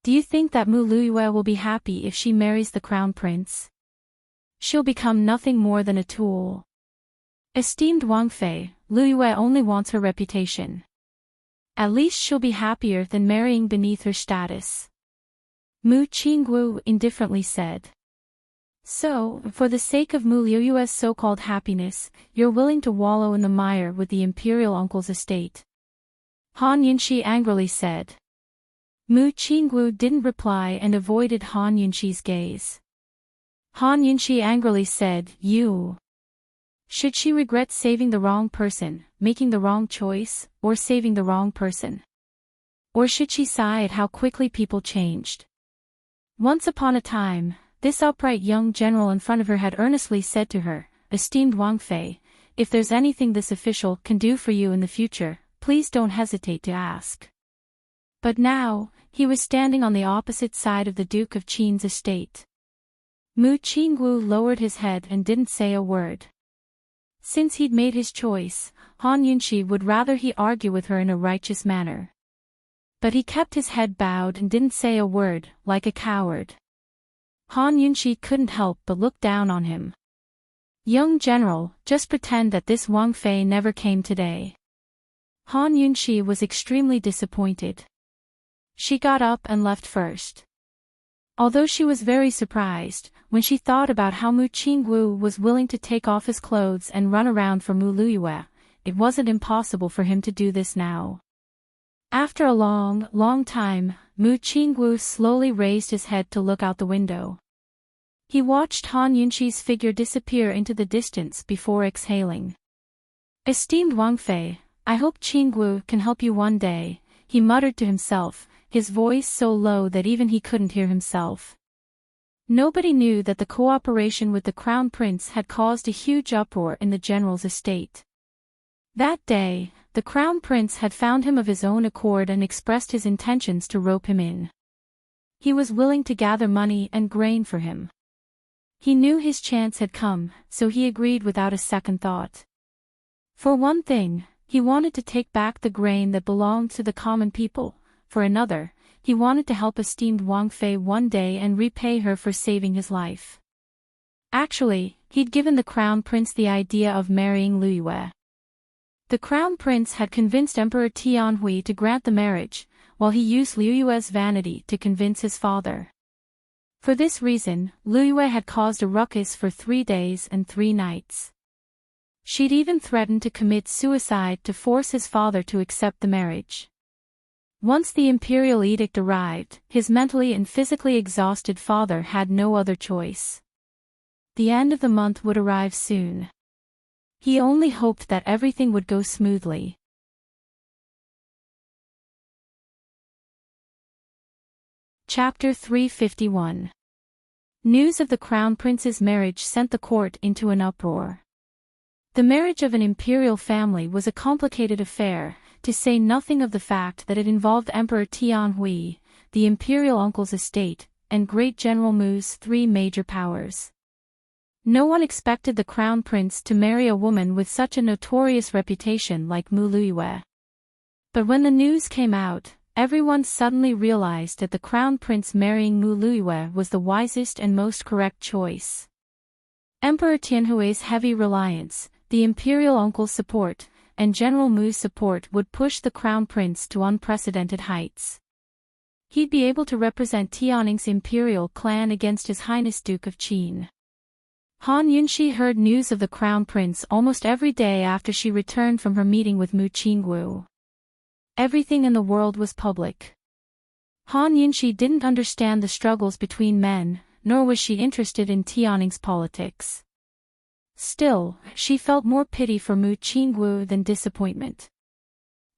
Do you think that Mu Liyue will be happy if she marries the crown prince? She'll become nothing more than a tool. Esteemed Wang Fei, Liyue only wants her reputation. At least she'll be happier than marrying beneath her status. Mu Qingwu indifferently said. So, for the sake of Mu Liuyue's so-called happiness, you're willing to wallow in the mire with the imperial uncle's estate? Han Yunxi angrily said. Mu Qingwu didn't reply and avoided Han Yunxi's gaze. Han Yunxi angrily said, You. Should she regret saving the wrong person, making the wrong choice, or saving the wrong person? Or should she sigh at how quickly people changed? Once upon a time, this upright young general in front of her had earnestly said to her, Esteemed Wang Fei, if there's anything this official can do for you in the future, please don't hesitate to ask. But now, he was standing on the opposite side of the Duke of Qin's estate. Mu Qingwu lowered his head and didn't say a word. Since he'd made his choice, Han Yunxi would rather he argue with her in a righteous manner. But he kept his head bowed and didn't say a word, like a coward. Han Yunxi couldn't help but look down on him. Young general, just pretend that this Wang Fei never came today. Han Yunxi was extremely disappointed. She got up and left first. Although she was very surprised, when she thought about how Mu Qingwu was willing to take off his clothes and run around for Mu Liyue, it wasn't impossible for him to do this now. After a long time, Mu Qingwu slowly raised his head to look out the window. He watched Han Yunxi's figure disappear into the distance before exhaling. Esteemed Wang Fei, I hope Qingwu can help you one day, he muttered to himself, his voice so low that even he couldn't hear himself. Nobody knew that the cooperation with the crown prince had caused a huge uproar in the general's estate. That day, the crown prince had found him of his own accord and expressed his intentions to rope him in. He was willing to gather money and grain for him. He knew his chance had come, so he agreed without a second thought. For one thing, he wanted to take back the grain that belonged to the common people. For another, he wanted to help esteemed Wang Fei one day and repay her for saving his life. Actually, he'd given the crown prince the idea of marrying Liyue. The crown prince had convinced Emperor Tianhui to grant the marriage, while he used Liyue's vanity to convince his father. For this reason, Liyue had caused a ruckus for 3 days and 3 nights. She'd even threatened to commit suicide to force his father to accept the marriage. Once the imperial edict arrived, his mentally and physically exhausted father had no other choice. The end of the month would arrive soon. He only hoped that everything would go smoothly. Chapter 351. News of the crown prince's marriage sent the court into an uproar. The marriage of an imperial family was a complicated affair, to say nothing of the fact that it involved Emperor Tianhui, the imperial uncle's estate, and Great General Mu's three major powers. No one expected the crown prince to marry a woman with such a notorious reputation like Mu Luiyue. But when the news came out, everyone suddenly realized that the crown prince marrying Mu Luiyue was the wisest and most correct choice. Emperor Tianhui's heavy reliance, the imperial uncle's support, and General Mu's support would push the crown prince to unprecedented heights. He'd be able to represent Tianning's imperial clan against His Highness Duke of Qin. Han Yunxi heard news of the crown prince almost every day after she returned from her meeting with Mu Qingwu. Everything in the world was public. Han Yunxi didn't understand the struggles between men, nor was she interested in Tianning's politics. Still, she felt more pity for Mu Qingwu than disappointment.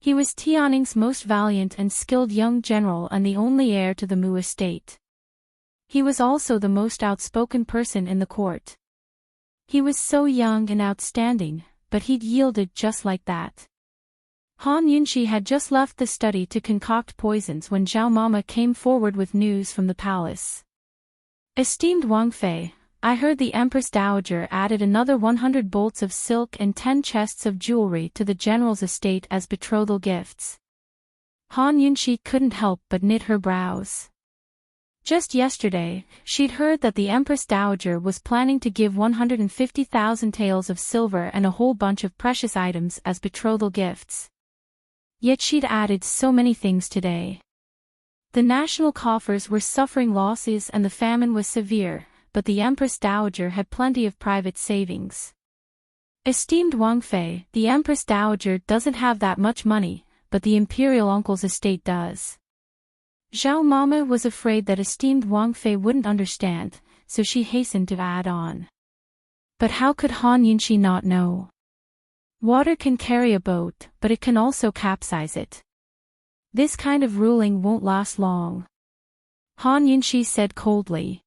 He was Tianning's most valiant and skilled young general and the only heir to the Mu estate. He was also the most outspoken person in the court. He was so young and outstanding, but he'd yielded just like that. Han Yunxi had just left the study to concoct poisons when Zhao Mama came forward with news from the palace. Esteemed Wang Fei, I heard the Empress Dowager added another 100 bolts of silk and 10 chests of jewelry to the general's estate as betrothal gifts. Han Yunxi couldn't help but knit her brows. Just yesterday, she'd heard that the Empress Dowager was planning to give 150,000 taels of silver and a whole bunch of precious items as betrothal gifts. Yet she'd added so many things today. The national coffers were suffering losses and the famine was severe, but the Empress Dowager had plenty of private savings. Esteemed Wang Fei, the Empress Dowager doesn't have that much money, but the imperial uncle's estate does. Zhao Mama was afraid that esteemed Wang Fei wouldn't understand, so she hastened to add on. But how could Han Yunxi not know? Water can carry a boat, but it can also capsize it. This kind of ruling won't last long. Han Yunxi said coldly.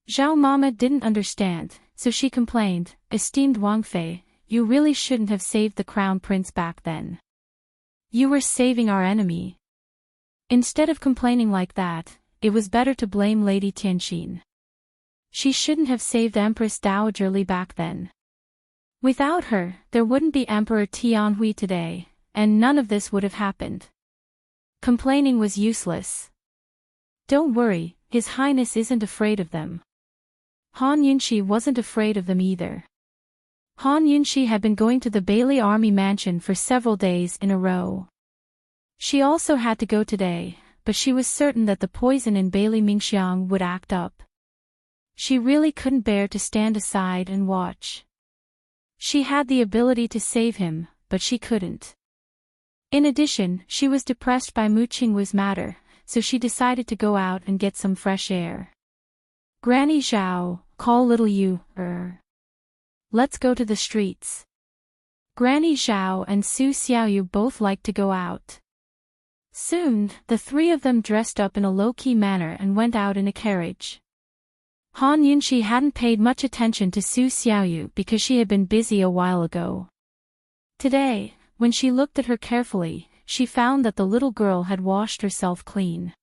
Zhao Mama didn't understand, so she complained, Esteemed Wang Fei, you really shouldn't have saved the crown prince back then. You were saving our enemy. Instead of complaining like that, it was better to blame Lady Tianxin. She shouldn't have saved Empress Dowager Li back then. Without her, there wouldn't be Emperor Tianhui today, and none of this would have happened. Complaining was useless. Don't worry, His Highness isn't afraid of them. Han Yunxi wasn't afraid of them either. Han Yunxi had been going to the Bailey Army Mansion for several days in a row. She also had to go today, but she was certain that the poison in Bailey Mingxiang would act up. She really couldn't bear to stand aside and watch. She had the ability to save him, but she couldn't. In addition, she was depressed by Mu Qingwu's matter, so she decided to go out and get some fresh air. Granny Zhao, call little Yu. Let's go to the streets. Granny Zhao and Su Xiaoyu both liked to go out. Soon, the three of them dressed up in a low-key manner and went out in a carriage. Han Yunxi hadn't paid much attention to Su Xiaoyu because she had been busy a while ago. Today, when she looked at her carefully, she found that the little girl had washed herself clean.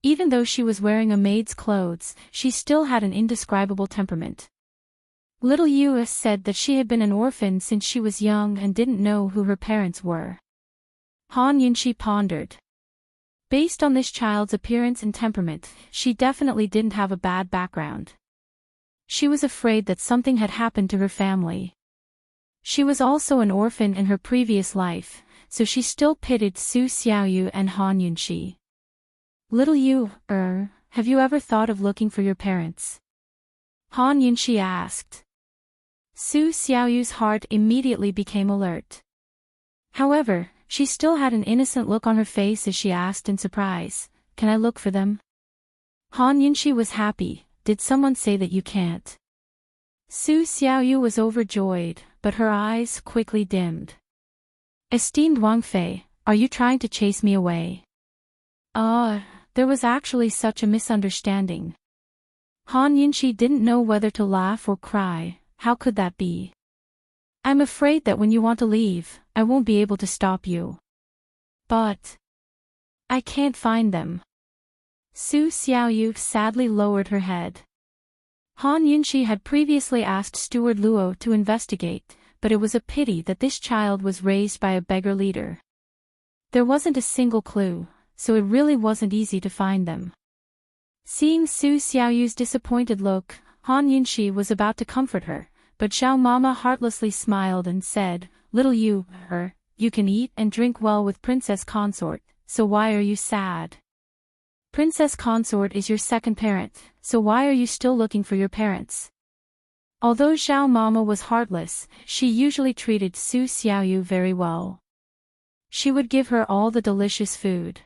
Even though she was wearing a maid's clothes, she still had an indescribable temperament. Little Yu said that she had been an orphan since she was young and didn't know who her parents were. Han Yunxi pondered. Based on this child's appearance and temperament, she definitely didn't have a bad background. She was afraid that something had happened to her family. She was also an orphan in her previous life, so she still pitied Su Xiaoyu and Han Yunxi. Little Yu, have you ever thought of looking for your parents? Han Yunxi asked. Su Xiaoyu's heart immediately became alert. However, she still had an innocent look on her face as she asked in surprise, Can I look for them? Han Yunxi was happy, Did someone say that you can't? Su Xiaoyu was overjoyed, but her eyes quickly dimmed. Esteemed Wang Fei, are you trying to chase me away? There was actually such a misunderstanding. Han Yunshi didn't know whether to laugh or cry. How could that be? I'm afraid that when you want to leave, I won't be able to stop you. But I can't find them. Su Xiaoyu sadly lowered her head. Han Yunshi had previously asked Steward Luo to investigate, but it was a pity that this child was raised by a beggar leader. There wasn't a single clue, so it really wasn't easy to find them. Seeing Su Xiaoyu's disappointed look, Han Yunshi was about to comfort her, but Xiao Mama heartlessly smiled and said, "Little you can eat and drink well with Princess Consort, so why are you sad? Princess Consort is your second parent, so why are you still looking for your parents?" Although Xiao Mama was heartless, she usually treated Su Xiaoyu very well. She would give her all the delicious food.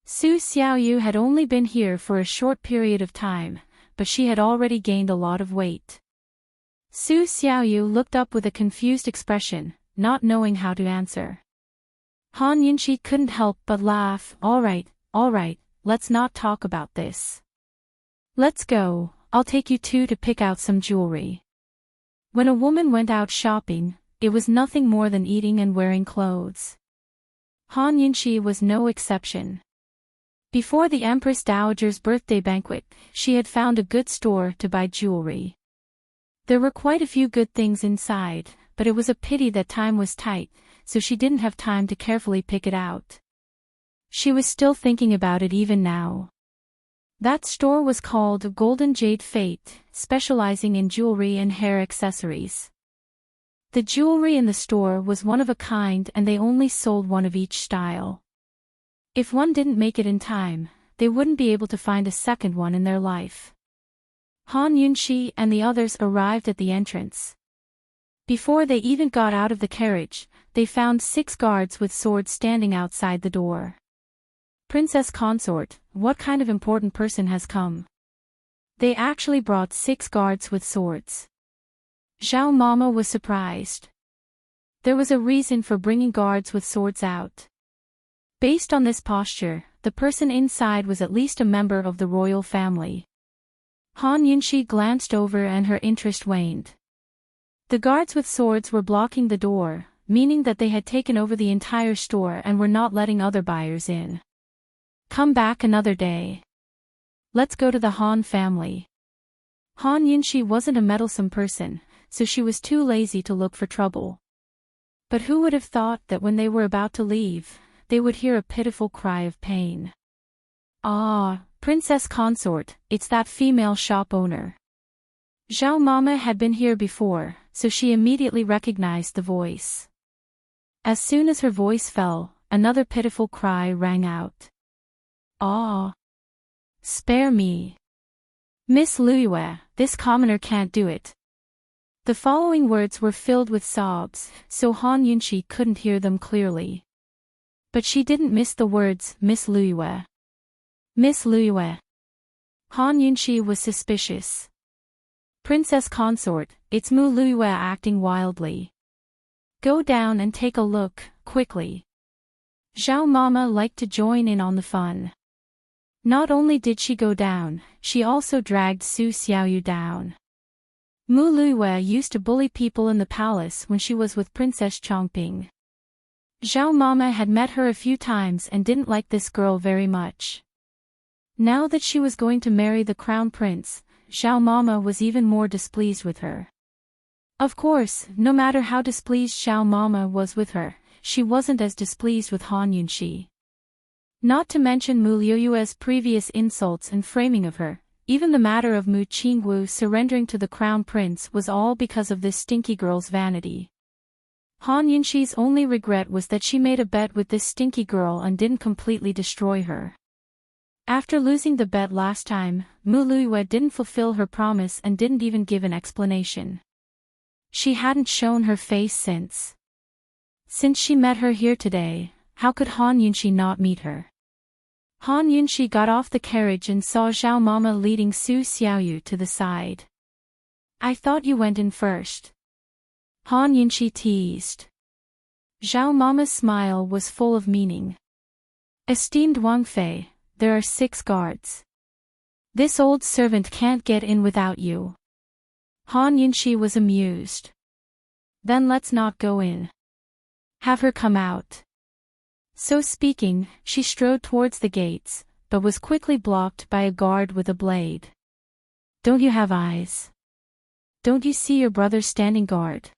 Su Xiaoyu had only been here for a short period of time, but she had already gained a lot of weight. Su Xiaoyu looked up with a confused expression, not knowing how to answer. Han Yunshi couldn't help but laugh. All right, let's not talk about this. Let's go, I'll take you two to pick out some jewelry. When a woman went out shopping, it was nothing more than eating and wearing clothes. Han Yunshi was no exception. Before the Empress Dowager's birthday banquet, she had found a good store to buy jewelry. There were quite a few good things inside, but it was a pity that time was tight, so she didn't have time to carefully pick it out. She was still thinking about it even now. That store was called Golden Jade Fate, specializing in jewelry and hair accessories. The jewelry in the store was one of a kind and they only sold one of each style. If one didn't make it in time, they wouldn't be able to find a second one in their life. Han Yunshi and the others arrived at the entrance. Before they even got out of the carriage, they found 6 guards with swords standing outside the door. Princess Consort, what kind of important person has come? They actually brought 6 guards with swords. Xiao Mama was surprised. There was a reason for bringing guards with swords out. Based on this posture, the person inside was at least a member of the royal family. Han Yunshi glanced over and her interest waned. The guards with swords were blocking the door, meaning that they had taken over the entire store and were not letting other buyers in. Come back another day. Let's go to the Han family. Han Yunshi wasn't a meddlesome person, so she was too lazy to look for trouble. But who would have thought that when they were about to leave, they would hear a pitiful cry of pain. Ah, Princess Consort, it's that female shop owner. Xiao Mama had been here before, so she immediately recognized the voice. As soon as her voice fell, another pitiful cry rang out. Ah! Spare me. Miss Luyue, this commoner can't do it. The following words were filled with sobs, so Han Yunshi couldn't hear them clearly. But she didn't miss the words, Miss Luyue. Miss Luyue. Han Yunshi was suspicious. Princess Consort, it's Mu Luyue acting wildly. Go down and take a look, quickly. Xiao Mama liked to join in on the fun. Not only did she go down, she also dragged Su Xiaoyu down. Mu Luyue used to bully people in the palace when she was with Princess Chongping. Xiao Mama had met her a few times and didn't like this girl very much. Now that she was going to marry the crown prince, Xiao Mama was even more displeased with her. Of course, no matter how displeased Xiao Mama was with her, she wasn't as displeased with Han Yunshi. Not to mention Mu Liuyue's previous insults and framing of her, even the matter of Mu Qingwu surrendering to the crown prince was all because of this stinky girl's vanity. Han Yunshi's only regret was that she made a bet with this stinky girl and didn't completely destroy her. After losing the bet last time, Mu Luyue didn't fulfill her promise and didn't even give an explanation. She hadn't shown her face since. Since she met her here today, how could Han Yunshi not meet her? Han Yunshi got off the carriage and saw Xiao Mama leading Su Xiaoyu to the side. I thought you went in first. Han Yunshi teased. Xiao Mama's smile was full of meaning. Esteemed Wang Fei, there are 6 guards. This old servant can't get in without you. Han Yunxi was amused. Then let's not go in. Have her come out. So speaking, she strode towards the gates, but was quickly blocked by a guard with a blade. Don't you have eyes? Don't you see your brother standing guard?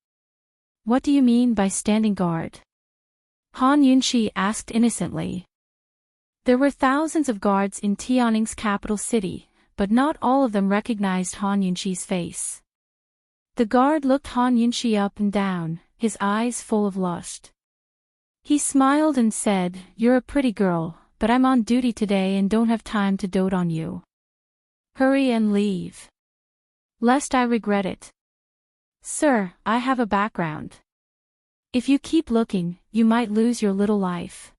What do you mean by standing guard? Han Yunxi asked innocently. There were thousands of guards in Tianning's capital city, but not all of them recognized Han Yunxi's face. The guard looked Han Yunxi up and down, his eyes full of lust. He smiled and said, "You're a pretty girl, but I'm on duty today and don't have time to dote on you. Hurry and leave. Lest I regret it. Sir, I have a background. If you keep looking, you might lose your little life."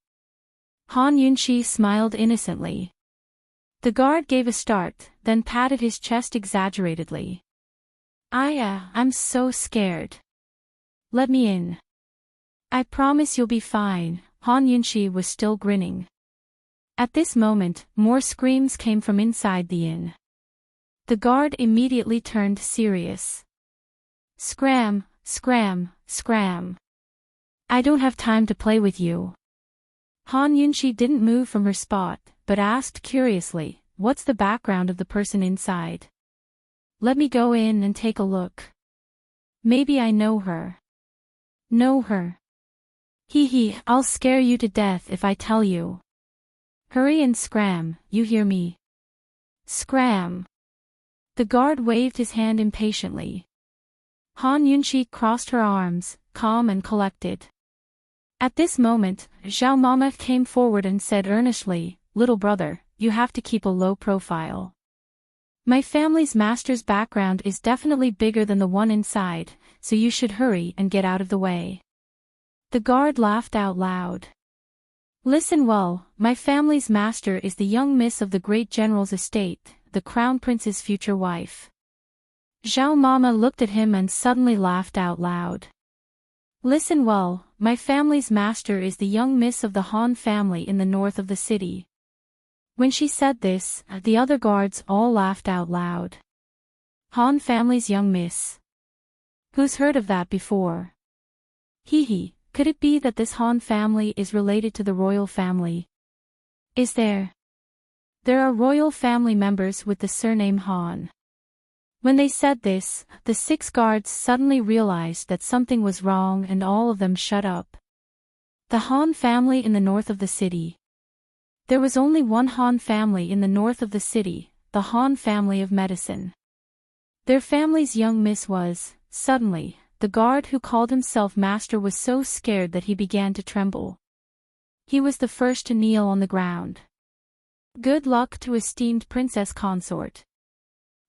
Han Yunxi smiled innocently. The guard gave a start, then patted his chest exaggeratedly. I'm so scared. Let me in. I promise you'll be fine." Han Yunxi was still grinning. At this moment, more screams came from inside the inn. The guard immediately turned serious. Scram, scram, scram. I don't have time to play with you. Han Yunxi didn't move from her spot, but asked curiously, "What's the background of the person inside? Let me go in and take a look. Maybe I know her." Know her? Hee, I'll scare you to death if I tell you. Hurry and scram, you hear me? Scram. The guard waved his hand impatiently. Han Yunxi crossed her arms, calm and collected. At this moment, Zhao Mama came forward and said earnestly, "Little brother, you have to keep a low profile. My family's master's background is definitely bigger than the one inside, so you should hurry and get out of the way." The guard laughed out loud. "Listen well, my family's master is the young miss of the great general's estate, the crown prince's future wife." Zhao Mama looked at him and suddenly laughed out loud. "Listen well, my family's master is the young miss of the Han family in the north of the city." When she said this, the other guards all laughed out loud. Han family's young miss. Who's heard of that before? Hee, could it be that this Han family is related to the royal family? Is there? There are royal family members with the surname Han. When they said this, the 6 guards suddenly realized that something was wrong and all of them shut up. The Han family in the north of the city. There was only one Han family in the north of the city, the Han family of medicine. Their family's young miss was, suddenly, the guard who called himself master was so scared that he began to tremble. He was the first to kneel on the ground. "Good luck to esteemed Princess Consort."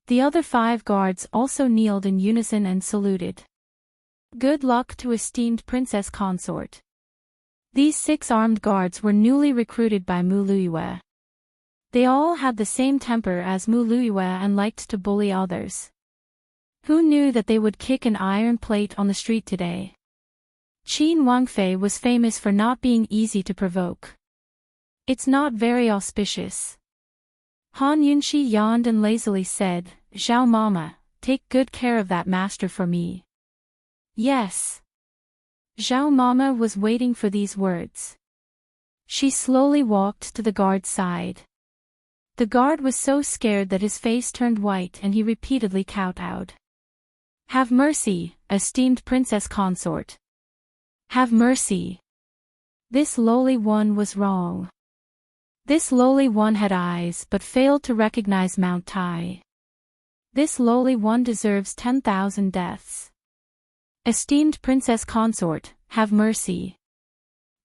The other 5 guards also kneeled in unison and saluted. "Good luck to esteemed Princess Consort." These 6 armed guards were newly recruited by Mu Luiyue. They all had the same temper as Mu Luiyue and liked to bully others. Who knew that they would kick an iron plate on the street today? Qin Wangfei was famous for not being easy to provoke. It's not very auspicious. Han Yunxi yawned and lazily said, "Zhao Mama, take good care of that master for me." Yes. Zhao Mama was waiting for these words. She slowly walked to the guard's side. The guard was so scared that his face turned white and he repeatedly kowtowed. "Have mercy, esteemed Princess Consort. Have mercy." This lowly one was wrong. This lowly one had eyes but failed to recognize Mount Tai. This lowly one deserves 10,000 deaths. "Esteemed Princess Consort, have mercy."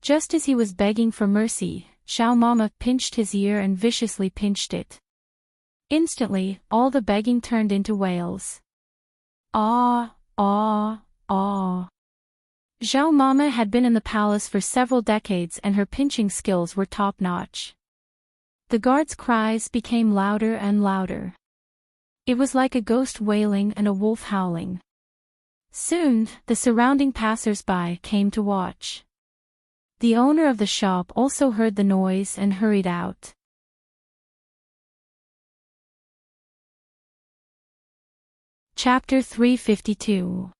Just as he was begging for mercy, Zhao Mama pinched his ear and viciously pinched it. Instantly, all the begging turned into wails. Ah, ah, ah. Zhao Mama had been in the palace for several decades and her pinching skills were top-notch. The guards' cries became louder and louder. It was like a ghost wailing and a wolf howling. Soon, the surrounding passers-by came to watch. The owner of the shop also heard the noise and hurried out. Chapter 352.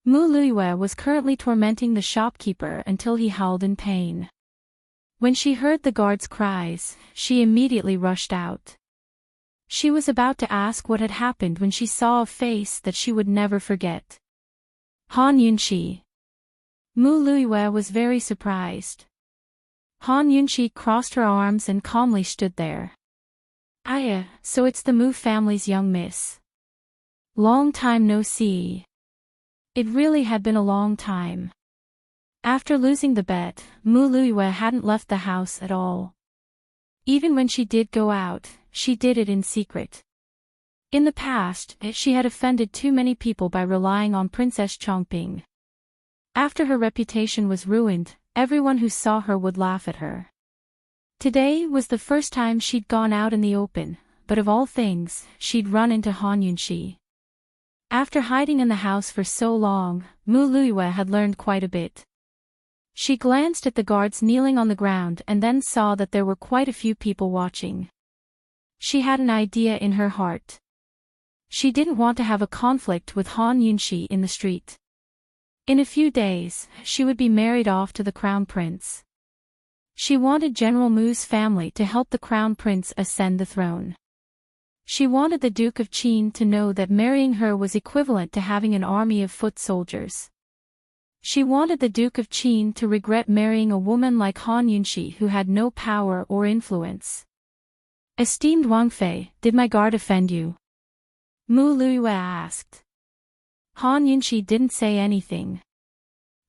Mu Luiyue was currently tormenting the shopkeeper until he howled in pain. When she heard the guard's cries, she immediately rushed out. She was about to ask what had happened when she saw a face that she would never forget. Han Yunqi. Mu Luiyue was very surprised. Han Yunqi crossed her arms and calmly stood there. "Aya, so it's the Mu family's young miss. Long time no see." It really had been a long time. After losing the bet, Mu Luiyue hadn't left the house at all. Even when she did go out, she did it in secret. In the past, she had offended too many people by relying on Princess Chongping. After her reputation was ruined, everyone who saw her would laugh at her. Today was the first time she'd gone out in the open, but of all things, she'd run into Han Yunqi. After hiding in the house for so long, Mu Luiyue had learned quite a bit. She glanced at the guards kneeling on the ground and then saw that there were quite a few people watching. She had an idea in her heart. She didn't want to have a conflict with Han Yunqi in the street. In a few days, she would be married off to the crown prince. She wanted General Mu's family to help the crown prince ascend the throne. She wanted the Duke of Qin to know that marrying her was equivalent to having an army of foot soldiers. She wanted the Duke of Qin to regret marrying a woman like Han Yunqi who had no power or influence. "Esteemed Wang Fei, did my guard offend you?" Mu Luiyue asked. Han Yunqi didn't say anything.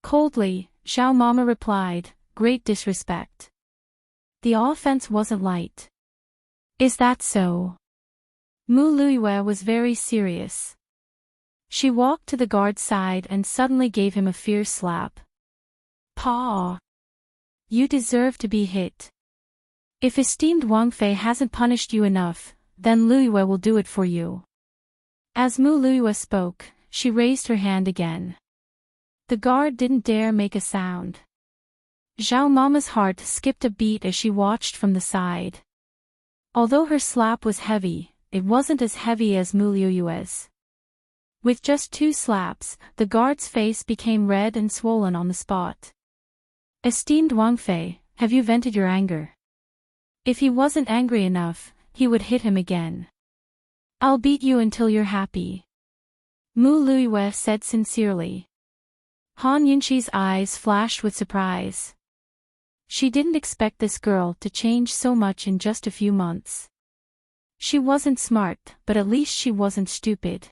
Coldly, Xiao Mama replied, "Great disrespect. The offense wasn't light." "Is that so?" Mu Luiyue was very serious. She walked to the guard's side and suddenly gave him a fierce slap. "Paw! You deserve to be hit. If esteemed Wang Fei hasn't punished you enough, then Luiyue will do it for you." As Mu Luiyue spoke, she raised her hand again. The guard didn't dare make a sound. Xiao Mama's heart skipped a beat as she watched from the side. Although her slap was heavy, it wasn't as heavy as Mu Luiyue's. With just 2 slaps, the guard's face became red and swollen on the spot. "Esteemed Wang Fei, have you vented your anger?" If he wasn't angry enough, he would hit him again. "I'll beat you until you're happy," Mu Luiyue said sincerely. Han Yunqi's eyes flashed with surprise. She didn't expect this girl to change so much in just a few months. She wasn't smart, but at least she wasn't stupid.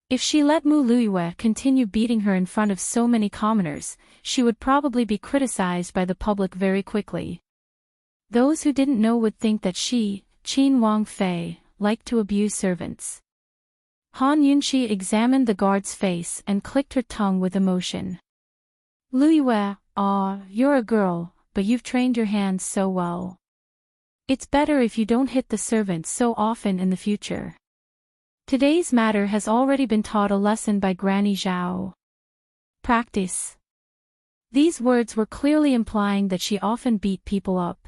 If she let Mu Luiyue continue beating her in front of so many commoners, she would probably be criticized by the public very quickly. Those who didn't know would think that she, Qin Wang Fei, liked to abuse servants. Han Yunqi examined the guard's face and clicked her tongue with emotion. "Luiyue, you're a girl, but you've trained your hands so well. It's better if you don't hit the servants so often in the future. Today's matter has already been taught a lesson by Granny Zhao. Practice." These words were clearly implying that she often beat people up.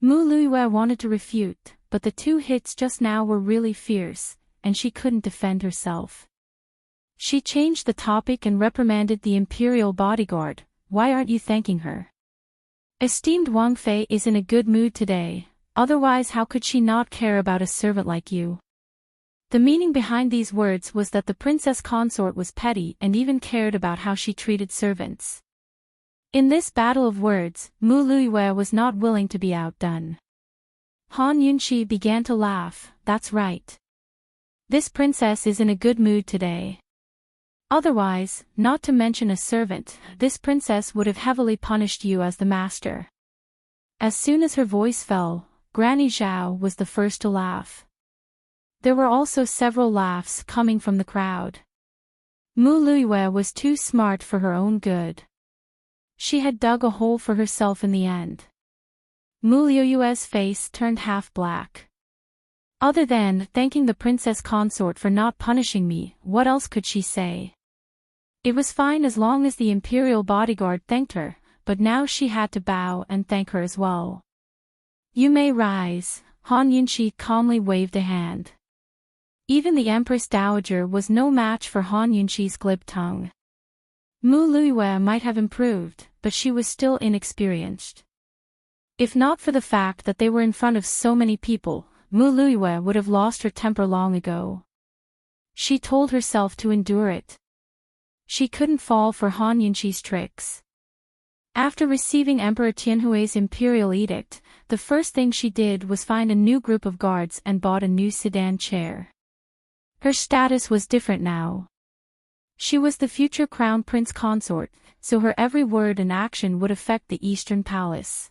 Mu Luiyue wanted to refute, but the 2 hits just now were really fierce, and she couldn't defend herself. She changed the topic and reprimanded the imperial bodyguard. "Why aren't you thanking her? Esteemed Wang Fei is in a good mood today, otherwise how could she not care about a servant like you?" The meaning behind these words was that the princess consort was petty and even cared about how she treated servants. In this battle of words, Mu Luiyue was not willing to be outdone. Han Yunqi began to laugh. "That's right. This princess is in a good mood today. Otherwise, not to mention a servant, this princess would have heavily punished you as the master." As soon as her voice fell, Granny Zhao was the first to laugh. There were also several laughs coming from the crowd. Mu Luiyue was too smart for her own good. She had dug a hole for herself in the end. Mu Luiyue's face turned half black. Other than thanking the princess consort for not punishing me, what else could she say? It was fine as long as the imperial bodyguard thanked her, but now she had to bow and thank her as well. "You may rise," Han Yunqi calmly waved a hand. Even the Empress Dowager was no match for Han Yunqi's glib tongue. Mu Luiyue might have improved, but she was still inexperienced. If not for the fact that they were in front of so many people, Mu Luiyue would have lost her temper long ago. She told herself to endure it. She couldn't fall for Han Yunqi's tricks. After receiving Emperor Tianhui's imperial edict, the first thing she did was find a new group of guards and bought a new sedan chair. Her status was different now. She was the future crown prince consort, so her every word and action would affect the Eastern Palace.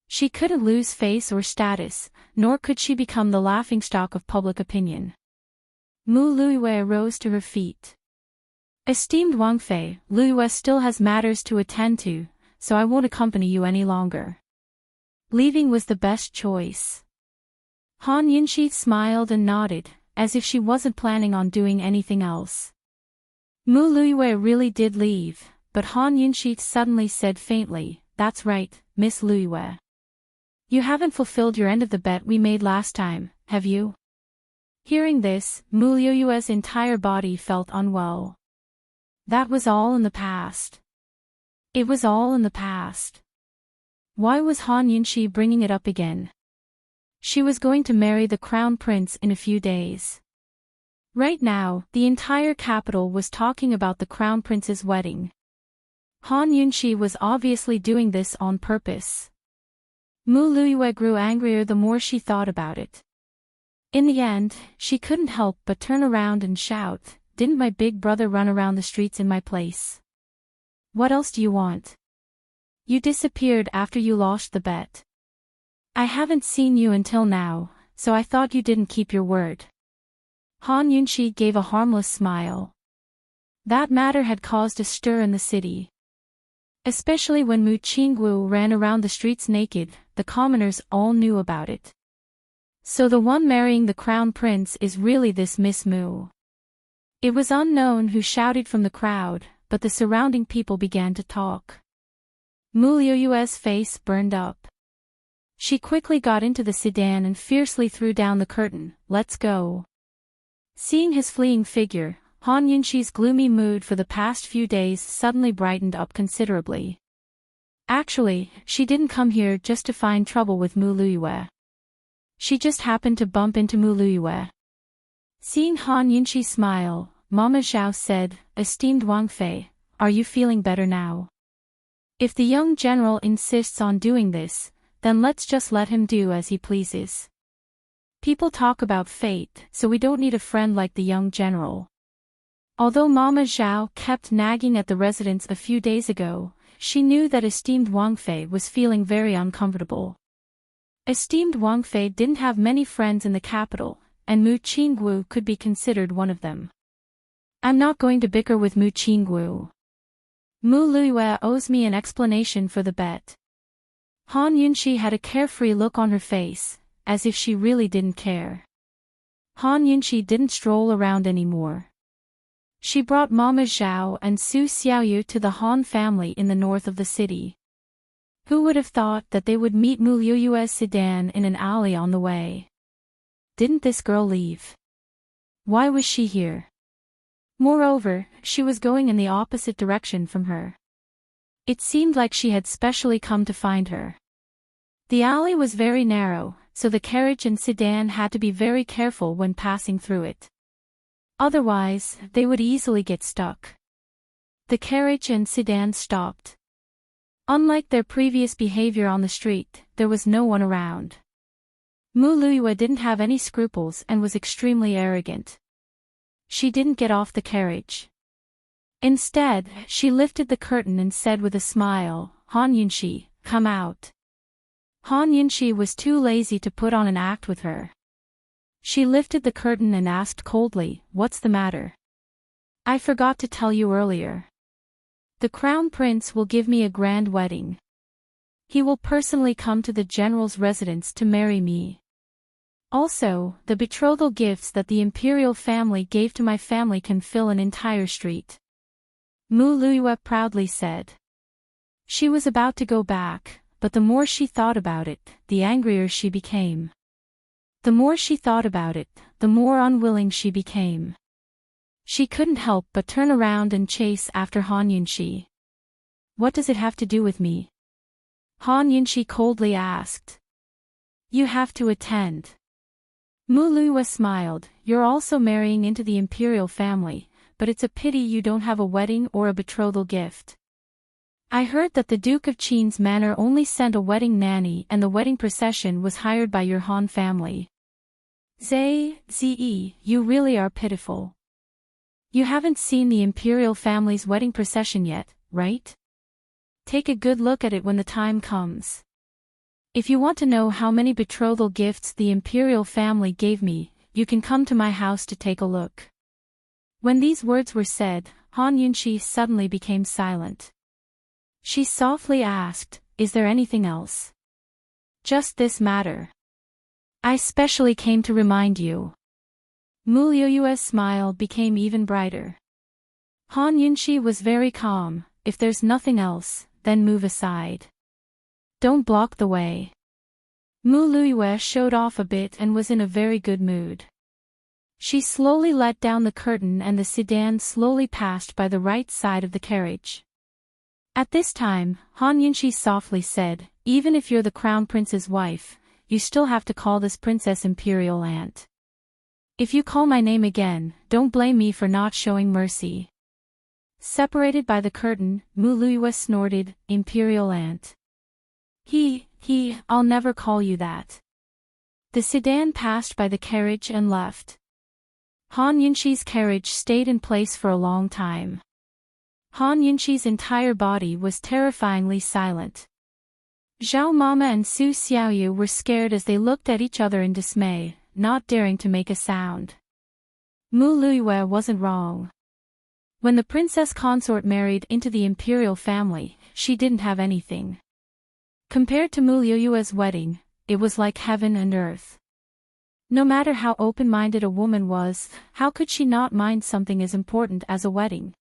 She couldn't lose face or status, nor could she become the laughingstock of public opinion. Mu Luiyue rose to her feet. Esteemed Wang Fei, Luiyue still has matters to attend to, so I won't accompany you any longer. Leaving was the best choice. Han Yunqi smiled and nodded, as if she wasn't planning on doing anything else. Mu Luiyue really did leave, but Han Yunqi suddenly said faintly, "That's right, Miss Luiyue. You haven't fulfilled your end of the bet we made last time, have you?" Hearing this, Mu Luiyue's entire body felt unwell. That was all in the past. It was all in the past. Why was Han Yunqi bringing it up again? She was going to marry the crown prince in a few days. Right now, the entire capital was talking about the crown prince's wedding. Han Yunqi was obviously doing this on purpose. Mu Luiyue grew angrier the more she thought about it. In the end, she couldn't help but turn around and shout, "Didn't my big brother run around the streets in my place? What else do you want? You disappeared after you lost the bet. I haven't seen you until now, so I thought you didn't keep your word." Han Yunqi gave a harmless smile. That matter had caused a stir in the city. Especially when Mu Qingguo ran around the streets naked, the commoners all knew about it. So the one marrying the crown prince is really this Miss Mu. It was unknown who shouted from the crowd, but the surrounding people began to talk. Mu Luiyue's face burned up. She quickly got into the sedan and fiercely threw down the curtain, "Let's go." Seeing his fleeing figure, Han Yunqi's gloomy mood for the past few days suddenly brightened up considerably. Actually, she didn't come here just to find trouble with Mu Luiyue. She just happened to bump into Mu Luiyue. Seeing Han Yunqi smile, Mama Zhao said, "Esteemed Wang Fei, are you feeling better now? If the young general insists on doing this, then let's just let him do as he pleases. People talk about fate, so we don't need a friend like the young general." Although Mama Zhao kept nagging at the residents a few days ago, she knew that esteemed Wang Fei was feeling very uncomfortable. Esteemed Wang Fei didn't have many friends in the capital, and Mu Qingguo could be considered one of them. "I'm not going to bicker with Mu Qingguo. Mu Luiyue owes me an explanation for the bet." Han Yunqi had a carefree look on her face, as if she really didn't care. Han Yunqi didn't stroll around anymore. She brought Mama Zhao and Su Xiaoyu to the Han family in the north of the city. Who would have thought that they would meet Mu Luiyue's sedan in an alley on the way? Didn't this girl leave? Why was she here? Moreover, she was going in the opposite direction from her. It seemed like she had specially come to find her. The alley was very narrow, so the carriage and sedan had to be very careful when passing through it. Otherwise, they would easily get stuck. The carriage and sedan stopped. Unlike their previous behavior on the street, there was no one around. Mu Luiyue didn't have any scruples and was extremely arrogant. She didn't get off the carriage. Instead, she lifted the curtain and said with a smile, "Han Yunqi, come out." Han Yunqi was too lazy to put on an act with her. She lifted the curtain and asked coldly, "What's the matter?" "I forgot to tell you earlier. The crown prince will give me a grand wedding. He will personally come to the general's residence to marry me. Also, the betrothal gifts that the imperial family gave to my family can fill an entire street." Mu Luiyue proudly said. She was about to go back, but the more she thought about it, the angrier she became. The more she thought about it, the more unwilling she became. She couldn't help but turn around and chase after Han Yunxi. What does it have to do with me? Han Yunxi coldly asked. You have to attend. Mu Luiyue smiled. You're also marrying into the imperial family, but it's a pity you don't have a wedding or a betrothal gift. I heard that the Duke of Qin's manor only sent a wedding nanny and the wedding procession was hired by your Han family. Zi, you really are pitiful. You haven't seen the imperial family's wedding procession yet, right? Take a good look at it when the time comes. If you want to know how many betrothal gifts the imperial family gave me, you can come to my house to take a look. When these words were said, Han Yunxi suddenly became silent. She softly asked, Is there anything else? Just this matter. I specially came to remind you. Mu Luiyue's smile became even brighter. Han Yunxi was very calm. If there's nothing else, then move aside. Don't block the way. Mu Luiyue showed off a bit and was in a very good mood. She slowly let down the curtain and the sedan slowly passed by the right side of the carriage. At this time, Han Yunxi softly said, Even if you're the crown prince's wife, you still have to call this princess imperial aunt. If you call my name again, don't blame me for not showing mercy. Separated by the curtain, Mu Luiyue snorted, Imperial aunt. I'll never call you that. The sedan passed by the carriage and left. Han Yunxi's carriage stayed in place for a long time. Han Yunxi's entire body was terrifyingly silent. Zhao Mama and Su Xiaoyu were scared as they looked at each other in dismay, not daring to make a sound. Mu Luiyue wasn't wrong. When the princess consort married into the imperial family, she didn't have anything. Compared to Mu Luiyue's wedding, it was like heaven and earth. No matter how open-minded a woman was, how could she not mind something as important as a wedding?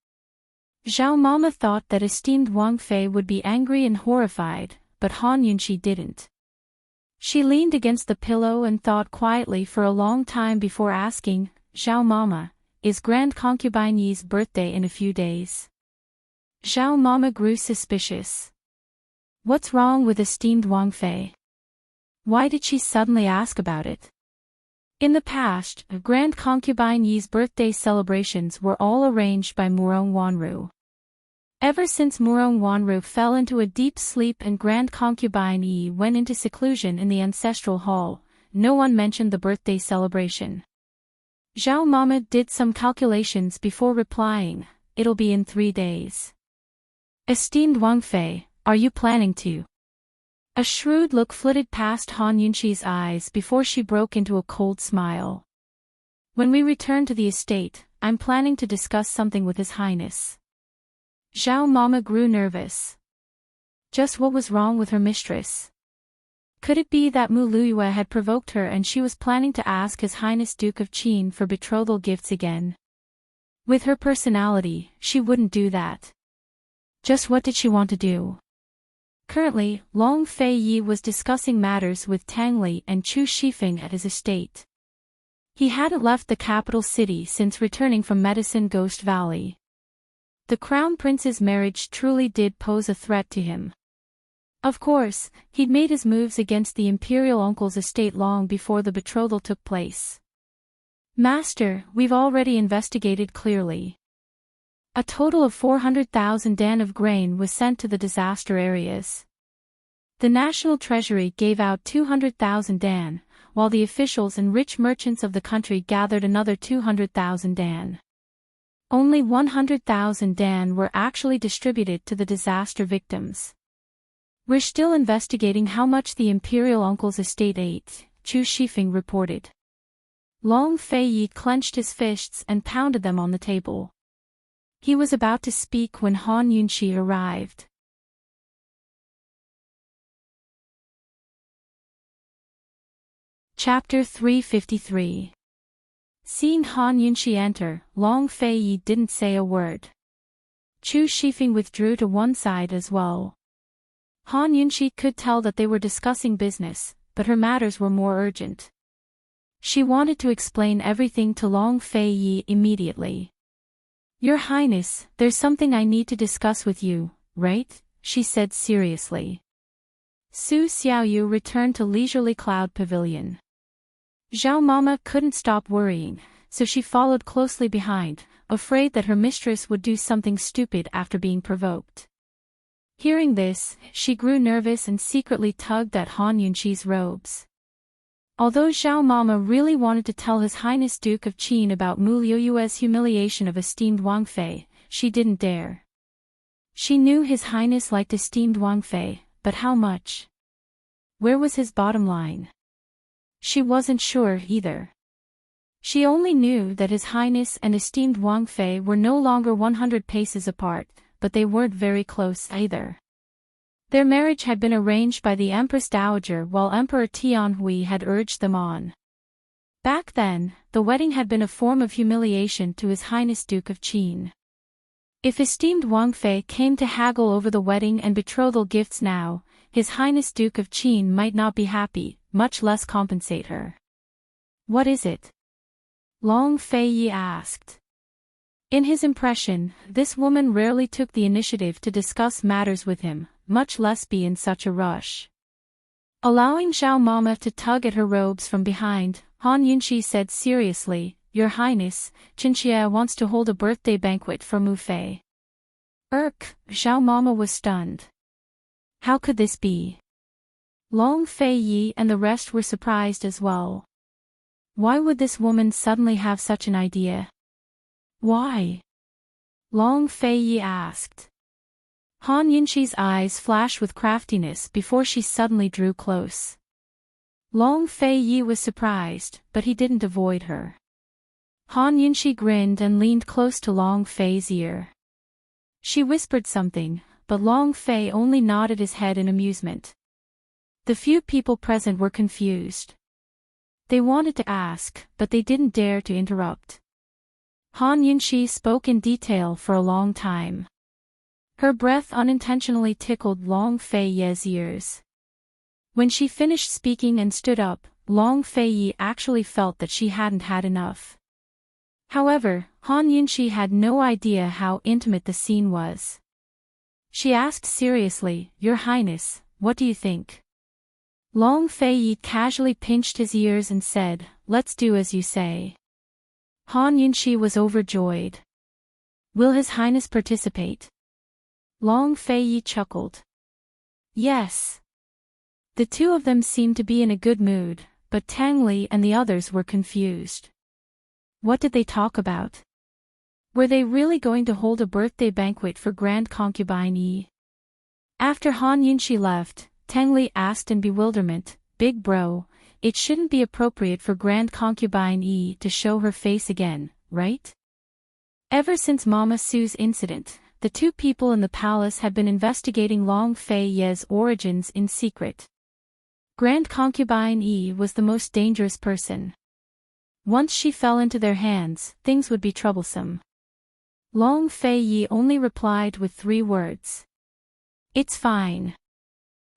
Zhao Mama thought that esteemed Wang Fei would be angry and horrified, but Han Yunxi didn't. She leaned against the pillow and thought quietly for a long time before asking, Zhao Mama, is Grand Concubine Yi's birthday in a few days? Zhao Mama grew suspicious. What's wrong with esteemed Wang Fei? Why did she suddenly ask about it? In the past, Grand Concubine Yi's birthday celebrations were all arranged by Murong Wanru. Ever since Murong Wanru fell into a deep sleep and Grand Concubine Yi went into seclusion in the ancestral hall, no one mentioned the birthday celebration. Zhao Mama did some calculations before replying, It'll be in 3 days. Esteemed Wang Fei, are you planning to? A shrewd look flitted past Han Yunxi's eyes before she broke into a cold smile. When we return to the estate, I'm planning to discuss something with His Highness. Zhao Mama grew nervous. Just what was wrong with her mistress? Could it be that Mu Luiyue had provoked her and she was planning to ask His Highness Duke of Qin for betrothal gifts again? With her personality, she wouldn't do that. Just what did she want to do? Currently, Long Fei Yi was discussing matters with Tang Li and Chu Shifeng at his estate. He hadn't left the capital city since returning from Medicine Ghost Valley. The Crown Prince's marriage truly did pose a threat to him. Of course, he'd made his moves against the imperial uncle's estate long before the betrothal took place. Master, we've already investigated clearly. A total of 400,000 dan of grain was sent to the disaster areas. The National Treasury gave out 200,000 dan, while the officials and rich merchants of the country gathered another 200,000 dan. Only 100,000 dan were actually distributed to the disaster victims. We're still investigating how much the imperial uncle's estate ate, Chu Shifeng reported. Long Fei Yi clenched his fists and pounded them on the table. He was about to speak when Han Yunxi arrived. Chapter 353. Seeing Han Yunxi enter, Long Fei Yi didn't say a word. Chu Shifeng withdrew to one side as well. Han Yunxi could tell that they were discussing business, but her matters were more urgent. She wanted to explain everything to Long Fei Yi immediately. "Your Highness, there's something I need to discuss with you, right?" she said seriously. Su Xiaoyu returned to Leisurely Cloud Pavilion. Zhao Mama couldn't stop worrying, so she followed closely behind, afraid that her mistress would do something stupid after being provoked. Hearing this, she grew nervous and secretly tugged at Han Yunqi's robes. Although Zhao Mama really wanted to tell His Highness Duke of Qin about Mu Liuyue's humiliation of esteemed Wang Fei, she didn't dare. She knew His Highness liked esteemed Wang Fei, but how much? Where was his bottom line? She wasn't sure either. She only knew that His Highness and esteemed Wang Fei were no longer 100 paces apart, but they weren't very close either. Their marriage had been arranged by the Empress Dowager while Emperor Tianhui had urged them on. Back then, the wedding had been a form of humiliation to His Highness Duke of Qin. If esteemed Wang Fei came to haggle over the wedding and betrothal gifts now, His Highness Duke of Qin might not be happy, much less compensate her. "What is it?" Long Fei Yi asked. In his impression, this woman rarely took the initiative to discuss matters with him, much less be in such a rush. Allowing Zhao Mama to tug at her robes from behind, Han Yunqi said seriously, "Your Highness, Qinxia wants to hold a birthday banquet for Mu Fei." Zhao Mama was stunned. How could this be? Long Fei Yi and the rest were surprised as well. Why would this woman suddenly have such an idea? Why? Long Fei Yi asked. Han Yunqi's eyes flashed with craftiness before she suddenly drew close. Long Fei Yi was surprised, but he didn't avoid her. Han Yunqi grinned and leaned close to Long Fei's ear. She whispered something, but Long Fei only nodded his head in amusement. The few people present were confused. They wanted to ask, but they didn't dare to interrupt. Han Yunqi spoke in detail for a long time. Her breath unintentionally tickled Long Fei Yi's ears. When she finished speaking and stood up, Long Fei Yi actually felt that she hadn't had enough. However, Han Yunqi had no idea how intimate the scene was. She asked seriously, "Your Highness, what do you think?" Long Fei Yi casually pinched his ears and said, "Let's do as you say." Han Yunqi was overjoyed. "Will His Highness participate?" Long Fei Yi chuckled. "Yes." The two of them seemed to be in a good mood, but Tang Li and the others were confused. What did they talk about? Were they really going to hold a birthday banquet for Grand Concubine Yi? After Han Yunqi left, Tang Li asked in bewilderment, "Big bro, it shouldn't be appropriate for Grand Concubine Yi to show her face again, right?" Ever since Mama Su's incident, the two people in the palace had been investigating Long Fei Yi's origins in secret. Grand Concubine Yi was the most dangerous person. Once she fell into their hands, things would be troublesome. Long Fei Yi only replied with 3 words. "It's fine."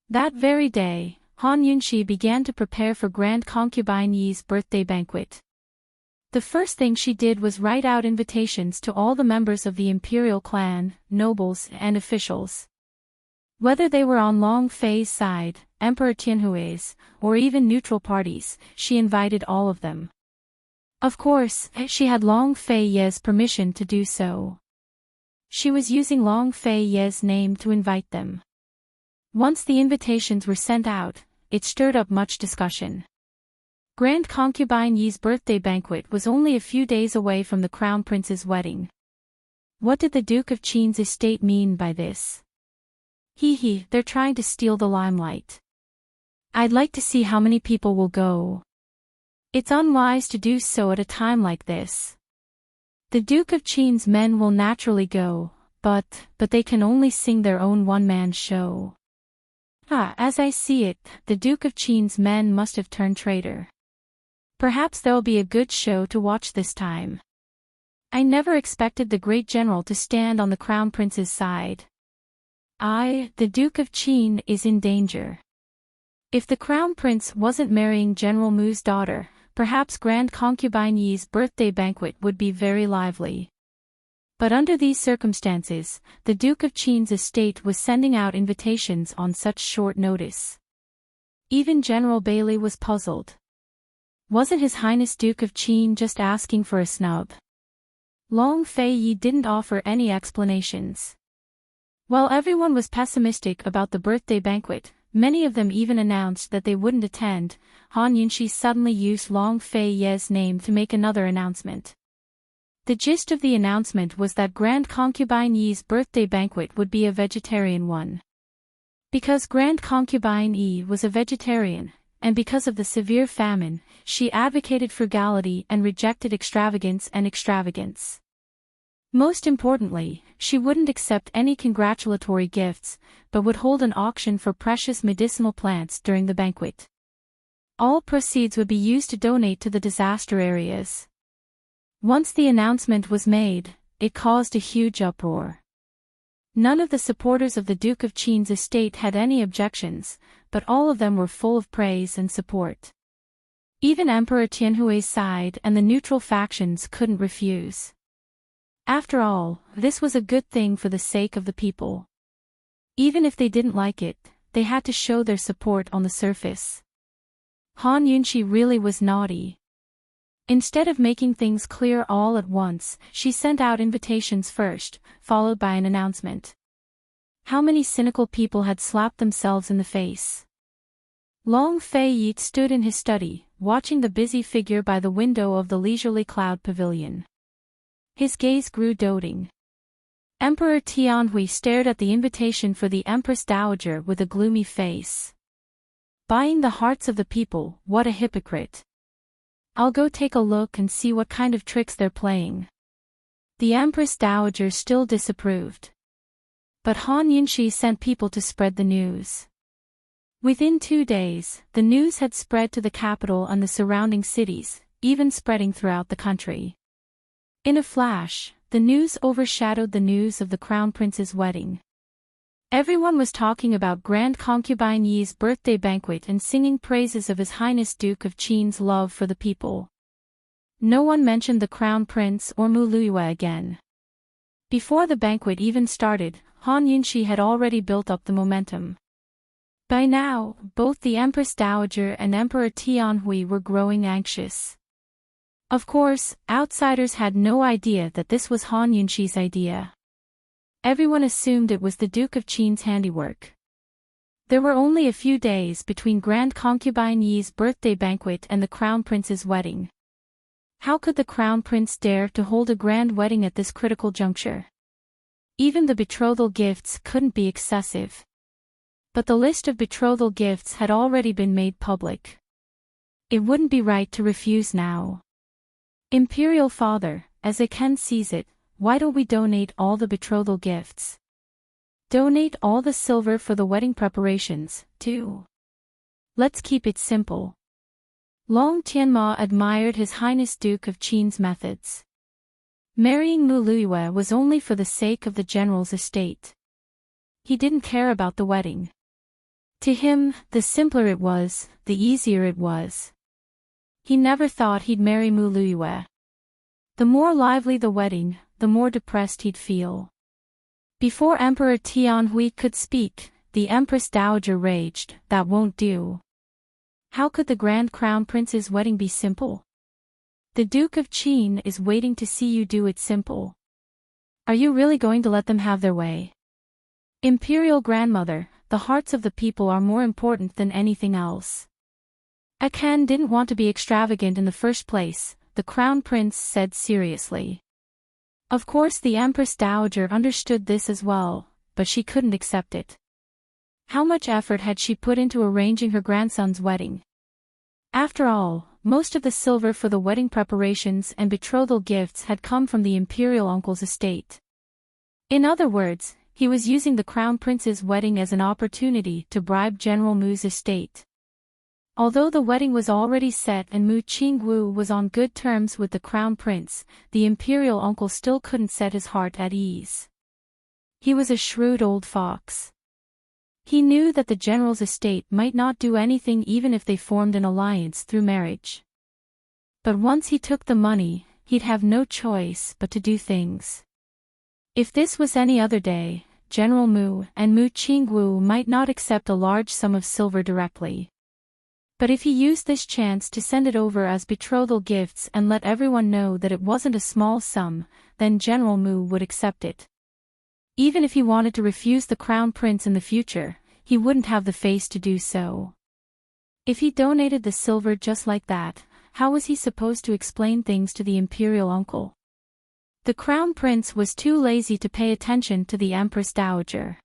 That very day, Han Yunqi began to prepare for Grand Concubine Yi's birthday banquet. The first thing she did was write out invitations to all the members of the imperial clan, nobles and officials. Whether they were on Long Fei's side, Emperor Tianhui's, or even neutral parties, she invited all of them. Of course, she had Long Fei Yi's permission to do so. She was using Long Fei Yi's name to invite them. Once the invitations were sent out, it stirred up much discussion. Grand Concubine Yi's birthday banquet was only a few days away from the Crown Prince's wedding. What did the Duke of Qin's estate mean by this? They're trying to steal the limelight. I'd like to see how many people will go. It's unwise to do so at a time like this. The Duke of Qin's men will naturally go, but they can only sing their own one-man show. As I see it, the Duke of Qin's men must have turned traitor. Perhaps there'll be a good show to watch this time. I never expected the great general to stand on the Crown Prince's side. The Duke of Qin is in danger. If the Crown Prince wasn't marrying General Mu's daughter, perhaps Grand Concubine Yi's birthday banquet would be very lively. But under these circumstances, the Duke of Qin's estate was sending out invitations on such short notice. Even General Bailey was puzzled. Wasn't His Highness Duke of Qin just asking for a snub? Long Fei Yi didn't offer any explanations. While everyone was pessimistic about the birthday banquet, many of them even announced that they wouldn't attend. Han Yunxi suddenly used Long Fei Ye's name to make another announcement. The gist of the announcement was that Grand Concubine Yi's birthday banquet would be a vegetarian one. Because Grand Concubine Yi was a vegetarian, and because of the severe famine, she advocated frugality and rejected extravagance. Most importantly, she wouldn't accept any congratulatory gifts, but would hold an auction for precious medicinal plants during the banquet. All proceeds would be used to donate to the disaster areas. Once the announcement was made, it caused a huge uproar. None of the supporters of the Duke of Qin's estate had any objections, but all of them were full of praise and support. Even Emperor Tianhui's side and the neutral factions couldn't refuse. After all, this was a good thing for the sake of the people. Even if they didn't like it, they had to show their support on the surface. Han Yunxi really was naughty. Instead of making things clear all at once, she sent out invitations first, followed by an announcement. How many cynical people had slapped themselves in the face? Long Fei Yi stood in his study, watching the busy figure by the window of the leisurely cloud pavilion. His gaze grew doting. Emperor Tianhui stared at the invitation for the Empress Dowager with a gloomy face. Buying the hearts of the people, what a hypocrite. I'll go take a look and see what kind of tricks they're playing. The Empress Dowager still disapproved. But Han Yunxi sent people to spread the news. Within 2 days, the news had spread to the capital and the surrounding cities, even spreading throughout the country. In a flash, the news overshadowed the news of the Crown Prince's wedding. Everyone was talking about Grand Concubine Yi's birthday banquet and singing praises of His Highness Duke of Qin's love for the people. No one mentioned the Crown Prince or Mu Luiyue again. Before the banquet even started, Han Yunxi had already built up the momentum. By now, both the Empress Dowager and Emperor Tianhui were growing anxious. Of course, outsiders had no idea that this was Han Yunxi's idea. Everyone assumed it was the Duke of Qin's handiwork. There were only a few days between Grand Concubine Yi's birthday banquet and the Crown Prince's wedding. How could the Crown Prince dare to hold a grand wedding at this critical juncture? Even the betrothal gifts couldn't be excessive. But the list of betrothal gifts had already been made public. It wouldn't be right to refuse now. Imperial Father, as Ken sees it, why don't we donate all the betrothal gifts? Donate all the silver for the wedding preparations, too. Let's keep it simple. Long Tianma admired His Highness Duke of Qin's methods. Marrying Mu Luiyue was only for the sake of the general's estate. He didn't care about the wedding. To him, the simpler it was, the easier it was. He never thought he'd marry Mu Luiyue. The more lively the wedding, the more depressed he'd feel. Before Emperor Tianhui could speak, the Empress Dowager raged, "That won't do. How could the Grand Crown Prince's wedding be simple? The Duke of Qin is waiting to see you do it simple. Are you really going to let them have their way? Imperial Grandmother, the hearts of the people are more important than anything else." Ken didn't want to be extravagant in the first place, the Crown Prince said seriously. Of course the Empress Dowager understood this as well, but she couldn't accept it. How much effort had she put into arranging her grandson's wedding? After all, most of the silver for the wedding preparations and betrothal gifts had come from the imperial uncle's estate. In other words, he was using the Crown Prince's wedding as an opportunity to bribe General Mu's estate. Although the wedding was already set and Mu Qingwu was on good terms with the Crown Prince, the imperial uncle still couldn't set his heart at ease. He was a shrewd old fox. He knew that the general's estate might not do anything even if they formed an alliance through marriage. But once he took the money, he'd have no choice but to do things. If this was any other day, General Mu and Mu Qingwu might not accept a large sum of silver directly. But if he used this chance to send it over as betrothal gifts and let everyone know that it wasn't a small sum, then General Mu would accept it. Even if he wanted to refuse the crown prince in the future, he wouldn't have the face to do so. If he donated the silver just like that, how was he supposed to explain things to the imperial uncle? The crown prince was too lazy to pay attention to the Empress Dowager.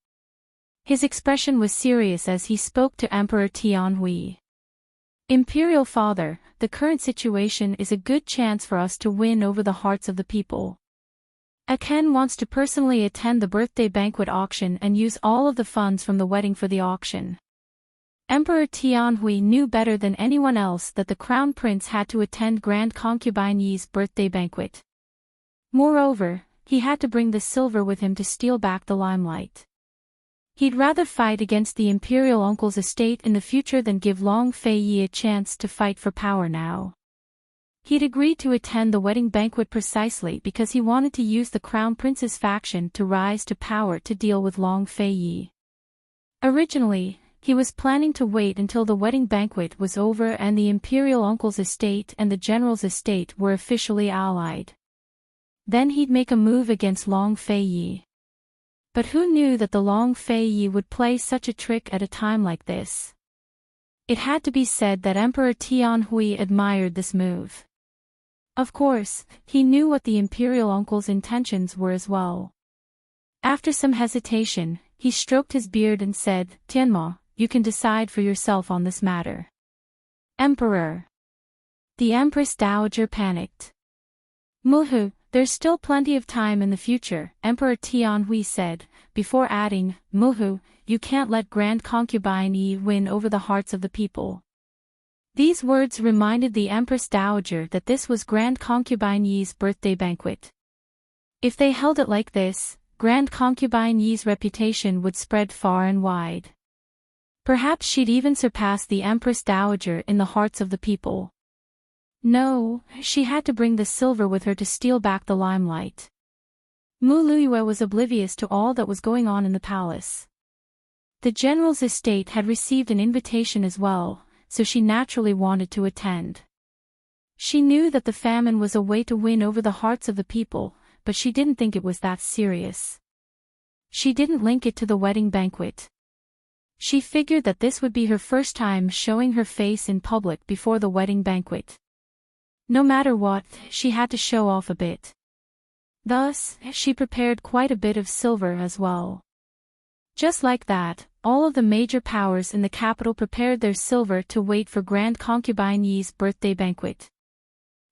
His expression was serious as he spoke to Emperor Tianhui. Imperial Father, the current situation is a good chance for us to win over the hearts of the people. Aken wants to personally attend the birthday banquet auction and use all of the funds from the wedding for the auction. Emperor Tianhui knew better than anyone else that the crown prince had to attend Grand Concubine Yi's birthday banquet. Moreover, he had to bring the silver with him to steal back the limelight. He'd rather fight against the imperial uncle's estate in the future than give Long Fei Yi a chance to fight for power now. He'd agreed to attend the wedding banquet precisely because he wanted to use the crown prince's faction to rise to power to deal with Long Fei Yi. Originally, he was planning to wait until the wedding banquet was over and the imperial uncle's estate and the general's estate were officially allied. Then he'd make a move against Long Fei Yi. But who knew that the Long Fei Yi would play such a trick at a time like this? It had to be said that Emperor Tianhui admired this move. Of course, he knew what the imperial uncle's intentions were as well. After some hesitation, he stroked his beard and said, "Tianma, you can decide for yourself on this matter." Emperor. The Empress Dowager panicked. "Muhu, there's still plenty of time in the future," Emperor Tianhui said, before adding, "Muhu, you can't let Grand Concubine Yi win over the hearts of the people." These words reminded the Empress Dowager that this was Grand Concubine Yi's birthday banquet. If they held it like this, Grand Concubine Yi's reputation would spread far and wide. Perhaps she'd even surpass the Empress Dowager in the hearts of the people. No, she had to bring the silver with her to steal back the limelight. Mu Luiyue was oblivious to all that was going on in the palace. The general's estate had received an invitation as well, so she naturally wanted to attend. She knew that the famine was a way to win over the hearts of the people, but she didn't think it was that serious. She didn't link it to the wedding banquet. She figured that this would be her first time showing her face in public before the wedding banquet. No matter what, she had to show off a bit. Thus, she prepared quite a bit of silver as well. Just like that, all of the major powers in the capital prepared their silver to wait for Grand Concubine Yi's birthday banquet.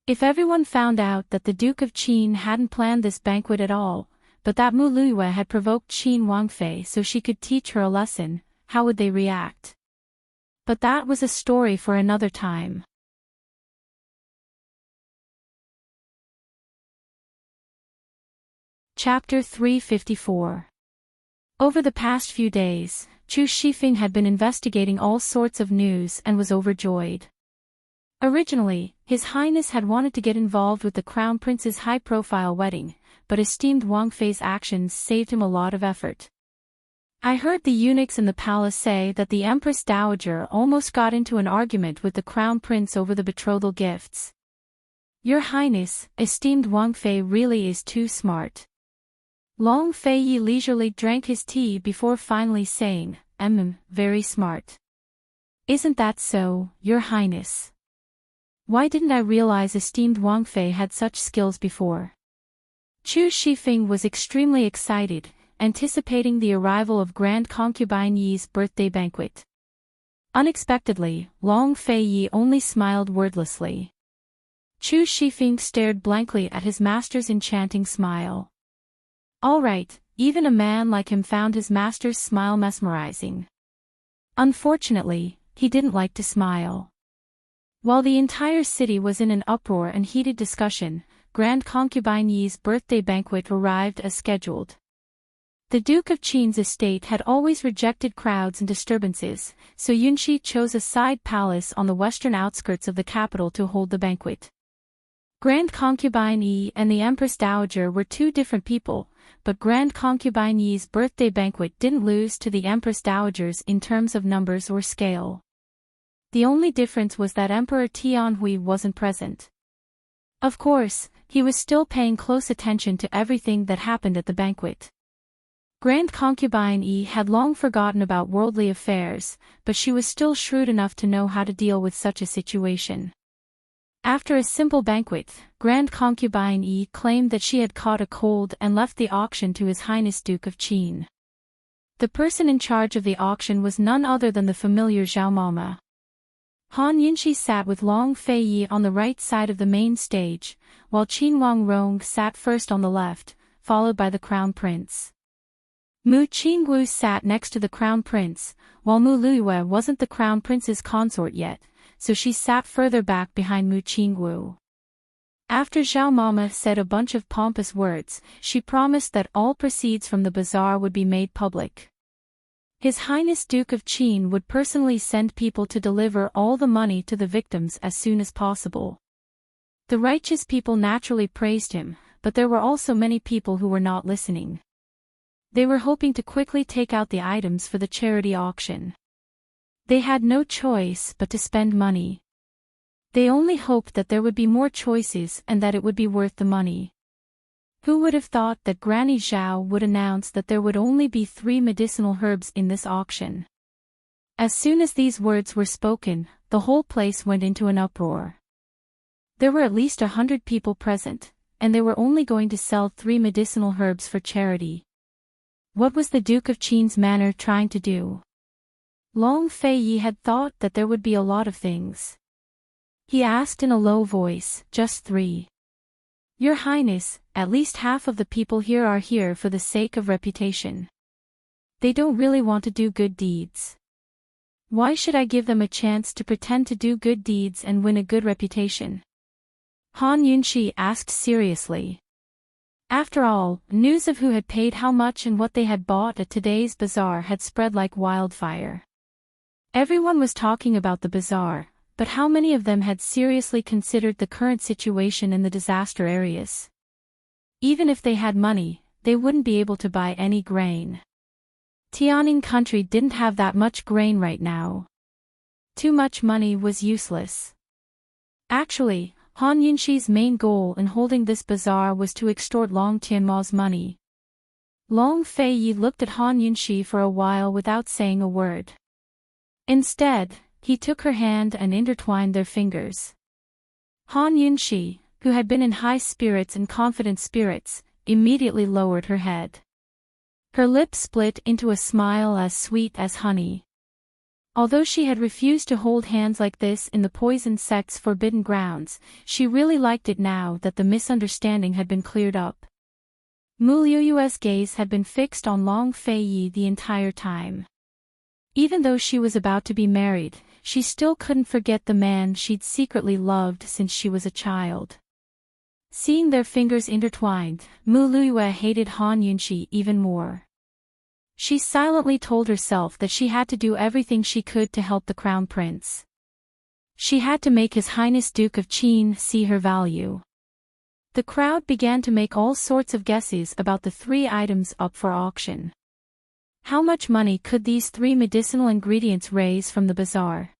If everyone found out that the Duke of Qin hadn't planned this banquet at all, but that Mu Luiyue had provoked Qin Wangfei so she could teach her a lesson, how would they react? But that was a story for another time. Chapter 354. Over the past few days, Chu Shifeng had been investigating all sorts of news and was overjoyed. Originally, His Highness had wanted to get involved with the Crown Prince's high-profile wedding, but esteemed Wang Fei's actions saved him a lot of effort. "I heard the eunuchs in the palace say that the Empress Dowager almost got into an argument with the Crown Prince over the betrothal gifts. Your Highness, esteemed Wang Fei really is too smart." Long Fei Yi leisurely drank his tea before finally saying, "Very smart." "Isn't that so, Your Highness? Why didn't I realize esteemed Wang Fei had such skills before?" Chu Shifeng was extremely excited, anticipating the arrival of Grand Concubine Yi's birthday banquet. Unexpectedly, Long Fei Yi only smiled wordlessly. Chu Shifeng stared blankly at his master's enchanting smile. All right, even a man like him found his master's smile mesmerizing. Unfortunately, he didn't like to smile. While the entire city was in an uproar and heated discussion, Grand Concubine Yi's birthday banquet arrived as scheduled. The Duke of Qin's estate had always rejected crowds and disturbances, so Yunxi chose a side palace on the western outskirts of the capital to hold the banquet. Grand Concubine Yi and the Empress Dowager were two different people, but Grand Concubine Yi's birthday banquet didn't lose to the Empress Dowager's in terms of numbers or scale. The only difference was that Emperor Tianhui wasn't present. Of course, he was still paying close attention to everything that happened at the banquet. Grand Concubine Yi had long forgotten about worldly affairs, but she was still shrewd enough to know how to deal with such a situation. After a simple banquet, Grand Concubine Yi claimed that she had caught a cold and left the auction to His Highness Duke of Qin. The person in charge of the auction was none other than the familiar Zhao Mama. Han Yunxi sat with Long Fei Yi on the right side of the main stage, while Qin Wangrong sat first on the left, followed by the Crown Prince. Mu Qingwu sat next to the Crown Prince, while Mu Luyue wasn't the Crown Prince's consort yet, so she sat further back behind Mu Qingwu. After Zhao Mama said a bunch of pompous words, she promised that all proceeds from the bazaar would be made public. His Highness Duke of Qin would personally send people to deliver all the money to the victims as soon as possible. The righteous people naturally praised him, but there were also many people who were not listening. They were hoping to quickly take out the items for the charity auction. They had no choice but to spend money. They only hoped that there would be more choices and that it would be worth the money. Who would have thought that Granny Zhao would announce that there would only be 3 medicinal herbs in this auction? As soon as these words were spoken, the whole place went into an uproar. There were at least 100 people present, and they were only going to sell 3 medicinal herbs for charity. What was the Duke of Qin's manor trying to do? Long Fei Yi had thought that there would be a lot of things. He asked in a low voice, "Just 3. Your Highness, at least half of the people here are here for the sake of reputation. They don't really want to do good deeds. Why should I give them a chance to pretend to do good deeds and win a good reputation?" Han Yunxi asked seriously. After all, news of who had paid how much and what they had bought at today's bazaar had spread like wildfire. Everyone was talking about the bazaar, but how many of them had seriously considered the current situation in the disaster areas? Even if they had money, they wouldn't be able to buy any grain. Tianning country didn't have that much grain right now. Too much money was useless. Actually, Han Yunxi's main goal in holding this bazaar was to extort Long Tianma's money. Long Fei Yi looked at Han Yunxi for a while without saying a word. Instead, he took her hand and intertwined their fingers. Han Yunxi, who had been in high spirits and confident spirits, immediately lowered her head. Her lips split into a smile as sweet as honey. Although she had refused to hold hands like this in the poison sect's forbidden grounds, she really liked it now that the misunderstanding had been cleared up. Mu Liyue's gaze had been fixed on Long Fei Yi the entire time. Even though she was about to be married, she still couldn't forget the man she'd secretly loved since she was a child. Seeing their fingers intertwined, Mu Liyue hated Han Yunxi even more. She silently told herself that she had to do everything she could to help the Crown Prince. She had to make His Highness Duke of Qin see her value. The crowd began to make all sorts of guesses about the 3 items up for auction. How much money could these 3 medicinal ingredients raise from the bazaar?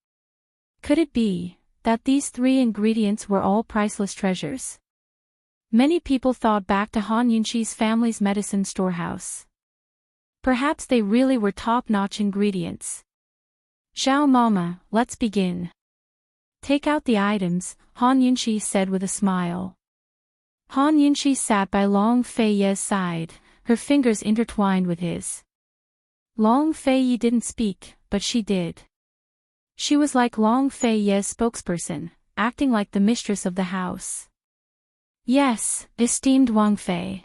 Could it be that these 3 ingredients were all priceless treasures? Many people thought back to Han Yunxi's family's medicine storehouse. Perhaps they really were top-notch ingredients. "Zhao Mama, let's begin. Take out the items," Han Yunxi said with a smile. Han Yunxi sat by Long Fei Yi's side, her fingers intertwined with his. Long Fei Yi didn't speak, but she did. She was like Long Fei Yi's spokesperson, acting like the mistress of the house. "Yes, esteemed Wang Fei."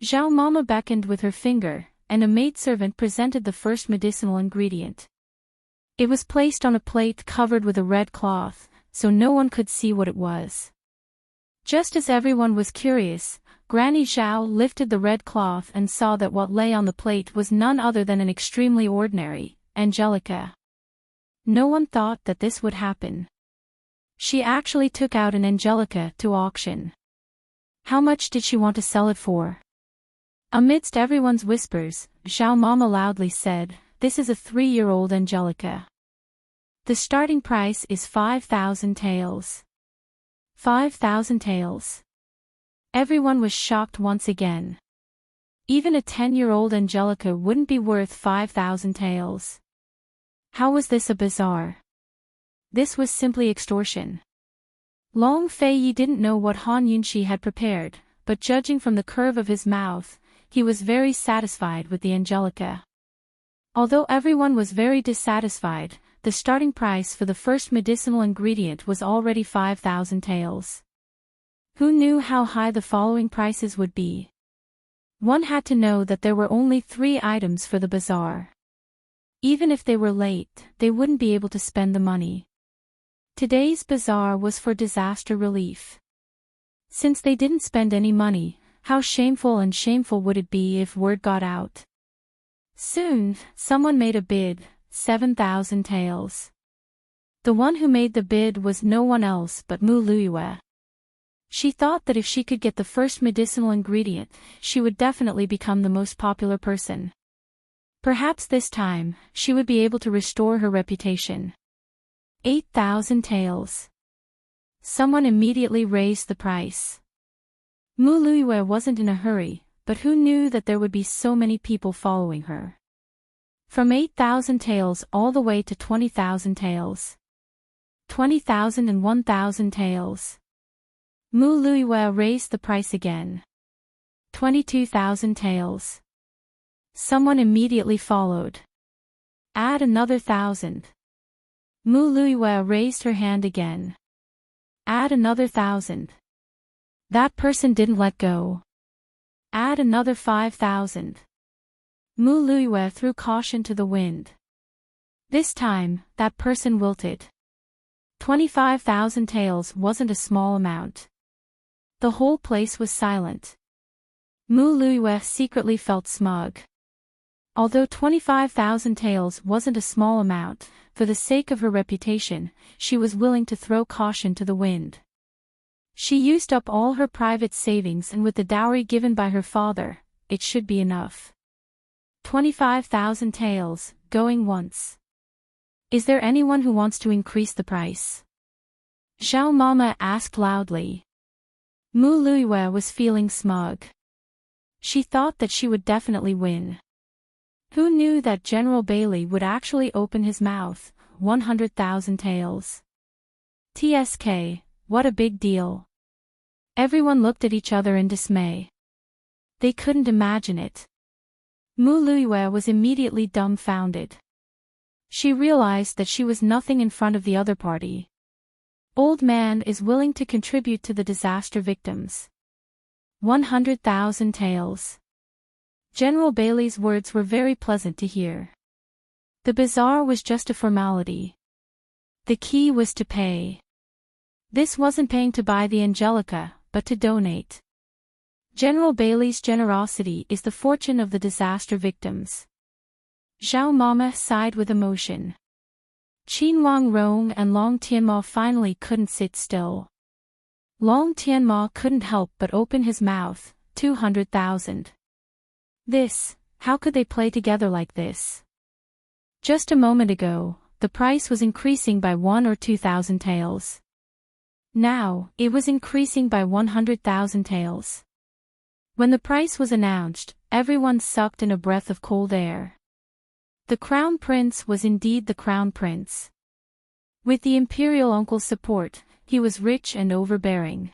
Zhao Mama beckoned with her finger, and a maidservant presented the first medicinal ingredient. It was placed on a plate covered with a red cloth, so no one could see what it was. Just as everyone was curious, Granny Zhao lifted the red cloth and saw that what lay on the plate was none other than an extremely ordinary Angelica. No one thought that this would happen. She actually took out an Angelica to auction. How much did she want to sell it for? Amidst everyone's whispers, Xiao Mama loudly said, "This is a 3-year-old Angelica. The starting price is 5,000 taels. 5,000 taels." Everyone was shocked once again. Even a 10-year-old Angelica wouldn't be worth 5,000 taels. How was this a bazaar? This was simply extortion. Long Fei didn't know what Han Yunxi had prepared, but judging from the curve of his mouth, he was very satisfied with the Angelica. Although everyone was very dissatisfied, the starting price for the first medicinal ingredient was already 5,000 taels. Who knew how high the following prices would be? One had to know that there were only 3 items for the bazaar. Even if they were late, they wouldn't be able to spend the money. Today's bazaar was for disaster relief. Since they didn't spend any money, how shameful would it be if word got out? Soon, someone made a bid, 7,000 taels. The one who made the bid was no one else but Mu Luiyue. She thought that if she could get the first medicinal ingredient, she would definitely become the most popular person. Perhaps this time, she would be able to restore her reputation. 8,000 taels. Someone immediately raised the price. Mu Luiyue wasn't in a hurry, but who knew that there would be so many people following her? From 8,000 taels all the way to 20,000 taels. 20,000 and 1,000 taels. Mu Luiyue raised the price again. 22,000 taels. Someone immediately followed. Add another 1,000. Mu Luiyue raised her hand again. Add another 1,000. That person didn't let go. Add another 5,000. Mu Luiyue threw caution to the wind. This time, that person wilted. 25,000 taels wasn't a small amount. The whole place was silent. Mu Luiyue secretly felt smug. Although 25,000 taels wasn't a small amount, for the sake of her reputation, she was willing to throw caution to the wind. She used up all her private savings, and with the dowry given by her father, it should be enough. 25,000 taels, going once. Is there anyone who wants to increase the price? Xiao Mama asked loudly. Mu Luiyue was feeling smug. She thought that she would definitely win. Who knew that General Bailey would actually open his mouth? 100,000 taels. TSK, what a big deal. Everyone looked at each other in dismay. They couldn't imagine it. Mu Luiyue was immediately dumbfounded. She realized that she was nothing in front of the other party. Old man is willing to contribute to the disaster victims. 100,000 taels. General Bailey's words were very pleasant to hear. The bazaar was just a formality. The key was to pay. This wasn't paying to buy the Angelica, but to donate. General Bailey's generosity is the fortune of the disaster victims. Xiao Mama sighed with emotion. Qin Wang Rong and Long Tianma finally couldn't sit still. Long Tianma couldn't help but open his mouth. 200,000. How could they play together like this? Just a moment ago, the price was increasing by 1 or 2,000 taels. Now, it was increasing by 100,000 taels. When the price was announced, everyone sucked in a breath of cold air. The Crown Prince was indeed the Crown Prince. With the Imperial Uncle's support, he was rich and overbearing.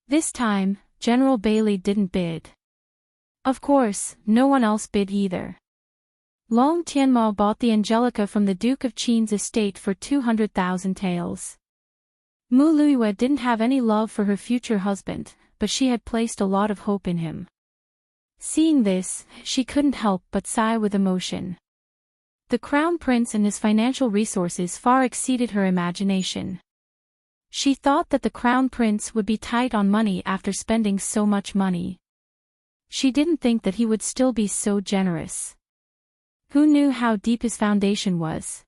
This time, General Bailey didn't bid. Of course, no one else bid either. Long Tianma bought the Angelica from the Duke of Qin's estate for 200,000 taels. Mu Luiyue didn't have any love for her future husband, but she had placed a lot of hope in him. Seeing this, she couldn't help but sigh with emotion. The Crown Prince and his financial resources far exceeded her imagination. She thought that the Crown Prince would be tight on money after spending so much money. She didn't think that he would still be so generous. Who knew how deep his foundation was?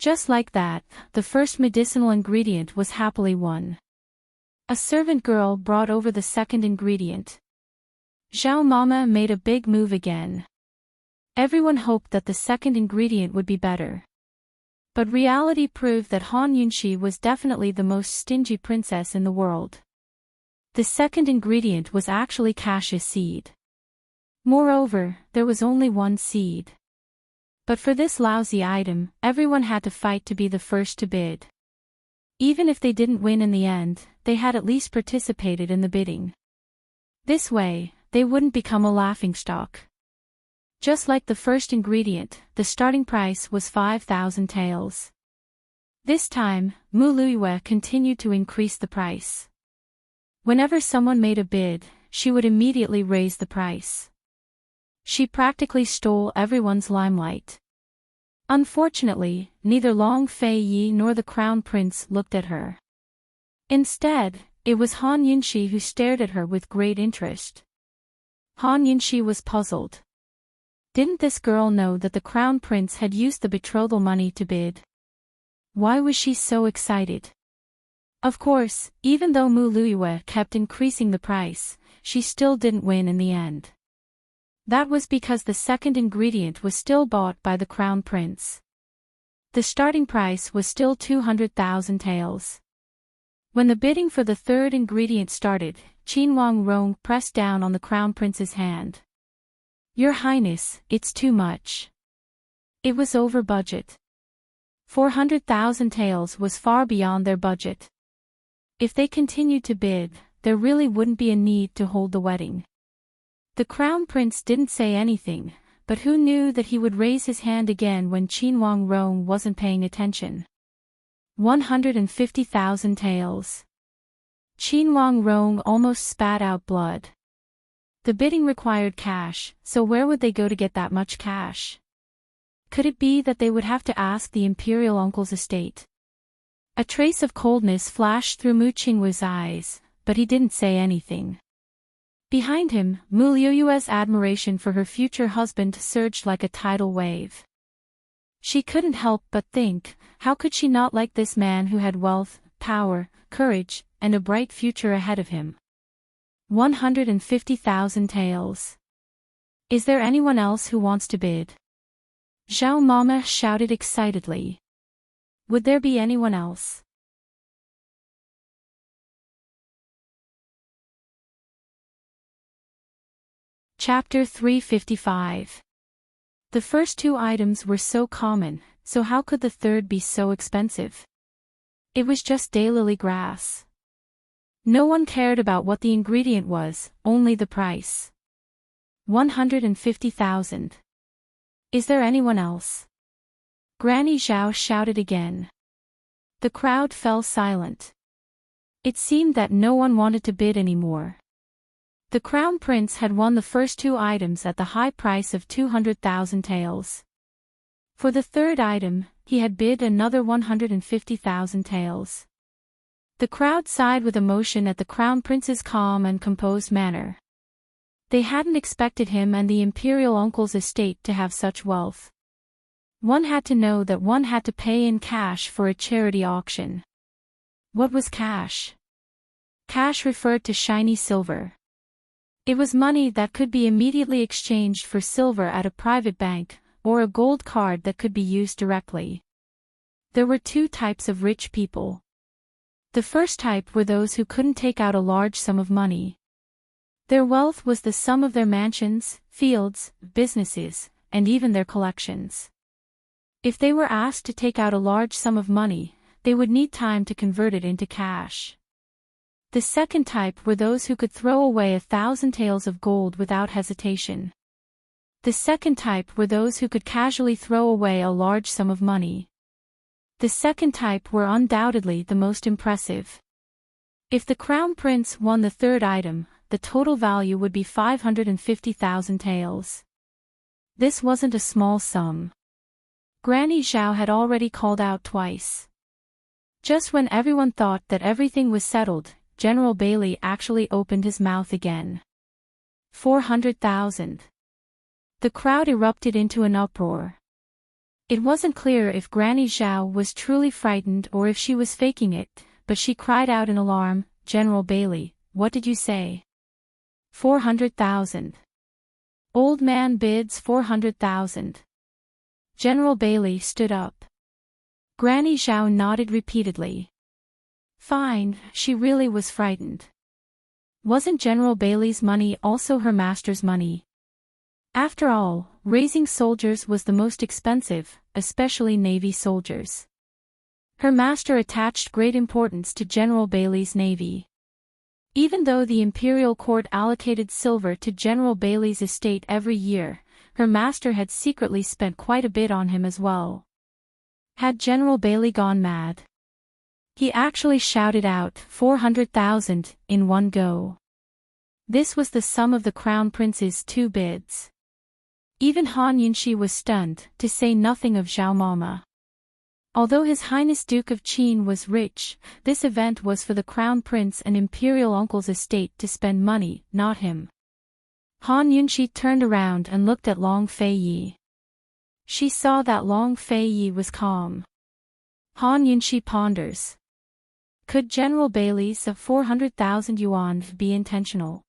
Just like that, the first medicinal ingredient was happily won. A servant girl brought over the second ingredient. Zhao Mama made a big move again. Everyone hoped that the second ingredient would be better. But reality proved that Han Yunxi was definitely the most stingy princess in the world. The second ingredient was actually cassia seed. Moreover, there was only one seed. But for this lousy item, everyone had to fight to be the first to bid. Even if they didn't win in the end, they had at least participated in the bidding. This way, they wouldn't become a laughingstock. Just like the first ingredient, the starting price was 5,000 taels. This time, Mu Luiyue continued to increase the price. Whenever someone made a bid, she would immediately raise the price. She practically stole everyone's limelight. Unfortunately, neither Long Fei Yi nor the crown prince looked at her. Instead, it was Han Yunxi who stared at her with great interest. Han Yunxi was puzzled. Didn't this girl know that the crown prince had used the betrothal money to bid? Why was she so excited? Of course, even though Mu Luiyue kept increasing the price, she still didn't win in the end. That was because the second ingredient was still bought by the crown prince. The starting price was still 200,000 taels. When the bidding for the third ingredient started, Qin Wang Rong pressed down on the crown prince's hand. Your Highness, it's too much. It was over budget. 400,000 taels was far beyond their budget. If they continued to bid, there really wouldn't be a need to hold the wedding. The crown prince didn't say anything, but who knew that he would raise his hand again when Qin Wang Rong wasn't paying attention. 150,000 taels. Qin Wang Rong almost spat out blood. The bidding required cash, so where would they go to get that much cash? Could it be that they would have to ask the imperial uncle's estate? A trace of coldness flashed through Mu Qingwu's eyes, but he didn't say anything. Behind him, Mu Liuyue's admiration for her future husband surged like a tidal wave. She couldn't help but think, how could she not like this man who had wealth, power, courage, and a bright future ahead of him? 150,000 taels. Is there anyone else who wants to bid? Zhao Mama shouted excitedly. Would there be anyone else? Chapter 355. The first two items were so common, so how could the third be so expensive? It was just daylily grass. No one cared about what the ingredient was, only the price. 150,000. Is there anyone else? Granny Zhao shouted again. The crowd fell silent. It seemed that no one wanted to bid anymore. The crown prince had won the first two items at the high price of 200,000 taels. For the third item, he had bid another 150,000 taels. The crowd sighed with emotion at the crown prince's calm and composed manner. They hadn't expected him and the imperial uncle's estate to have such wealth. One had to know that one had to pay in cash for a charity auction. What was cash? Cash referred to shiny silver. It was money that could be immediately exchanged for silver at a private bank, or a gold card that could be used directly. There were two types of rich people. The first type were those who couldn't take out a large sum of money. Their wealth was the sum of their mansions, fields, businesses, and even their collections. If they were asked to take out a large sum of money, they would need time to convert it into cash. The second type were those who could throw away 1,000 taels of gold without hesitation. The second type were those who could casually throw away a large sum of money. The second type were undoubtedly the most impressive. If the crown prince won the third item, the total value would be 550,000 taels. This wasn't a small sum. Granny Zhao had already called out twice. Just when everyone thought that everything was settled, General Bailey actually opened his mouth again. 400,000. The crowd erupted into an uproar. It wasn't clear if Granny Zhao was truly frightened or if she was faking it, but she cried out in alarm, "General Bailey, what did you say?" 400,000. Old man bids 400,000. General Bailey stood up. Granny Zhao nodded repeatedly. Fine, she really was frightened. Wasn't General Bailey's money also her master's money? After all, raising soldiers was the most expensive, especially Navy soldiers. Her master attached great importance to General Bailey's navy. Even though the imperial court allocated silver to General Bailey's estate every year, her master had secretly spent quite a bit on him as well. Had General Bailey gone mad? He actually shouted out 400,000 in one go. This was the sum of the crown prince's 2 bids. Even Han Yunxi was stunned, to say nothing of Zhao Mama. Although His Highness Duke of Qin was rich, this event was for the crown prince and imperial uncle's estate to spend money, not him. Han Yunxi turned around and looked at Long Feiyi. She saw that Long Feiyi was calm. Han Yunxi ponders. Could General Bailey's 400,000 yuan be intentional?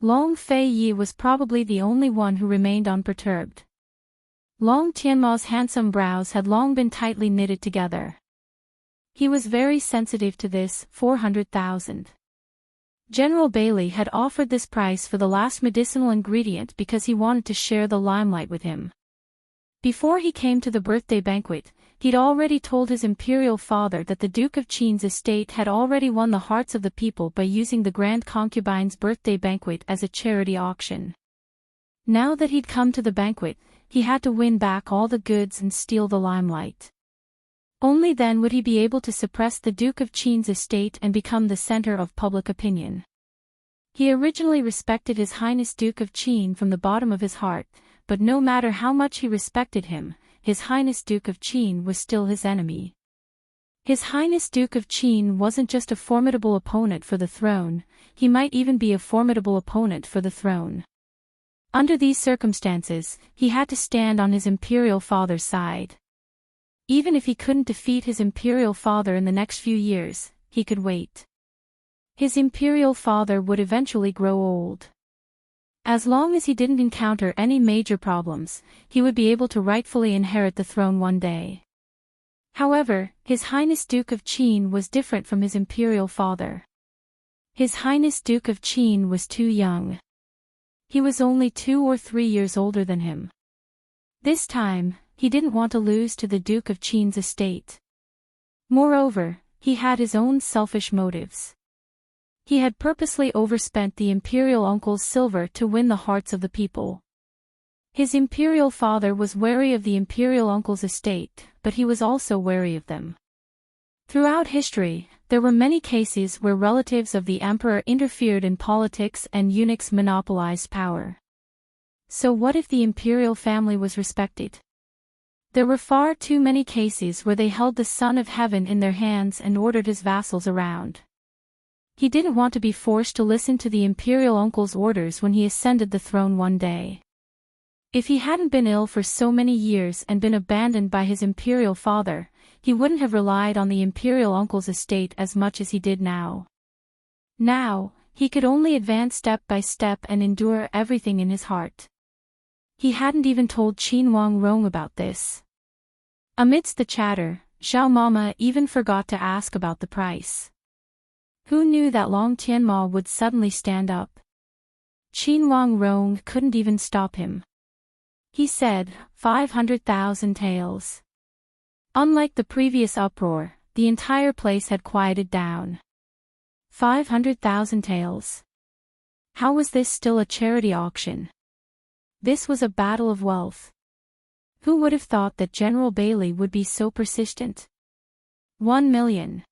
Long Feiyi was probably the only one who remained unperturbed. Long Tianma's handsome brows had long been tightly knitted together. He was very sensitive to this 400,000. General Bailey had offered this price for the last medicinal ingredient because he wanted to share the limelight with him. Before he came to the birthday banquet, he'd already told his imperial father that the Duke of Qin's estate had already won the hearts of the people by using the Grand Concubine's birthday banquet as a charity auction. Now that he'd come to the banquet, he had to win back all the goods and steal the limelight. Only then would he be able to suppress the Duke of Qin's estate and become the center of public opinion. He originally respected His Highness Duke of Qin from the bottom of his heart, but no matter how much he respected him, His Highness Duke of Qin was still his enemy. His Highness Duke of Qin wasn't just a formidable opponent for the throne, he might even be a formidable opponent for the throne. Under these circumstances, he had to stand on his imperial father's side. Even if he couldn't defeat his imperial father in the next few years, he could wait. His imperial father would eventually grow old. As long as he didn't encounter any major problems, he would be able to rightfully inherit the throne one day. However, His Highness Duke of Qin was different from his imperial father. His Highness Duke of Qin was too young. He was only 2 or 3 years older than him. This time, he didn't want to lose to the Duke of Qin's estate. Moreover, he had his own selfish motives. He had purposely overspent the imperial uncle's silver to win the hearts of the people. His imperial father was wary of the imperial uncle's estate, but he was also wary of them. Throughout history, there were many cases where relatives of the emperor interfered in politics and eunuchs monopolized power. So what if the imperial family was respected? There were far too many cases where they held the Son of Heaven in their hands and ordered his vassals around. He didn't want to be forced to listen to the imperial uncle's orders when he ascended the throne one day. If he hadn't been ill for so many years and been abandoned by his imperial father, he wouldn't have relied on the imperial uncle's estate as much as he did now. Now, he could only advance step by step and endure everything in his heart. He hadn't even told Qin Wangrong about this. Amidst the chatter, Zhao Mama even forgot to ask about the price. Who knew that Long Tianma would suddenly stand up? Qin Wangrong couldn't even stop him. He said, 500,000 taels. Unlike the previous uproar, the entire place had quieted down. 500,000 taels. How was this still a charity auction? This was a battle of wealth. Who would have thought that General Bailey would be so persistent? 1 million.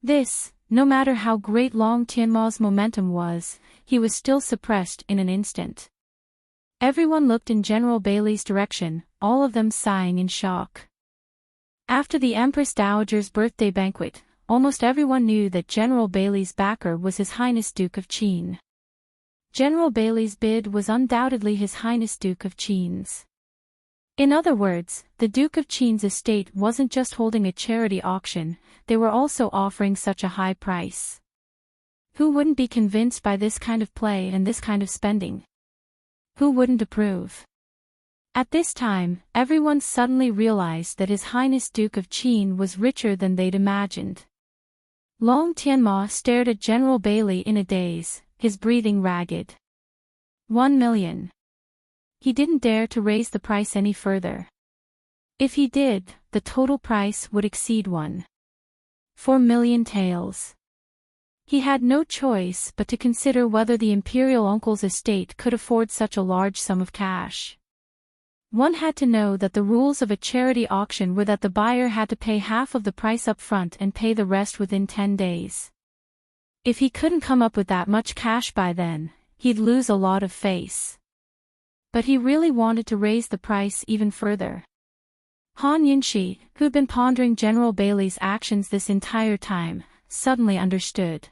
This, no matter how great Long Tianma's momentum was, he was still suppressed in an instant. Everyone looked in General Bailey's direction, all of them sighing in shock. After the Empress Dowager's birthday banquet, almost everyone knew that General Bailey's backer was His Highness Duke of Qin. General Bailey's bid was undoubtedly His Highness Duke of Qin's. In other words, the Duke of Qin's estate wasn't just holding a charity auction, they were also offering such a high price. Who wouldn't be convinced by this kind of play and this kind of spending? Who wouldn't approve? At this time, everyone suddenly realized that His Highness Duke of Qin was richer than they'd imagined. Long Tianma stared at General Bailey in a daze, his breathing ragged. 1 million. He didn't dare to raise the price any further. If he did, the total price would exceed 1.4 million taels. He had no choice but to consider whether the imperial uncle's estate could afford such a large sum of cash. One had to know that the rules of a charity auction were that the buyer had to pay half of the price up front and pay the rest within 10 days. If he couldn't come up with that much cash by then, he'd lose a lot of face. But he really wanted to raise the price even further. Han Yunxi, who'd been pondering General Bailey's actions this entire time, suddenly understood.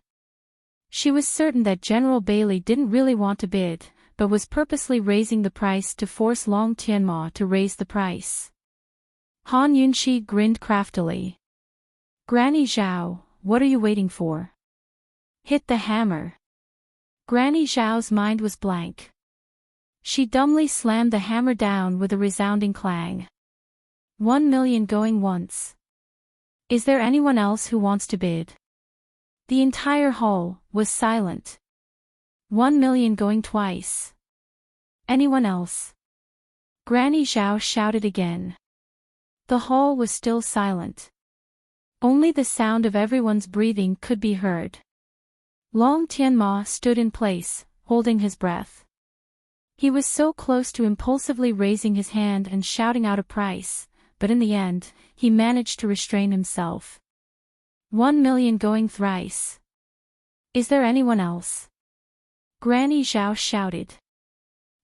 She was certain that General Bailey didn't really want to bid, but was purposely raising the price to force Long Tianma to raise the price. Han Yunxi grinned craftily. Granny Zhao, what are you waiting for? Hit the hammer. Granny Zhao's mind was blank. She dumbly slammed the hammer down with a resounding clang. 1 million going once. Is there anyone else who wants to bid? The entire hall was silent. 1 million going twice. Anyone else? Granny Zhao shouted again. The hall was still silent. Only the sound of everyone's breathing could be heard. Long Tianma stood in place, holding his breath. He was so close to impulsively raising his hand and shouting out a price, but in the end, he managed to restrain himself. 1 million going thrice. Is there anyone else? Granny Zhao shouted.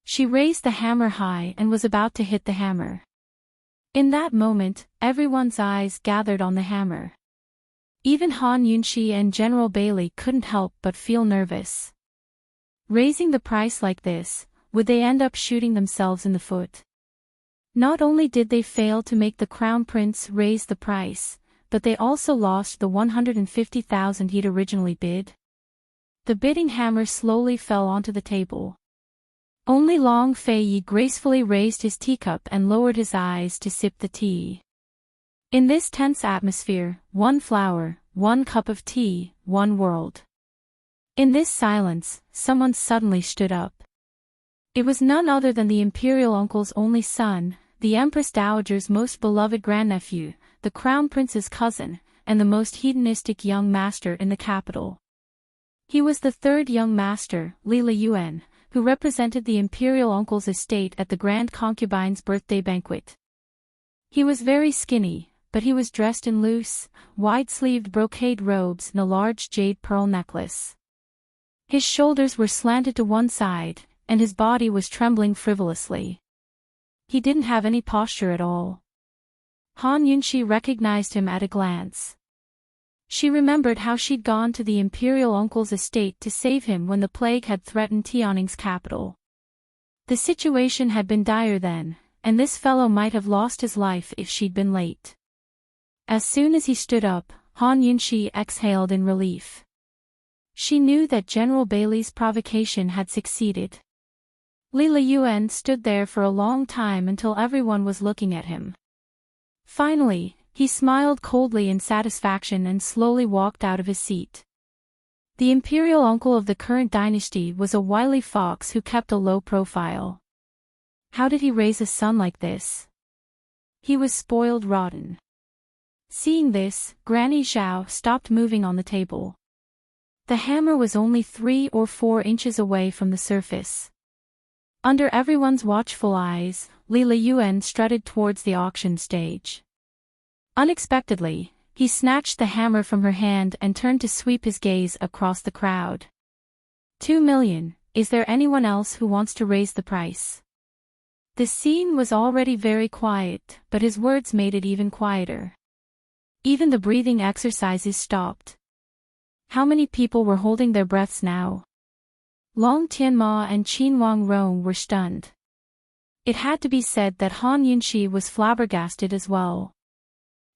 She raised the hammer high and was about to hit the hammer. In that moment, everyone's eyes gathered on the hammer. Even Han Yunxi and General Bailey couldn't help but feel nervous. Raising the price like this, would they end up shooting themselves in the foot? Not only did they fail to make the Crown Prince raise the price, but they also lost the 150,000 he'd originally bid. The bidding hammer slowly fell onto the table. Only Long Feiyi gracefully raised his teacup and lowered his eyes to sip the tea. In this tense atmosphere, one flower, one cup of tea, one world. In this silence, someone suddenly stood up. It was none other than the imperial uncle's only son, the Empress Dowager's most beloved grandnephew, the Crown Prince's cousin, and the most hedonistic young master in the capital. He was the third young master, Li Yuan, who represented the imperial uncle's estate at the Grand Concubine's birthday banquet. He was very skinny, but he was dressed in loose, wide-sleeved brocade robes and a large jade pearl necklace. His shoulders were slanted to one side, and his body was trembling frivolously. He didn't have any posture at all. Han Yunxi recognized him at a glance. She remembered how she'd gone to the imperial uncle's estate to save him when the plague had threatened Tianning's capital. The situation had been dire then, and this fellow might have lost his life if she'd been late. As soon as he stood up, Han Yunxi exhaled in relief. She knew that General Bailey's provocation had succeeded. Li Yuan stood there for a long time until everyone was looking at him. Finally, he smiled coldly in satisfaction and slowly walked out of his seat. The imperial uncle of the current dynasty was a wily fox who kept a low profile. How did he raise a son like this? He was spoiled rotten. Seeing this, Granny Zhao stopped moving on the table. The hammer was only 3 or 4 inches away from the surface. Under everyone's watchful eyes, Li Yuan strutted towards the auction stage. Unexpectedly, he snatched the hammer from her hand and turned to sweep his gaze across the crowd. 2 million, is there anyone else who wants to raise the price? The scene was already very quiet, but his words made it even quieter. Even the breathing exercises stopped. How many people were holding their breaths now? Long Tianma and Qin Wangrong were stunned. It had to be said that Han Yunxi was flabbergasted as well.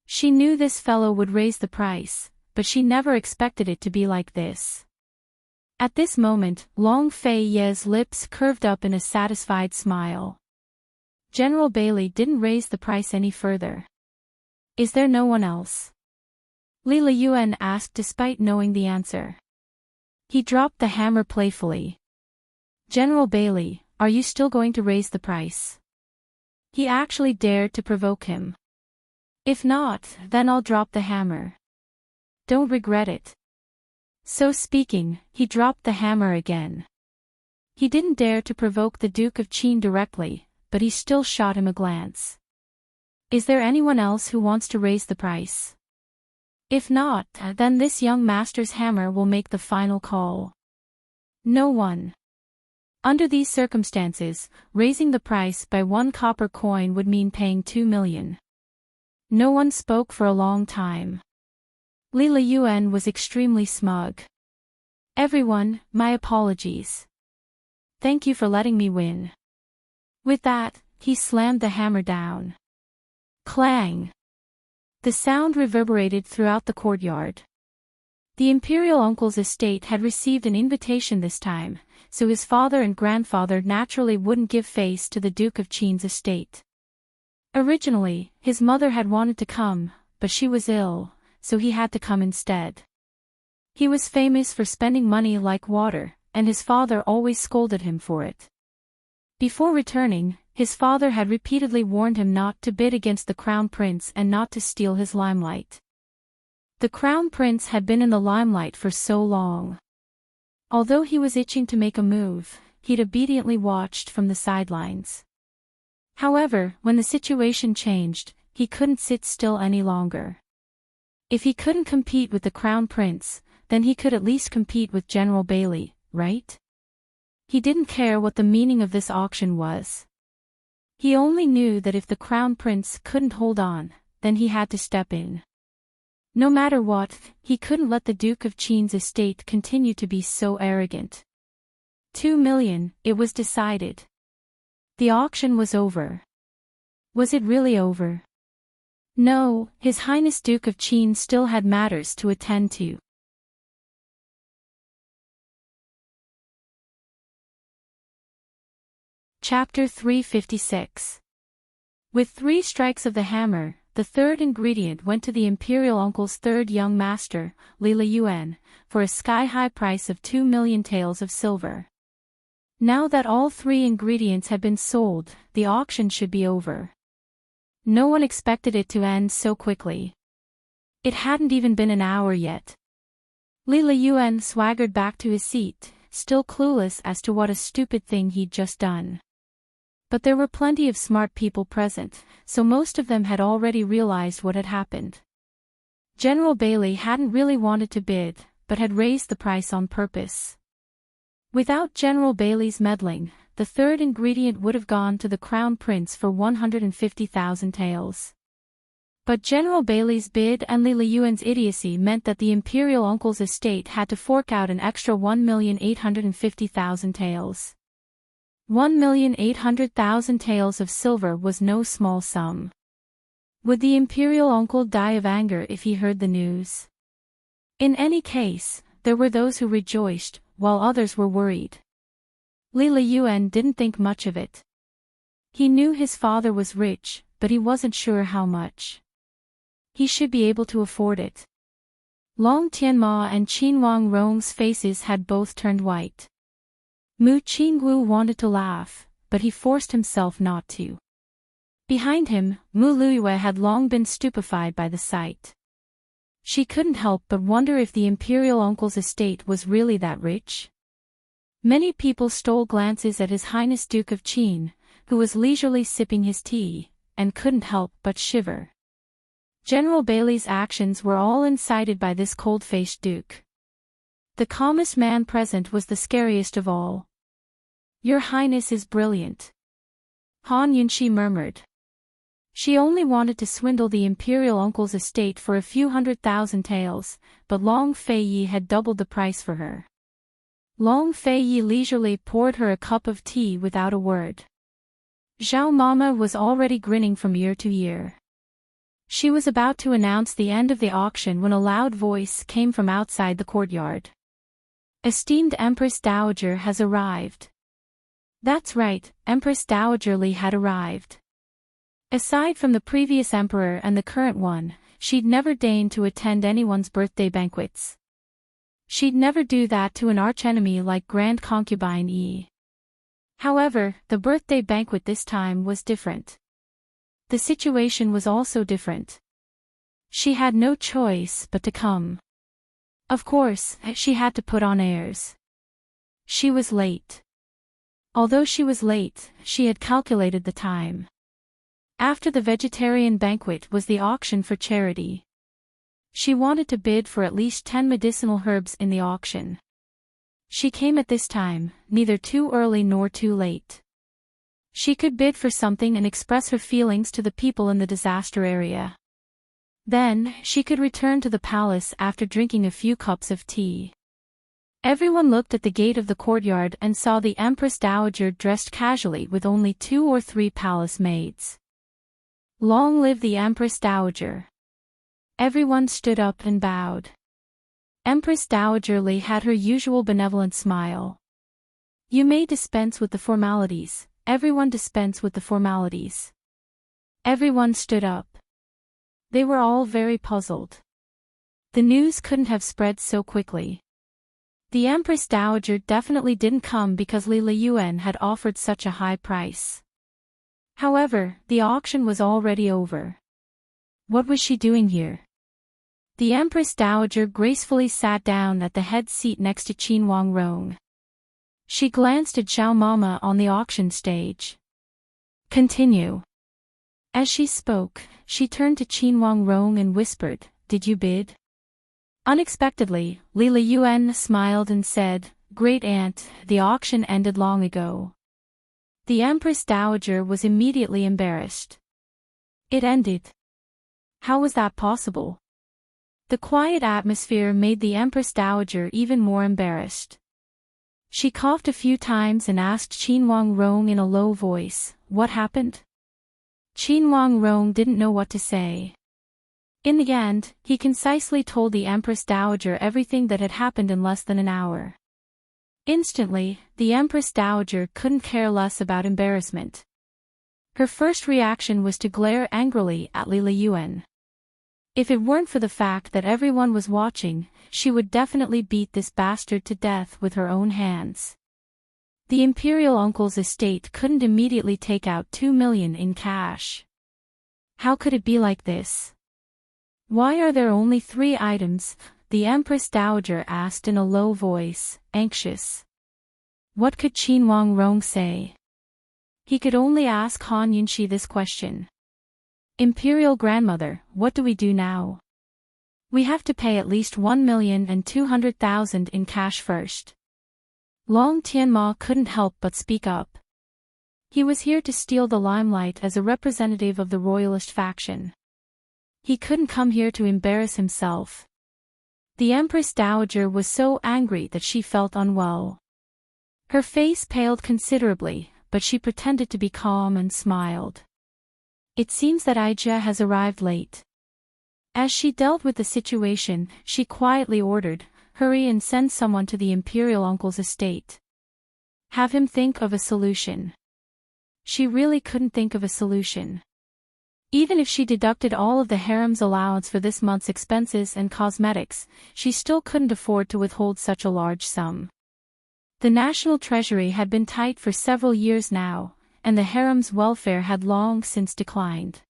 She knew this fellow would raise the price, but she never expected it to be like this. At this moment, Long Fei Ye's lips curved up in a satisfied smile. General Bailey didn't raise the price any further. Is there no one else? Li Liyuan asked despite knowing the answer. He dropped the hammer playfully. General Bailey, are you still going to raise the price? He actually dared to provoke him. If not, then I'll drop the hammer. Don't regret it. So speaking, he dropped the hammer again. He didn't dare to provoke the Duke of Qin directly, but he still shot him a glance. Is there anyone else who wants to raise the price? If not, then this young master's hammer will make the final call. No one. Under these circumstances, raising the price by 1 copper coin would mean paying 2 million. No one spoke for a long time. Li Liyuan was extremely smug. Everyone, my apologies. Thank you for letting me win. With that, he slammed the hammer down. Clang! The sound reverberated throughout the courtyard. The imperial uncle's estate had received an invitation this time, so his father and grandfather naturally wouldn't give face to the Duke of Qin's estate. Originally, his mother had wanted to come, but she was ill, so he had to come instead. He was famous for spending money like water, and his father always scolded him for it. Before returning, his father had repeatedly warned him not to bid against the Crown Prince and not to steal his limelight. The Crown Prince had been in the limelight for so long. Although he was itching to make a move, he'd obediently watched from the sidelines. However, when the situation changed, he couldn't sit still any longer. If he couldn't compete with the Crown Prince, then he could at least compete with General Bailey, right? He didn't care what the meaning of this auction was. He only knew that if the Crown Prince couldn't hold on, then he had to step in. No matter what, he couldn't let the Duke of Qin's estate continue to be so arrogant. 2 million, it was decided. The auction was over. Was it really over? No, His Highness Duke of Qin still had matters to attend to. Chapter 356. With 3 strikes of the hammer, the third ingredient went to the imperial uncle's third young master, Li Liyuan, for a sky-high price of 2 million taels of silver. Now that all 3 ingredients had been sold, the auction should be over. No one expected it to end so quickly. It hadn't even been an hour yet. Li Liyuan swaggered back to his seat, still clueless as to what a stupid thing he'd just done. But there were plenty of smart people present, so most of them had already realized what had happened. General Bailey hadn't really wanted to bid, but had raised the price on purpose. Without General Bailey's meddling, the third ingredient would have gone to the Crown Prince for 150,000 taels. But General Bailey's bid and Li Liyuan's idiocy meant that the imperial uncle's estate had to fork out an extra 1,850,000 taels. 1,800,000 taels of silver was no small sum. Would the imperial uncle die of anger if he heard the news? In any case, there were those who rejoiced, while others were worried. Li Liyuan didn't think much of it. He knew his father was rich, but he wasn't sure how much. He should be able to afford it. Long Tianma and Qin Wangrong's faces had both turned white. Mu Qingwu wanted to laugh, but he forced himself not to. Behind him, Mu Luiyue had long been stupefied by the sight. She couldn't help but wonder if the imperial uncle's estate was really that rich. Many people stole glances at His Highness Duke of Qin, who was leisurely sipping his tea, and couldn't help but shiver. General Bailey's actions were all incited by this cold-faced duke. The calmest man present was the scariest of all. Your Highness is brilliant. Han Yunxi murmured. She only wanted to swindle the imperial uncle's estate for a few 100,000 taels, but Long Feiyi had doubled the price for her. Long Feiyi leisurely poured her a cup of tea without a word. Zhao Mama was already grinning from ear to ear. She was about to announce the end of the auction when a loud voice came from outside the courtyard. Esteemed Empress Dowager has arrived. That's right, Empress Dowager Li had arrived. Aside from the previous emperor and the current one, she'd never deigned to attend anyone's birthday banquets. She'd never do that to an archenemy like Grand Concubine Yi. However, the birthday banquet this time was different. The situation was also different. She had no choice but to come. Of course, she had to put on airs. She was late. Although she was late, she had calculated the time. After the vegetarian banquet was the auction for charity. She wanted to bid for at least 10 medicinal herbs in the auction. She came at this time, neither too early nor too late. She could bid for something and express her feelings to the people in the disaster area. Then, she could return to the palace after drinking a few cups of tea. Everyone looked at the gate of the courtyard and saw the Empress Dowager dressed casually with only 2 or 3 palace maids. Long live the Empress Dowager! Everyone stood up and bowed. Empress Dowager Li had her usual benevolent smile. You may dispense with the formalities. Everyone dispense with the formalities. Everyone stood up. They were all very puzzled. The news couldn't have spread so quickly. The Empress Dowager definitely didn't come because Li Liyuan had offered such a high price. However, the auction was already over. What was she doing here? The Empress Dowager gracefully sat down at the head seat next to Qin Wangrong. She glanced at Zhao Mama on the auction stage. Continue. As she spoke, she turned to Qin Wangrong and whispered, Did you bid? Unexpectedly, Li Liyuan smiled and said, Great Aunt, the auction ended long ago. The Empress Dowager was immediately embarrassed. It ended. How was that possible? The quiet atmosphere made the Empress Dowager even more embarrassed. She coughed a few times and asked Qin Wangrong in a low voice, What happened? Qin Wangrong didn't know what to say. In the end, he concisely told the Empress Dowager everything that had happened in less than an hour. Instantly, the Empress Dowager couldn't care less about embarrassment. Her first reaction was to glare angrily at Li Liyuan. If it weren't for the fact that everyone was watching, she would definitely beat this bastard to death with her own hands. The imperial uncle's estate couldn't immediately take out 2 million in cash. How could it be like this? Why are there only 3 items? The Empress Dowager asked in a low voice, anxious. What could Qin Wangrong say? He could only ask Han Yunxi this question. Imperial Grandmother, what do we do now? We have to pay at least 1,200,000 in cash first. Long Tianma couldn't help but speak up. He was here to steal the limelight as a representative of the royalist faction. He couldn't come here to embarrass himself. The Empress Dowager was so angry that she felt unwell. Her face paled considerably, but she pretended to be calm and smiled. It seems that Aijia has arrived late. As she dealt with the situation, she quietly ordered, Hurry and send someone to the imperial uncle's estate. Have him think of a solution. She really couldn't think of a solution. Even if she deducted all of the harem's allowance for this month's expenses and cosmetics, she still couldn't afford to withhold such a large sum. The national treasury had been tight for several years now, and the harem's welfare had long since declined.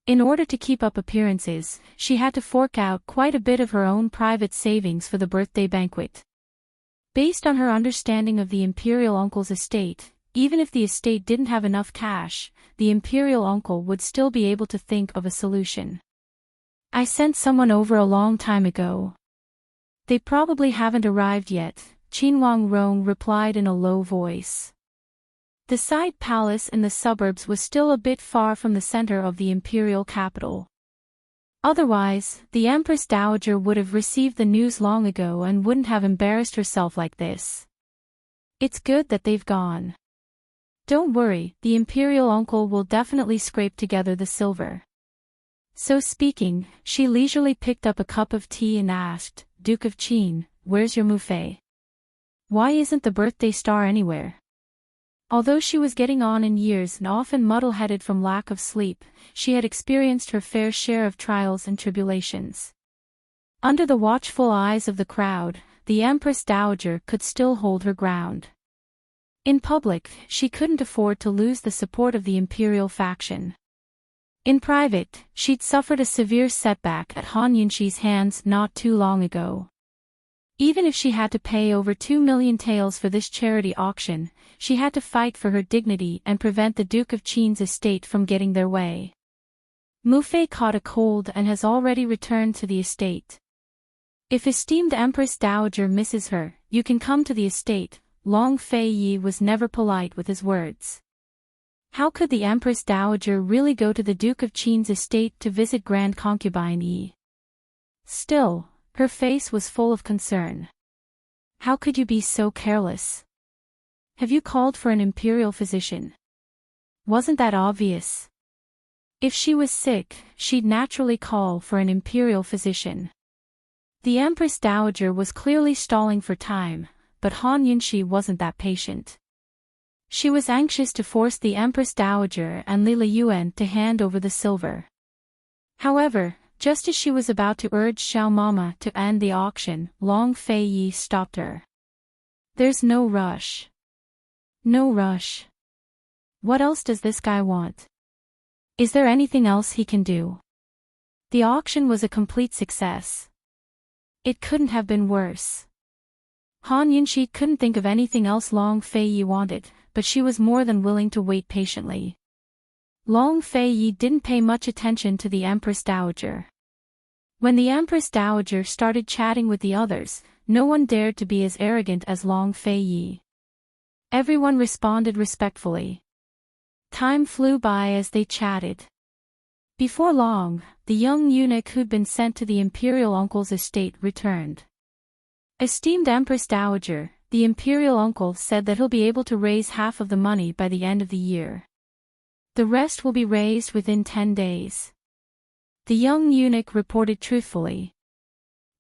In order to keep up appearances, she had to fork out quite a bit of her own private savings for the birthday banquet. Based on her understanding of the imperial uncle's estate, even if the estate didn't have enough cash, the imperial uncle would still be able to think of a solution. I sent someone over a long time ago. They probably haven't arrived yet, Qin Wangrong replied in a low voice. The side palace in the suburbs was still a bit far from the center of the imperial capital. Otherwise, the Empress Dowager would have received the news long ago and wouldn't have embarrassed herself like this. It's good that they've gone. Don't worry, the imperial uncle will definitely scrape together the silver. So speaking, she leisurely picked up a cup of tea and asked, Duke of Qin, where's your Mufei? Why isn't the birthday star anywhere? Although she was getting on in years and often muddle-headed from lack of sleep, she had experienced her fair share of trials and tribulations. Under the watchful eyes of the crowd, the Empress Dowager could still hold her ground. In public, she couldn't afford to lose the support of the imperial faction. In private, she'd suffered a severe setback at Han Yunxi's hands not too long ago. Even if she had to pay over 2 million taels for this charity auction, she had to fight for her dignity and prevent the Duke of Qin's estate from getting their way. Mufei caught a cold and has already returned to the estate. If esteemed Empress Dowager misses her, you can come to the estate. Long Fei Yi was never polite with his words. How could the Empress Dowager really go to the Duke of Qin's estate to visit Grand Concubine Yi? Still, her face was full of concern. How could you be so careless? Have you called for an imperial physician? Wasn't that obvious? If she was sick, she'd naturally call for an imperial physician. The Empress Dowager was clearly stalling for time, but Han Yunxi wasn't that patient. She was anxious to force the Empress Dowager and Lila Yuan to hand over the silver. However, just as she was about to urge Xiao Mama to end the auction, Long Fei Yi stopped her. There's no rush. No rush. What else does this guy want? Is there anything else he can do? The auction was a complete success. It couldn't have been worse. Han Yunxi couldn't think of anything else Long Fei Yi wanted, but she was more than willing to wait patiently. Long Fei Yi didn't pay much attention to the Empress Dowager. When the Empress Dowager started chatting with the others, no one dared to be as arrogant as Long Fei Yi. Everyone responded respectfully. Time flew by as they chatted. Before long, the young eunuch who'd been sent to the imperial uncle's estate returned. Esteemed Empress Dowager, the imperial uncle said that he'll be able to raise half of the money by the end of the year. The rest will be raised within 10 days. The young eunuch reported truthfully.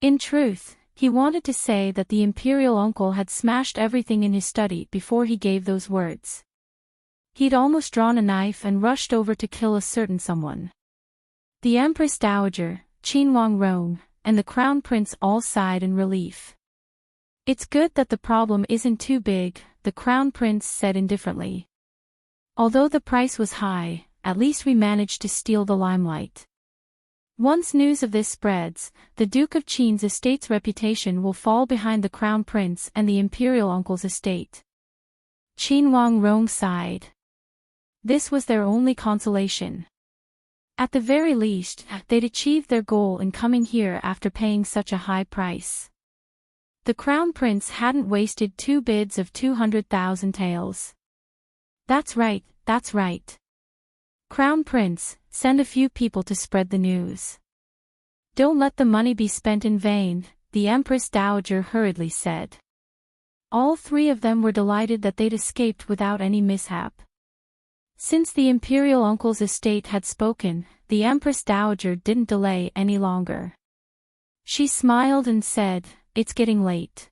In truth, he wanted to say that the imperial uncle had smashed everything in his study before he gave those words. He'd almost drawn a knife and rushed over to kill a certain someone. The Empress Dowager, Qin Wangrong, and the Crown Prince all sighed in relief. It's good that the problem isn't too big, the Crown Prince said indifferently. Although the price was high, at least we managed to steal the limelight. Once news of this spreads, the Duke of Qin's estate's reputation will fall behind the Crown Prince and the imperial uncle's estate. Qin Wangrong sighed. This was their only consolation. At the very least, they'd achieved their goal in coming here after paying such a high price. The Crown Prince hadn't wasted 2 bids of 200,000 taels. That's right, that's right. Crown Prince, send a few people to spread the news. Don't let the money be spent in vain, the Empress Dowager hurriedly said. All 3 of them were delighted that they'd escaped without any mishap. Since the imperial uncle's estate had spoken, the Empress Dowager didn't delay any longer. She smiled and said, "It's getting late.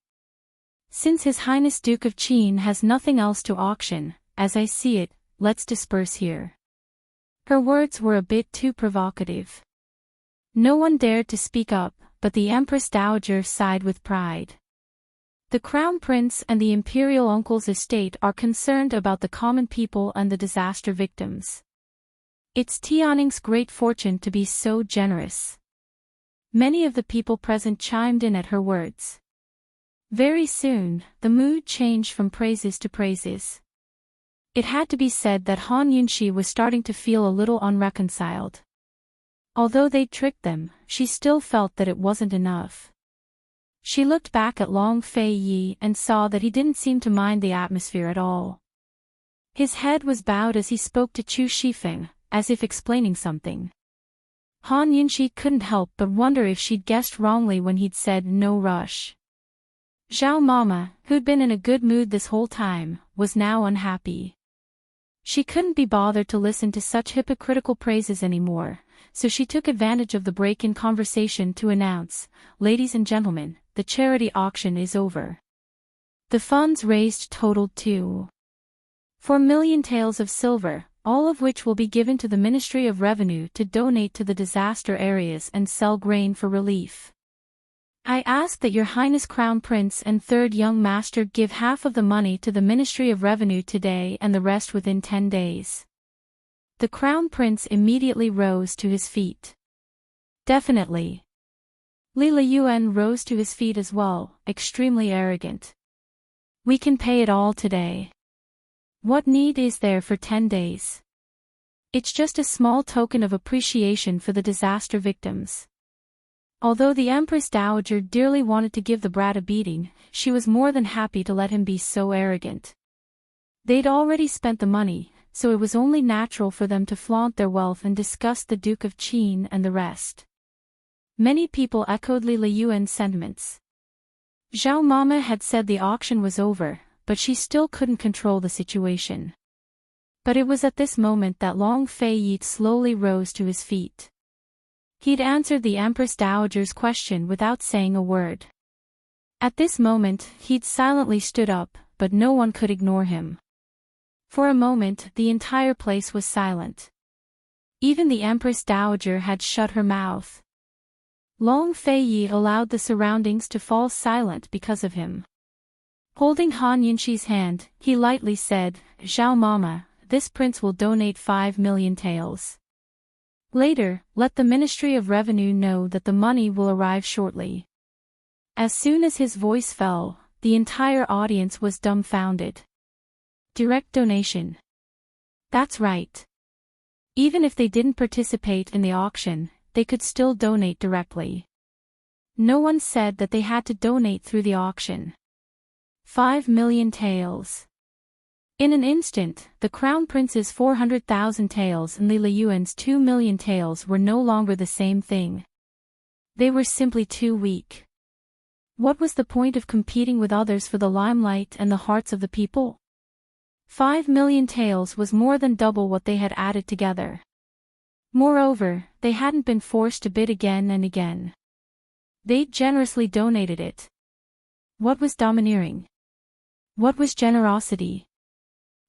Since His Highness Duke of Qin has nothing else to auction, as I see it, let's disperse here." Her words were a bit too provocative. No one dared to speak up, but the Empress Dowager sighed with pride. The Crown Prince and the imperial uncle's estate are concerned about the common people and the disaster victims. It's Tianning's great fortune to be so generous. Many of the people present chimed in at her words. Very soon, the mood changed from praises to praises. It had to be said that Han Yunxi was starting to feel a little unreconciled. Although they'd tricked them, she still felt that it wasn't enough. She looked back at Long Fei Yi and saw that he didn't seem to mind the atmosphere at all. His head was bowed as he spoke to Chu Shifeng, as if explaining something. Han Yunxi couldn't help but wonder if she'd guessed wrongly when he'd said no rush. Xiao Mama, who'd been in a good mood this whole time, was now unhappy. She couldn't be bothered to listen to such hypocritical praises anymore, so she took advantage of the break in conversation to announce, "Ladies and gentlemen, the charity auction is over." The funds raised totaled 2.4 million taels of silver, all of which will be given to the Ministry of Revenue to donate to the disaster areas and sell grain for relief. I ask that Your Highness Crown Prince and Third Young Master give half of the money to the Ministry of Revenue today and the rest within 10 days. The Crown Prince immediately rose to his feet. Definitely. Li Liyuan rose to his feet as well, extremely arrogant. We can pay it all today. What need is there for 10 days? It's just a small token of appreciation for the disaster victims. Although the Empress Dowager dearly wanted to give the brat a beating, she was more than happy to let him be so arrogant. They'd already spent the money, so it was only natural for them to flaunt their wealth and discuss the Duke of Qin and the rest. Many people echoed Li Liyuan's sentiments. Zhao Mama had said the auction was over, but she still couldn't control the situation. But it was at this moment that Long Fei Yi slowly rose to his feet. He'd answered the Empress Dowager's question without saying a word. At this moment, he'd silently stood up, but no one could ignore him. For a moment, the entire place was silent. Even the Empress Dowager had shut her mouth. Long Fei Yi allowed the surroundings to fall silent because of him. Holding Han Yunxi's hand, he lightly said, "Zhao Mama, this prince will donate 5 million taels. Later, let the Ministry of Revenue know that the money will arrive shortly." As soon as his voice fell, the entire audience was dumbfounded. Direct donation. That's right. Even if they didn't participate in the auction, they could still donate directly. No one said that they had to donate through the auction. 5 million taels. In an instant, the Crown Prince's 400,000 taels and Li Liyuan's 2 million taels were no longer the same thing. They were simply too weak. What was the point of competing with others for the limelight and the hearts of the people? 5 million taels was more than double what they had added together. Moreover, they hadn't been forced to bid again and again. They'd generously donated it. What was domineering? What was generosity?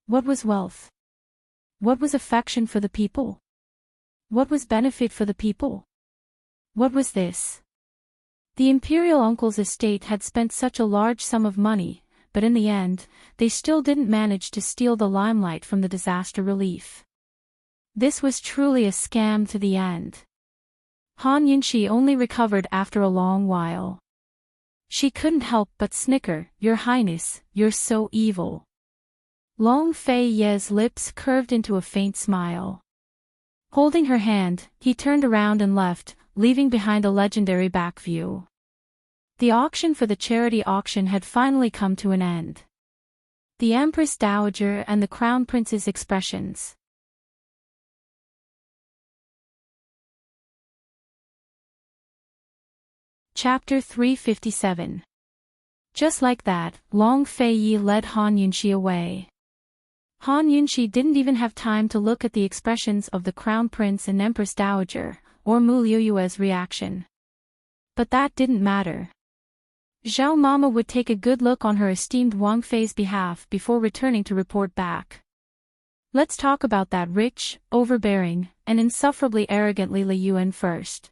What was wealth? What was affection for the people? What was benefit for the people? What was this? The imperial uncle's estate had spent such a large sum of money, but in the end, they still didn't manage to steal the limelight from the disaster relief. This was truly a scam to the end. Han Yunxi only recovered after a long while. She couldn't help but snicker, "Your Highness, you're so evil." Long Fei Ye's lips curved into a faint smile. Holding her hand, he turned around and left, leaving behind a legendary back view. The auction for the charity auction had finally come to an end. The Empress Dowager and the Crown Prince's expressions. Chapter 357. Just like that, Long Fei Yi led Han Yunxi away. Han Yunxi didn't even have time to look at the expressions of the Crown Prince and Empress Dowager, or Mu Liuyue's reaction. But that didn't matter. Zhao Mama would take a good look on her esteemed Wang Fei's behalf before returning to report back. Let's talk about that rich, overbearing, and insufferably arrogant Li Liyuan first.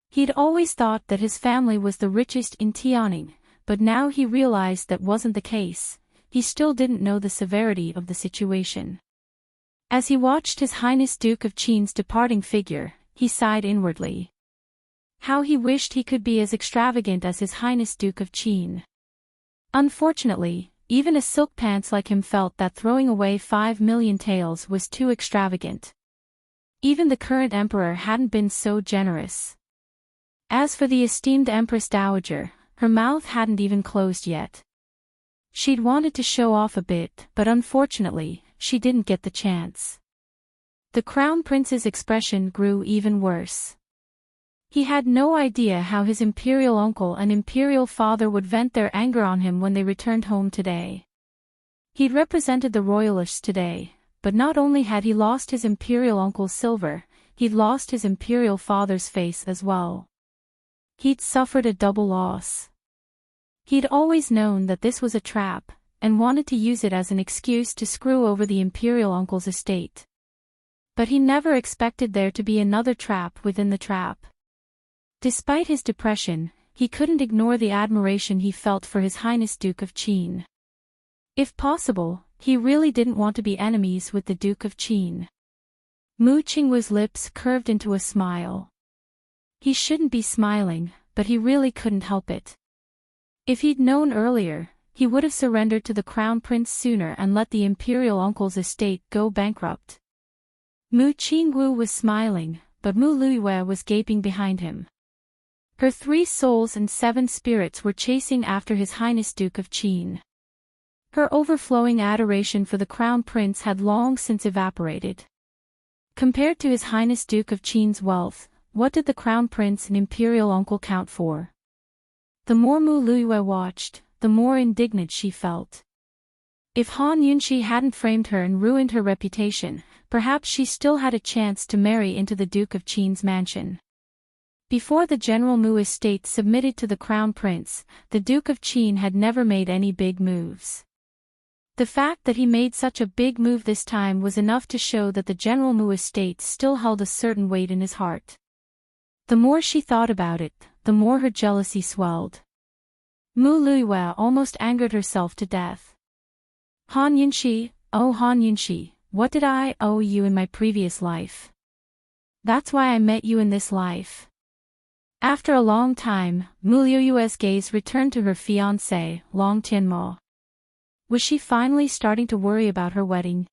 He'd always thought that his family was the richest in Tianning, but now he realized that wasn't the case. He still didn't know the severity of the situation. As he watched His Highness Duke of Qin's departing figure, he sighed inwardly. How he wished he could be as extravagant as His Highness Duke of Qin. Unfortunately, even a silk pants like him felt that throwing away 5 million taels was too extravagant. Even the current emperor hadn't been so generous. As for the esteemed Empress Dowager, her mouth hadn't even closed yet. She'd wanted to show off a bit, but unfortunately, she didn't get the chance. The Crown Prince's expression grew even worse. He had no idea how his imperial uncle and imperial father would vent their anger on him when they returned home today. He'd represented the royalists today, but not only had he lost his imperial uncle's silver, he'd lost his imperial father's face as well. He'd suffered a double loss. He'd always known that this was a trap, and wanted to use it as an excuse to screw over the imperial uncle's estate. But he never expected there to be another trap within the trap. Despite his depression, he couldn't ignore the admiration he felt for His Highness Duke of Qin. If possible, he really didn't want to be enemies with the Duke of Qin. Mu Qingwu's lips curved into a smile. He shouldn't be smiling, but he really couldn't help it. If he'd known earlier, he would have surrendered to the crown prince sooner and let the imperial uncle's estate go bankrupt. Mu Qingwu was smiling, but Mu Luiyue was gaping behind him. Her 3 souls and 7 spirits were chasing after His Highness Duke of Qin. Her overflowing adoration for the crown prince had long since evaporated. Compared to His Highness Duke of Qin's wealth, what did the crown prince and imperial uncle count for? The more Mu Luiyue watched, the more indignant she felt. If Han Yunxi hadn't framed her and ruined her reputation, perhaps she still had a chance to marry into the Duke of Qin's mansion. Before the General Mu estate submitted to the crown prince, the Duke of Qin had never made any big moves. The fact that he made such a big move this time was enough to show that the General Mu estate still held a certain weight in his heart. The more she thought about it, the more her jealousy swelled. Mu Luiyue almost angered herself to death. Han Yunxi, oh Han Yunxi, what did I owe you in my previous life? That's why I met you in this life. After a long time, Mu Luiyue's gaze returned to her fiancé, Long Tianmo. Was she finally starting to worry about her wedding?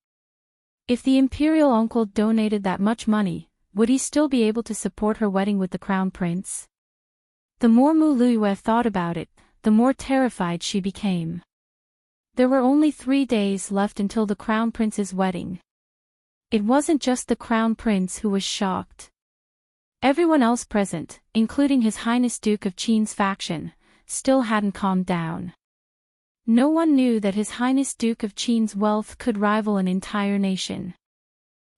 If the imperial uncle donated that much money, would he still be able to support her wedding with the crown prince? The more Mu Luiyue thought about it, the more terrified she became. There were only 3 days left until the crown prince's wedding. It wasn't just the crown prince who was shocked. Everyone else present, including His Highness Duke of Qin's faction, still hadn't calmed down. No one knew that His Highness Duke of Qin's wealth could rival an entire nation.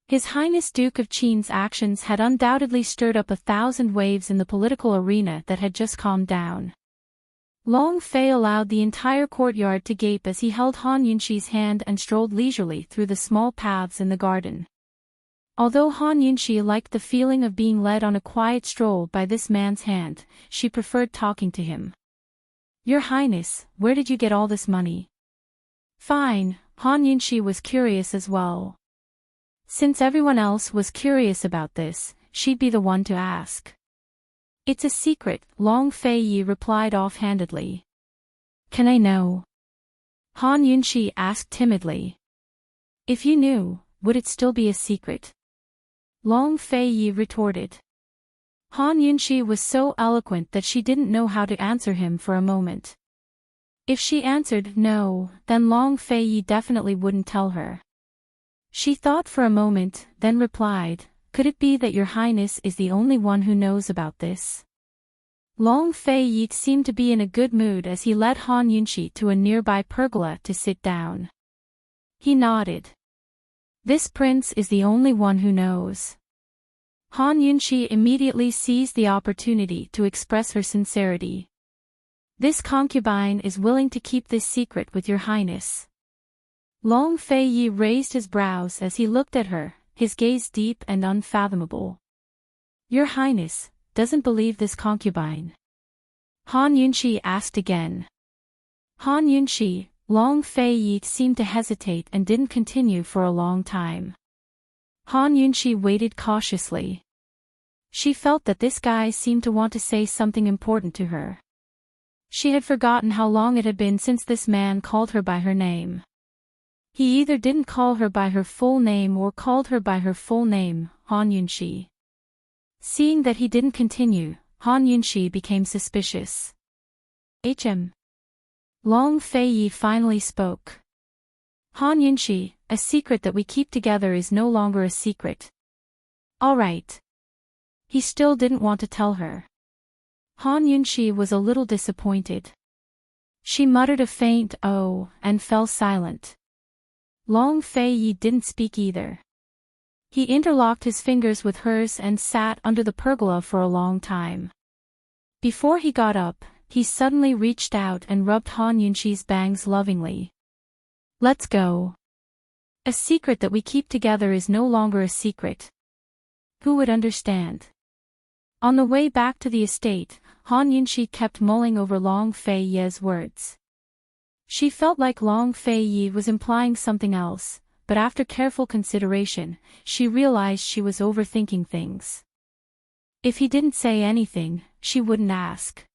His Highness Duke of Qin's actions had undoubtedly stirred up 1,000 waves in the political arena that had just calmed down. Long Fei allowed the entire courtyard to gape as he held Han Yunxi's hand and strolled leisurely through the small paths in the garden. Although Han Yunxi liked the feeling of being led on a quiet stroll by this man's hand, she preferred talking to him. Your Highness, where did you get all this money? Fine, Han Yunxi was curious as well. Since everyone else was curious about this, she'd be the one to ask. It's a secret, Long Fei Yi replied offhandedly. Can I know? Han Yunxi asked timidly. If you knew, would it still be a secret? Long Fei Yi retorted. Han Yunxi was so eloquent that she didn't know how to answer him for a moment. If she answered no, then Long Fei Yi definitely wouldn't tell her. She thought for a moment, then replied, could it be that Your Highness is the only one who knows about this? Long Fei Yi seemed to be in a good mood as he led Han Yunxi to a nearby pergola to sit down. He nodded. This prince is the only one who knows. Han Yunxi immediately seized the opportunity to express her sincerity. This concubine is willing to keep this secret with Your Highness. Long Fei Yi raised his brows as he looked at her, his gaze deep and unfathomable. Your Highness doesn't believe this concubine? Han Yunxi asked again. Han Yunxi, Long Fei Yi seemed to hesitate and didn't continue for a long time. Han Yunxi waited cautiously. She felt that this guy seemed to want to say something important to her. She had forgotten how long it had been since this man called her by her name. He either didn't call her by her full name or called her by her full name, Han Yunxi. Seeing that he didn't continue, Han Yunxi became suspicious. Long Fei Yi finally spoke. Han Yunxi, a secret that we keep together is no longer a secret. All right. He still didn't want to tell her. Han Yunxi was a little disappointed. She muttered a faint "oh" and fell silent. Long Fei didn't speak either. He interlocked his fingers with hers and sat under the pergola for a long time. Before he got up, he suddenly reached out and rubbed Han Yunxi's bangs lovingly. Let's go. A secret that we keep together is no longer a secret. Who would understand? On the way back to the estate, Han Yunxi kept mulling over Long Fei's words. She felt like Long Fei was implying something else, but after careful consideration, she realized she was overthinking things. If he didn't say anything, she wouldn't ask.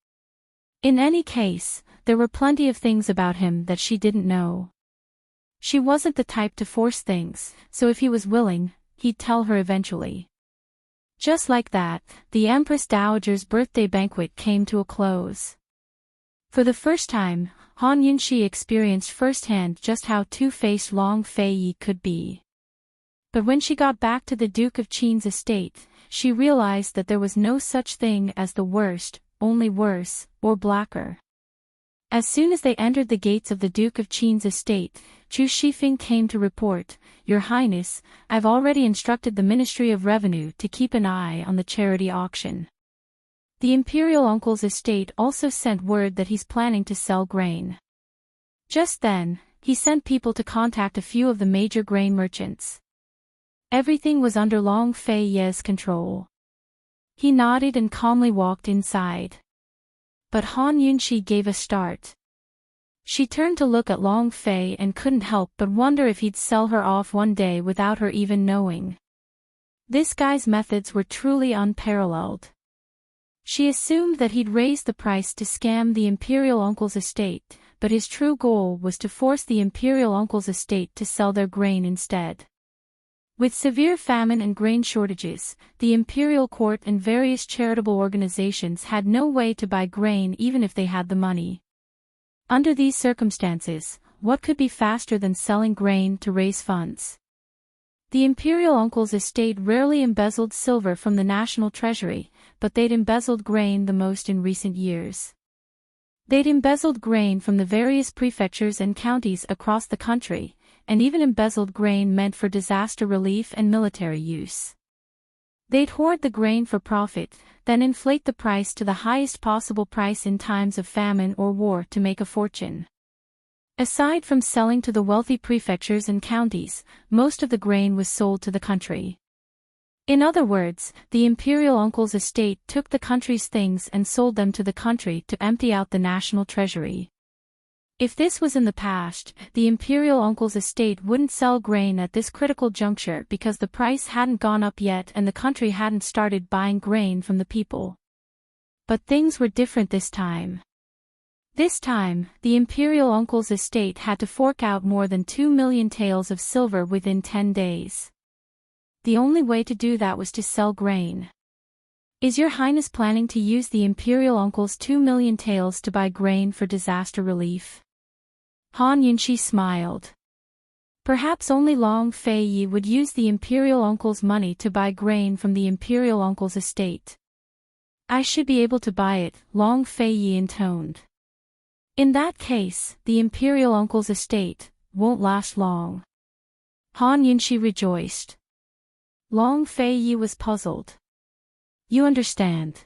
In any case, there were plenty of things about him that she didn't know. She wasn't the type to force things, so if he was willing, he'd tell her eventually. Just like that, the Empress Dowager's birthday banquet came to a close. For the first time, Han Yunxi experienced firsthand just how two-faced Long Fei could be. But when she got back to the Duke of Qin's estate, she realized that there was no such thing as the worst, only worse, or blacker. As soon as they entered the gates of the Duke of Qin's estate, Chu Shifeng came to report, "Your Highness, I've already instructed the Ministry of Revenue to keep an eye on the charity auction. The Imperial Uncle's estate also sent word that he's planning to sell grain." Just then, he sent people to contact a few of the major grain merchants. Everything was under Long Fei's control. He nodded and calmly walked inside. But Han Yunxi gave a start. She turned to look at Long Fei and couldn't help but wonder if he'd sell her off one day without her even knowing. This guy's methods were truly unparalleled. She assumed that he'd raise the price to scam the Imperial Uncle's estate, but his true goal was to force the Imperial Uncle's estate to sell their grain instead. With severe famine and grain shortages, the imperial court and various charitable organizations had no way to buy grain even if they had the money. Under these circumstances, what could be faster than selling grain to raise funds? The Imperial Uncle's estate rarely embezzled silver from the national treasury, but they'd embezzled grain the most in recent years. They'd embezzled grain from the various prefectures and counties across the country, and even embezzled grain meant for disaster relief and military use. They'd hoard the grain for profit, then inflate the price to the highest possible price in times of famine or war to make a fortune. Aside from selling to the wealthy prefectures and counties, most of the grain was sold to the country. In other words, the Imperial Uncle's estate took the country's things and sold them to the country to empty out the national treasury. If this was in the past, the Imperial Uncle's estate wouldn't sell grain at this critical juncture because the price hadn't gone up yet and the country hadn't started buying grain from the people. But things were different this time. This time, the Imperial Uncle's estate had to fork out more than 2 million taels of silver within 10 days. The only way to do that was to sell grain. Is Your Highness planning to use the Imperial Uncle's 2 million taels to buy grain for disaster relief? Han Yunxi smiled. Perhaps only Long Fei would use the Imperial Uncle's money to buy grain from the Imperial Uncle's estate. I should be able to buy it, Long Fei intoned. In that case, the Imperial Uncle's estate won't last long. Han Yunxi rejoiced. Long Fei was puzzled. You understand.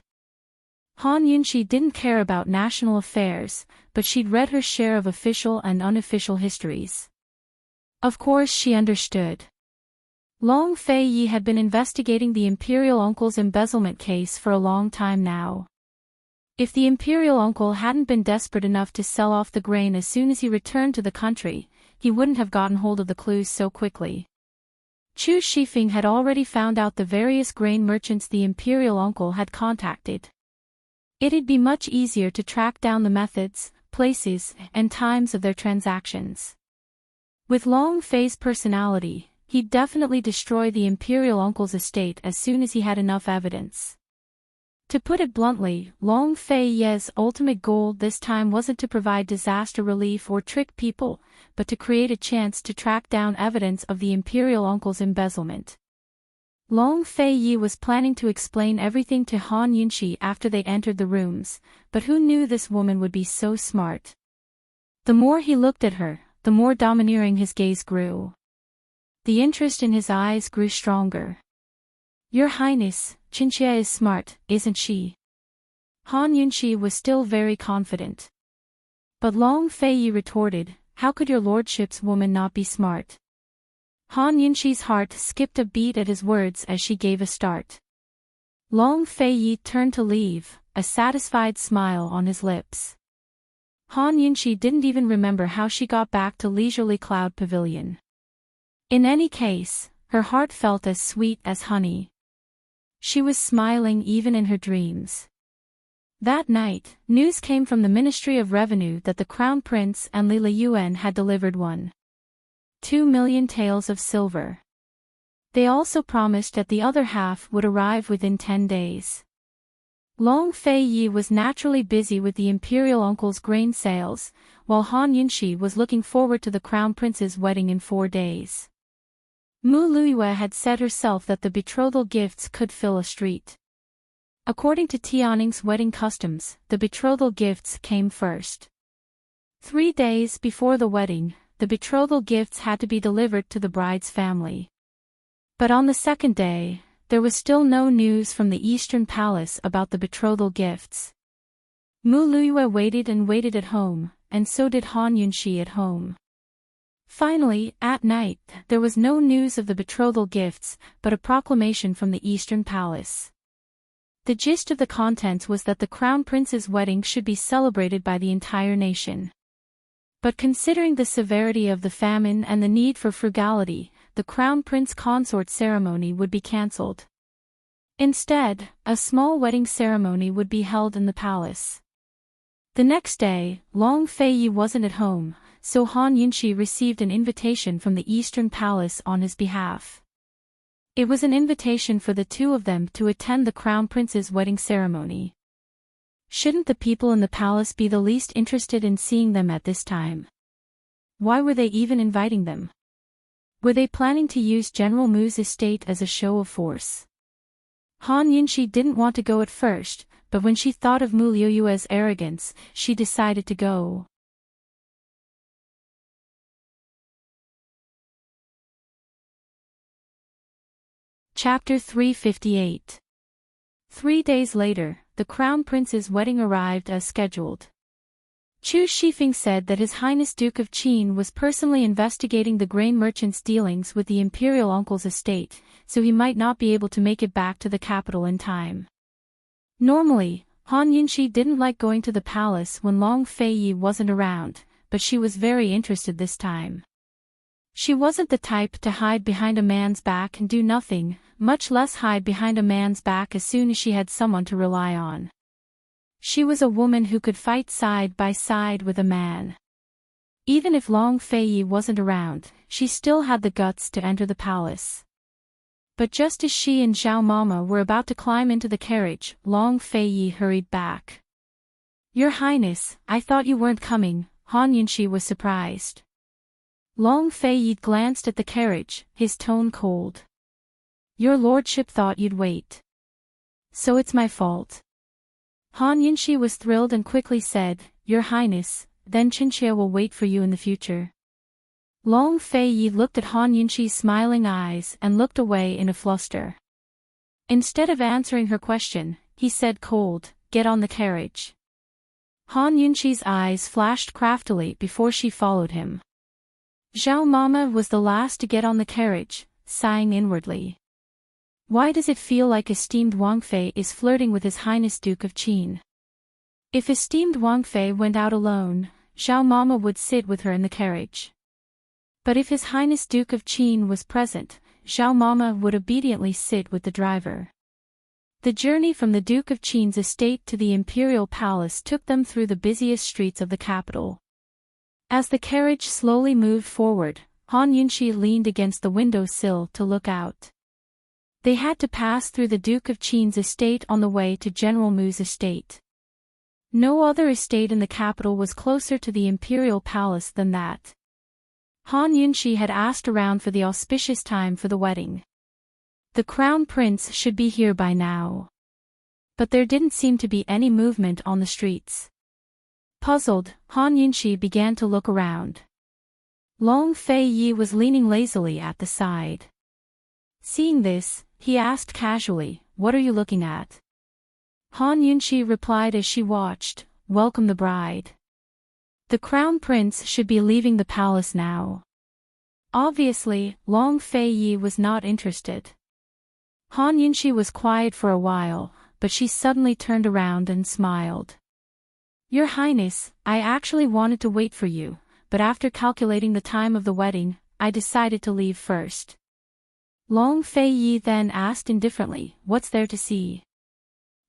Han Yunxi didn't care about national affairs, but she'd read her share of official and unofficial histories. Of course she understood. Long Fei had been investigating the Imperial Uncle's embezzlement case for a long time now. If the Imperial Uncle hadn't been desperate enough to sell off the grain as soon as he returned to the country, he wouldn't have gotten hold of the clues so quickly. Chu Shifeng had already found out the various grain merchants the Imperial Uncle had contacted. It'd be much easier to track down the methods, places, and times of their transactions. With Long Fei's personality, he'd definitely destroy the Imperial Uncle's estate as soon as he had enough evidence. To put it bluntly, Long Fei's ultimate goal this time wasn't to provide disaster relief or trick people, but to create a chance to track down evidence of the Imperial Uncle's embezzlement. Long Fei was planning to explain everything to Han Yunxi after they entered the rooms, but who knew this woman would be so smart? The more he looked at her, the more domineering his gaze grew. the interest in his eyes grew stronger. Your Highness, Chinchia is smart, isn't she? Han Yunshi was still very confident. But Long Feiyi retorted, how could your lordship's woman not be smart? Han Yunshi's heart skipped a beat at his words as she gave a start. Long Feiyi turned to leave, a satisfied smile on his lips. Han Yunshi didn't even remember how she got back to Leisurely Cloud Pavilion. In any case, her heart felt as sweet as honey. She was smiling even in her dreams. That night, news came from the Ministry of Revenue that the Crown Prince and Li Yuan had delivered 1.2 million taels of silver. They also promised that the other half would arrive within 10 days. Long Feiyi was naturally busy with the imperial uncle's grain sales, while Han Yunshi was looking forward to the Crown Prince's wedding in 4 days. Mu Luiyue had said herself that the betrothal gifts could fill a street. According to Tianning's wedding customs, the betrothal gifts came first. 3 days before the wedding, the betrothal gifts had to be delivered to the bride's family. But on the second day, there was still no news from the Eastern Palace about the betrothal gifts. Mu Luiyue waited and waited at home, and so did Han Yunshi at home. Finally, at night, there was no news of the betrothal gifts, but a proclamation from the Eastern Palace. The gist of the contents was that the Crown Prince's wedding should be celebrated by the entire nation. But considering the severity of the famine and the need for frugality, the Crown Prince Consort ceremony would be cancelled. Instead, a small wedding ceremony would be held in the palace. The next day, Long Feiyi wasn't at home, so Han Yunshi received an invitation from the Eastern Palace on his behalf. It was an invitation for the two of them to attend the Crown Prince's wedding ceremony. Shouldn't the people in the palace be the least interested in seeing them at this time? Why were they even inviting them? Were they planning to use General Mu's estate as a show of force? Han Yunshi didn't want to go at first, but when she thought of Mu Luiyue's arrogance, she decided to go. Chapter 358. 3 days later, the Crown Prince's wedding arrived as scheduled. Chu Shifeng said that His Highness Duke of Qin was personally investigating the grain merchant's dealings with the imperial uncle's estate, so he might not be able to make it back to the capital in time. Normally, Han Yunshi didn't like going to the palace when Long Feiyi wasn't around, but she was very interested this time. She wasn't the type to hide behind a man's back and do nothing, much less hide behind a man's back as soon as she had someone to rely on. She was a woman who could fight side by side with a man. Even if Long Feiyi wasn't around, she still had the guts to enter the palace. But just as she and Zhao Mama were about to climb into the carriage, Long Feiyi hurried back. Your Highness, I thought you weren't coming. Han Yunshi was surprised. Long Feiyi glanced at the carriage, his tone cold. Your lordship thought you'd wait. So it's my fault. Han Yunshi was thrilled and quickly said, Your Highness, then Chinchia will wait for you in the future. Long Feiyi looked at Han Yunshi's smiling eyes and looked away in a fluster. Instead of answering her question, he said cold, Get on the carriage. Han Yunshi's eyes flashed craftily before she followed him. Zhao Mama was the last to get on the carriage, sighing inwardly. Why does it feel like esteemed Wang Fei is flirting with His Highness Duke of Qin? If esteemed Wang Fei went out alone, Zhao Mama would sit with her in the carriage. But if His Highness Duke of Qin was present, Zhao Mama would obediently sit with the driver. The journey from the Duke of Qin's estate to the imperial palace took them through the busiest streets of the capital. As the carriage slowly moved forward, Han Yunshi leaned against the window sill to look out. They had to pass through the Duke of Qin's estate on the way to General Mu's estate. No other estate in the capital was closer to the imperial palace than that. Han Yunshi had asked around for the auspicious time for the wedding. The Crown Prince should be here by now. But there didn't seem to be any movement on the streets. Puzzled, Han Yunshi began to look around. Long Fei Yi was leaning lazily at the side. Seeing this, he asked casually, "What are you looking at?" Han Yunqi replied as she watched, "Welcome the bride. The crown prince should be leaving the palace now." Obviously, Long Fei Yi was not interested. Han Yunqi was quiet for a while, but she suddenly turned around and smiled. "Your Highness, I actually wanted to wait for you, but after calculating the time of the wedding, I decided to leave first." Long Fei Yi then asked indifferently, "What's there to see?"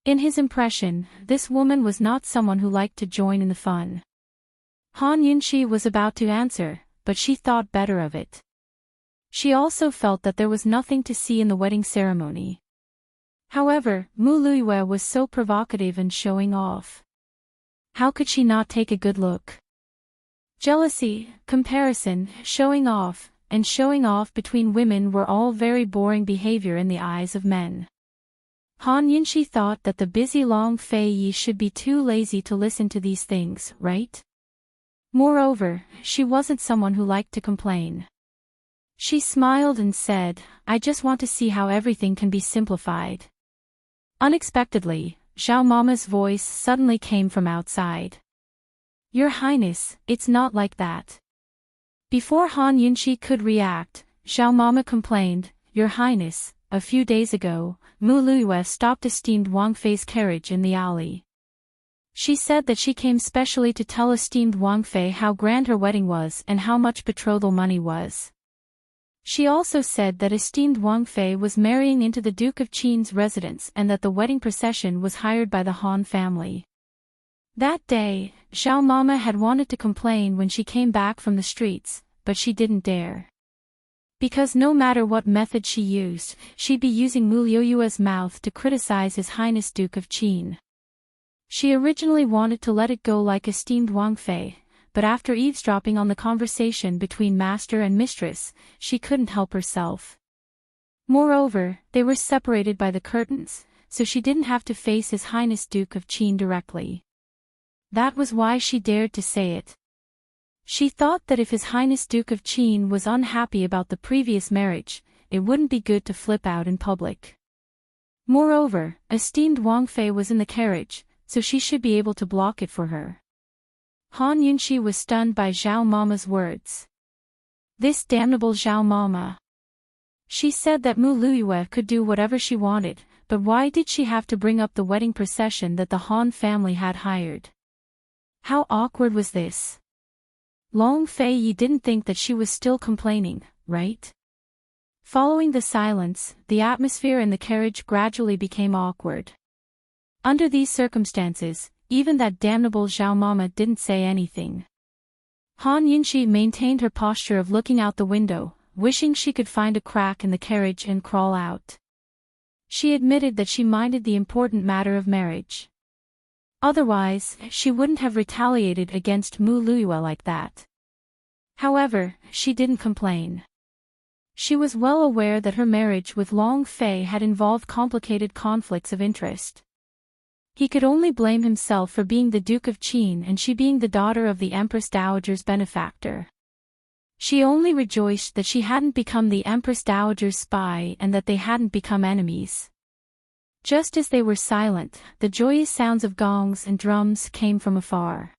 In his impression, this woman was not someone who liked to join in the fun. Han Yunqi was about to answer, but she thought better of it. She also felt that there was nothing to see in the wedding ceremony. However, Mu Luiyue was so provocative and showing off. How could she not take a good look? Jealousy, comparison, showing off between women were all very boring behavior in the eyes of men. Han Yunqi thought that the busy Long Fei Yi should be too lazy to listen to these things, right? Moreover, she wasn't someone who liked to complain. She smiled and said, "I just want to see how everything can be simplified." Unexpectedly, Zhao Mama's voice suddenly came from outside. "Your Highness, it's not like that." Before Han Yunqi could react, Zhao Mama complained, "Your Highness, a few days ago, Mu Luiyue stopped esteemed Wang Fei's carriage in the alley. She said that she came specially to tell esteemed Wang Fei how grand her wedding was and how much betrothal money was. She also said that esteemed Wang Fei was marrying into the Duke of Qin's residence and that the wedding procession was hired by the Han family." That day, Zhao Mama had wanted to complain when she came back from the streets, but she didn't dare. Because no matter what method she used, she'd be using Mu Luiyue's mouth to criticize His Highness Duke of Qin. She originally wanted to let it go like esteemed Wang Fei, but after eavesdropping on the conversation between master and mistress, she couldn't help herself. Moreover, they were separated by the curtains, so she didn't have to face His Highness Duke of Qin directly. That was why she dared to say it. She thought that if His Highness Duke of Qin was unhappy about the previous marriage, it wouldn't be good to flip out in public. Moreover, esteemed Wang Fei was in the carriage, so she should be able to block it for her. Han Yunqi was stunned by Zhao Mama's words. This damnable Zhao Mama. She said that Mu Luiyue could do whatever she wanted, but why did she have to bring up the wedding procession that the Han family had hired? How awkward was this? Long Fei Yi didn't think that she was still complaining, right? Following the silence, the atmosphere in the carriage gradually became awkward. Under these circumstances, even that damnable Zhao Mama didn't say anything. Han Yunqi maintained her posture of looking out the window, wishing she could find a crack in the carriage and crawl out. She admitted that she minded the important matter of marriage. Otherwise, she wouldn't have retaliated against Mu Luiyue like that. However, she didn't complain. She was well aware that her marriage with Long Fei had involved complicated conflicts of interest. He could only blame himself for being the Duke of Qin and she being the daughter of the Empress Dowager's benefactor. She only rejoiced that she hadn't become the Empress Dowager's spy and that they hadn't become enemies. Just as they were silent, the joyous sounds of gongs and drums came from afar.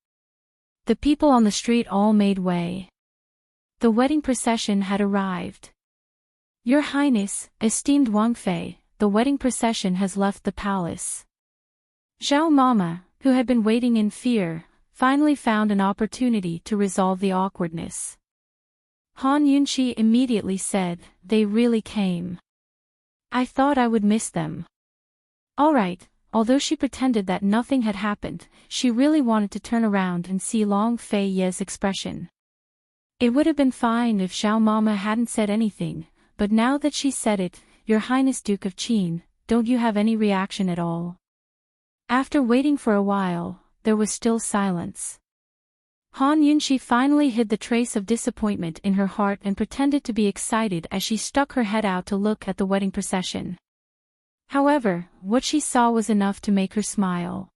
The people on the street all made way. The wedding procession had arrived. Your Highness, esteemed Wang Fei, the wedding procession has left the palace. Zhao Mama, who had been waiting in fear, finally found an opportunity to resolve the awkwardness. Han Yunqi immediately said, "They really came. I thought I would miss them." Alright, although she pretended that nothing had happened, she really wanted to turn around and see Long Fei Ye's expression. It would have been fine if Zhao Mama hadn't said anything, but now that she said it, Your Highness Duke of Qin, don't you have any reaction at all? After waiting for a while, there was still silence. Han Yunqi finally hid the trace of disappointment in her heart and pretended to be excited as she stuck her head out to look at the wedding procession. However, what she saw was enough to make her smile.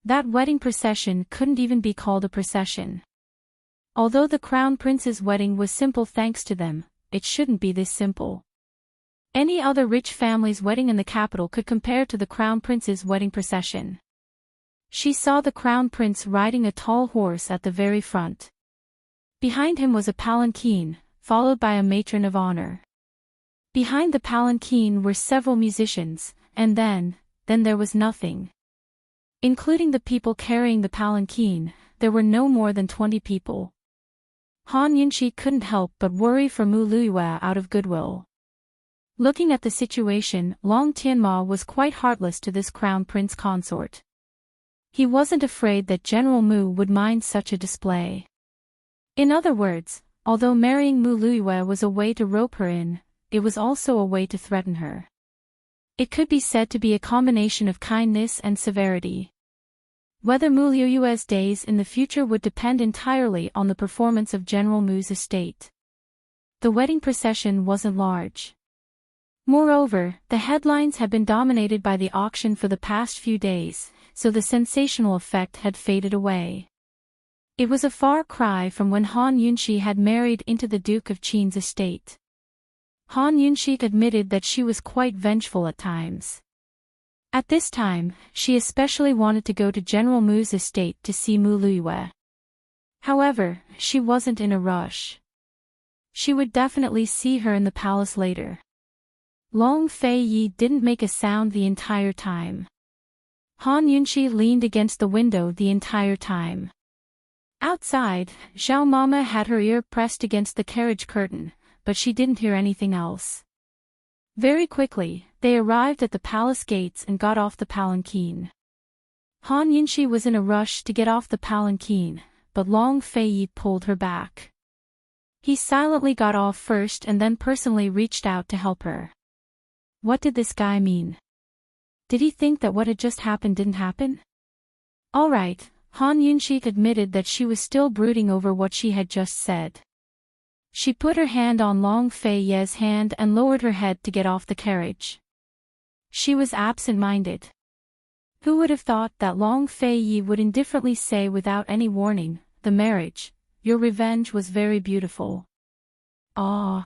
That wedding procession couldn't even be called a procession. Although the Crown Prince's wedding was simple thanks to them, it shouldn't be this simple. Any other rich family's wedding in the capital could compare to the Crown Prince's wedding procession. She saw the Crown Prince riding a tall horse at the very front. Behind him was a palanquin, followed by a matron of honor. Behind the palanquin were several musicians, and then there was nothing. Including the people carrying the palanquin, there were no more than 20 people. Han Yunshi couldn't help but worry for Mu Luiyue out of goodwill. Looking at the situation, Long Tianma was quite heartless to this Crown Prince consort. He wasn't afraid that General Mu would mind such a display. In other words, although marrying Mu Luiyue was a way to rope her in, it was also a way to threaten her. It could be said to be a combination of kindness and severity. Whether Mu Luiyue's days in the future would depend entirely on the performance of General Mu's estate. The wedding procession wasn't large. Moreover, the headlines had been dominated by the auction for the past few days, so the sensational effect had faded away. It was a far cry from when Han Yunshi had married into the Duke of Qin's estate. Han Yunshi admitted that she was quite vengeful at times. At this time, she especially wanted to go to General Mu's estate to see Mu Luiyue. However, she wasn't in a rush. She would definitely see her in the palace later. Long Fei Yi didn't make a sound the entire time. Han Yunshi leaned against the window the entire time. Outside, Zhao Mama had her ear pressed against the carriage curtain, but she didn't hear anything else. Very quickly, they arrived at the palace gates and got off the palanquin. Han Yunshi was in a rush to get off the palanquin, but Long Fei Yi pulled her back. He silently got off first and then personally reached out to help her. What did this guy mean? Did he think that what had just happened didn't happen? All right, Han Yunshi admitted that she was still brooding over what she had just said. She put her hand on Long Fei Ye's hand and lowered her head to get off the carriage. She was absent-minded. Who would have thought that Long Fei Yi would indifferently say without any warning, "The marriage, your revenge was very beautiful." Ah.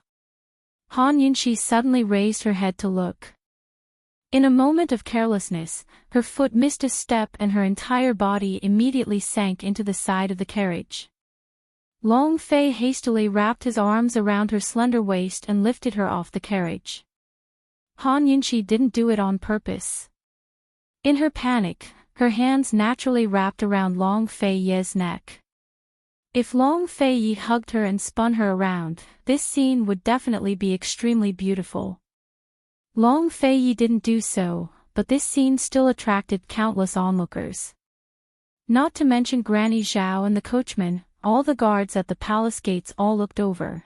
Han Yunshi suddenly raised her head to look. In a moment of carelessness, her foot missed a step and her entire body immediately sank into the side of the carriage. Long Fei hastily wrapped his arms around her slender waist and lifted her off the carriage. Han Yunshi didn't do it on purpose. In her panic, her hands naturally wrapped around Long Fei Ye's neck. If Long Fei Yi hugged her and spun her around, this scene would definitely be extremely beautiful. Long Fei Yi didn't do so, but this scene still attracted countless onlookers. Not to mention Granny Zhao and the coachman, all the guards at the palace gates all looked over.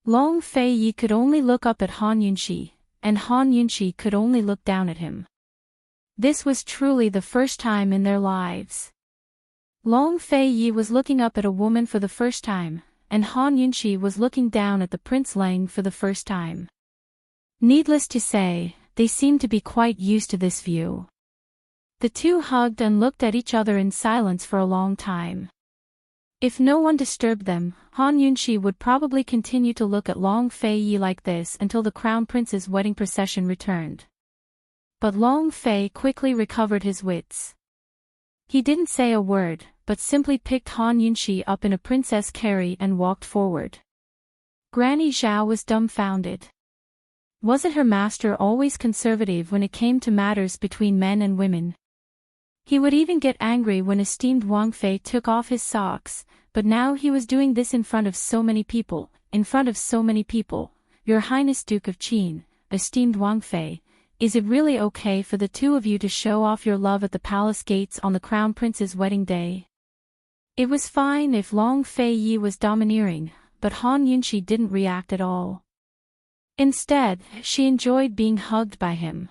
Long Fei Yi could only look up at Han Yunshi, and Han Yunshi could only look down at him. This was truly the first time in their lives. Long Fei Yi was looking up at a woman for the first time, and Han Yunshi was looking down at the Prince Lang for the first time. Needless to say, they seemed to be quite used to this view. The two hugged and looked at each other in silence for a long time. If no one disturbed them, Han Yunshi would probably continue to look at Long Fei Yi like this until the Crown Prince's wedding procession returned. But Long Fei quickly recovered his wits. He didn't say a word, but simply picked Han Yunshi up in a princess carry and walked forward. Granny Zhao was dumbfounded. Wasn't her master always conservative when it came to matters between men and women? He would even get angry when esteemed Wang Fei took off his socks, but now he was doing this in front of so many people, Your Highness Duke of Qin, esteemed Wang Fei, is it really okay for the two of you to show off your love at the palace gates on the Crown Prince's wedding day? It was fine if Long Fei Yi was domineering, but Han Yunshi didn't react at all. Instead, she enjoyed being hugged by him.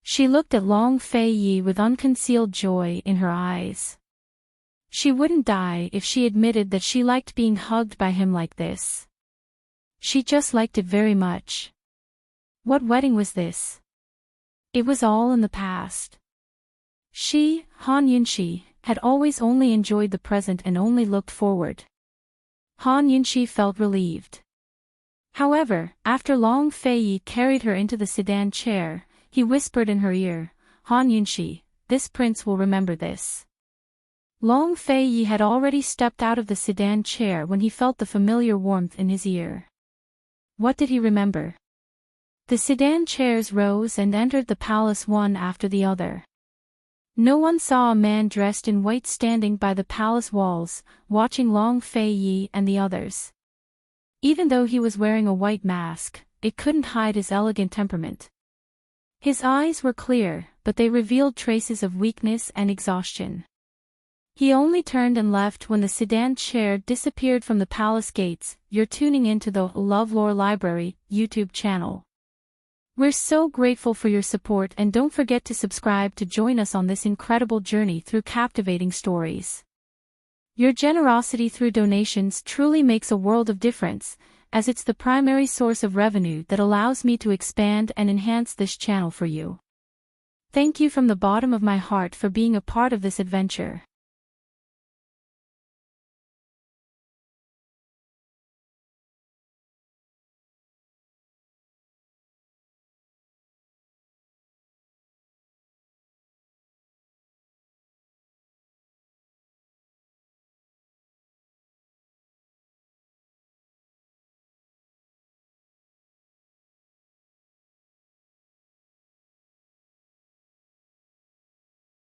She looked at Long Fei Yi with unconcealed joy in her eyes. She wouldn't die if she admitted that she liked being hugged by him like this. She just liked it very much. What wedding was this? It was all in the past. She, Han Yunshi, had always only enjoyed the present and only looked forward. Han Yunxi felt relieved. However, after Long Feiyi carried her into the sedan chair, he whispered in her ear, "Han Yunxi, this prince will remember this." Long Feiyi had already stepped out of the sedan chair when he felt the familiar warmth in his ear. What did he remember? The sedan chairs rose and entered the palace one after the other. No one saw a man dressed in white standing by the palace walls, watching Long Feiyi and the others. Even though he was wearing a white mask, it couldn't hide his elegant temperament. His eyes were clear, but they revealed traces of weakness and exhaustion. He only turned and left when the sedan chair disappeared from the palace gates. You're tuning into the LoveLore Library YouTube channel. We're so grateful for your support, and don't forget to subscribe to join us on this incredible journey through captivating stories. Your generosity through donations truly makes a world of difference, as it's the primary source of revenue that allows me to expand and enhance this channel for you. Thank you from the bottom of my heart for being a part of this adventure.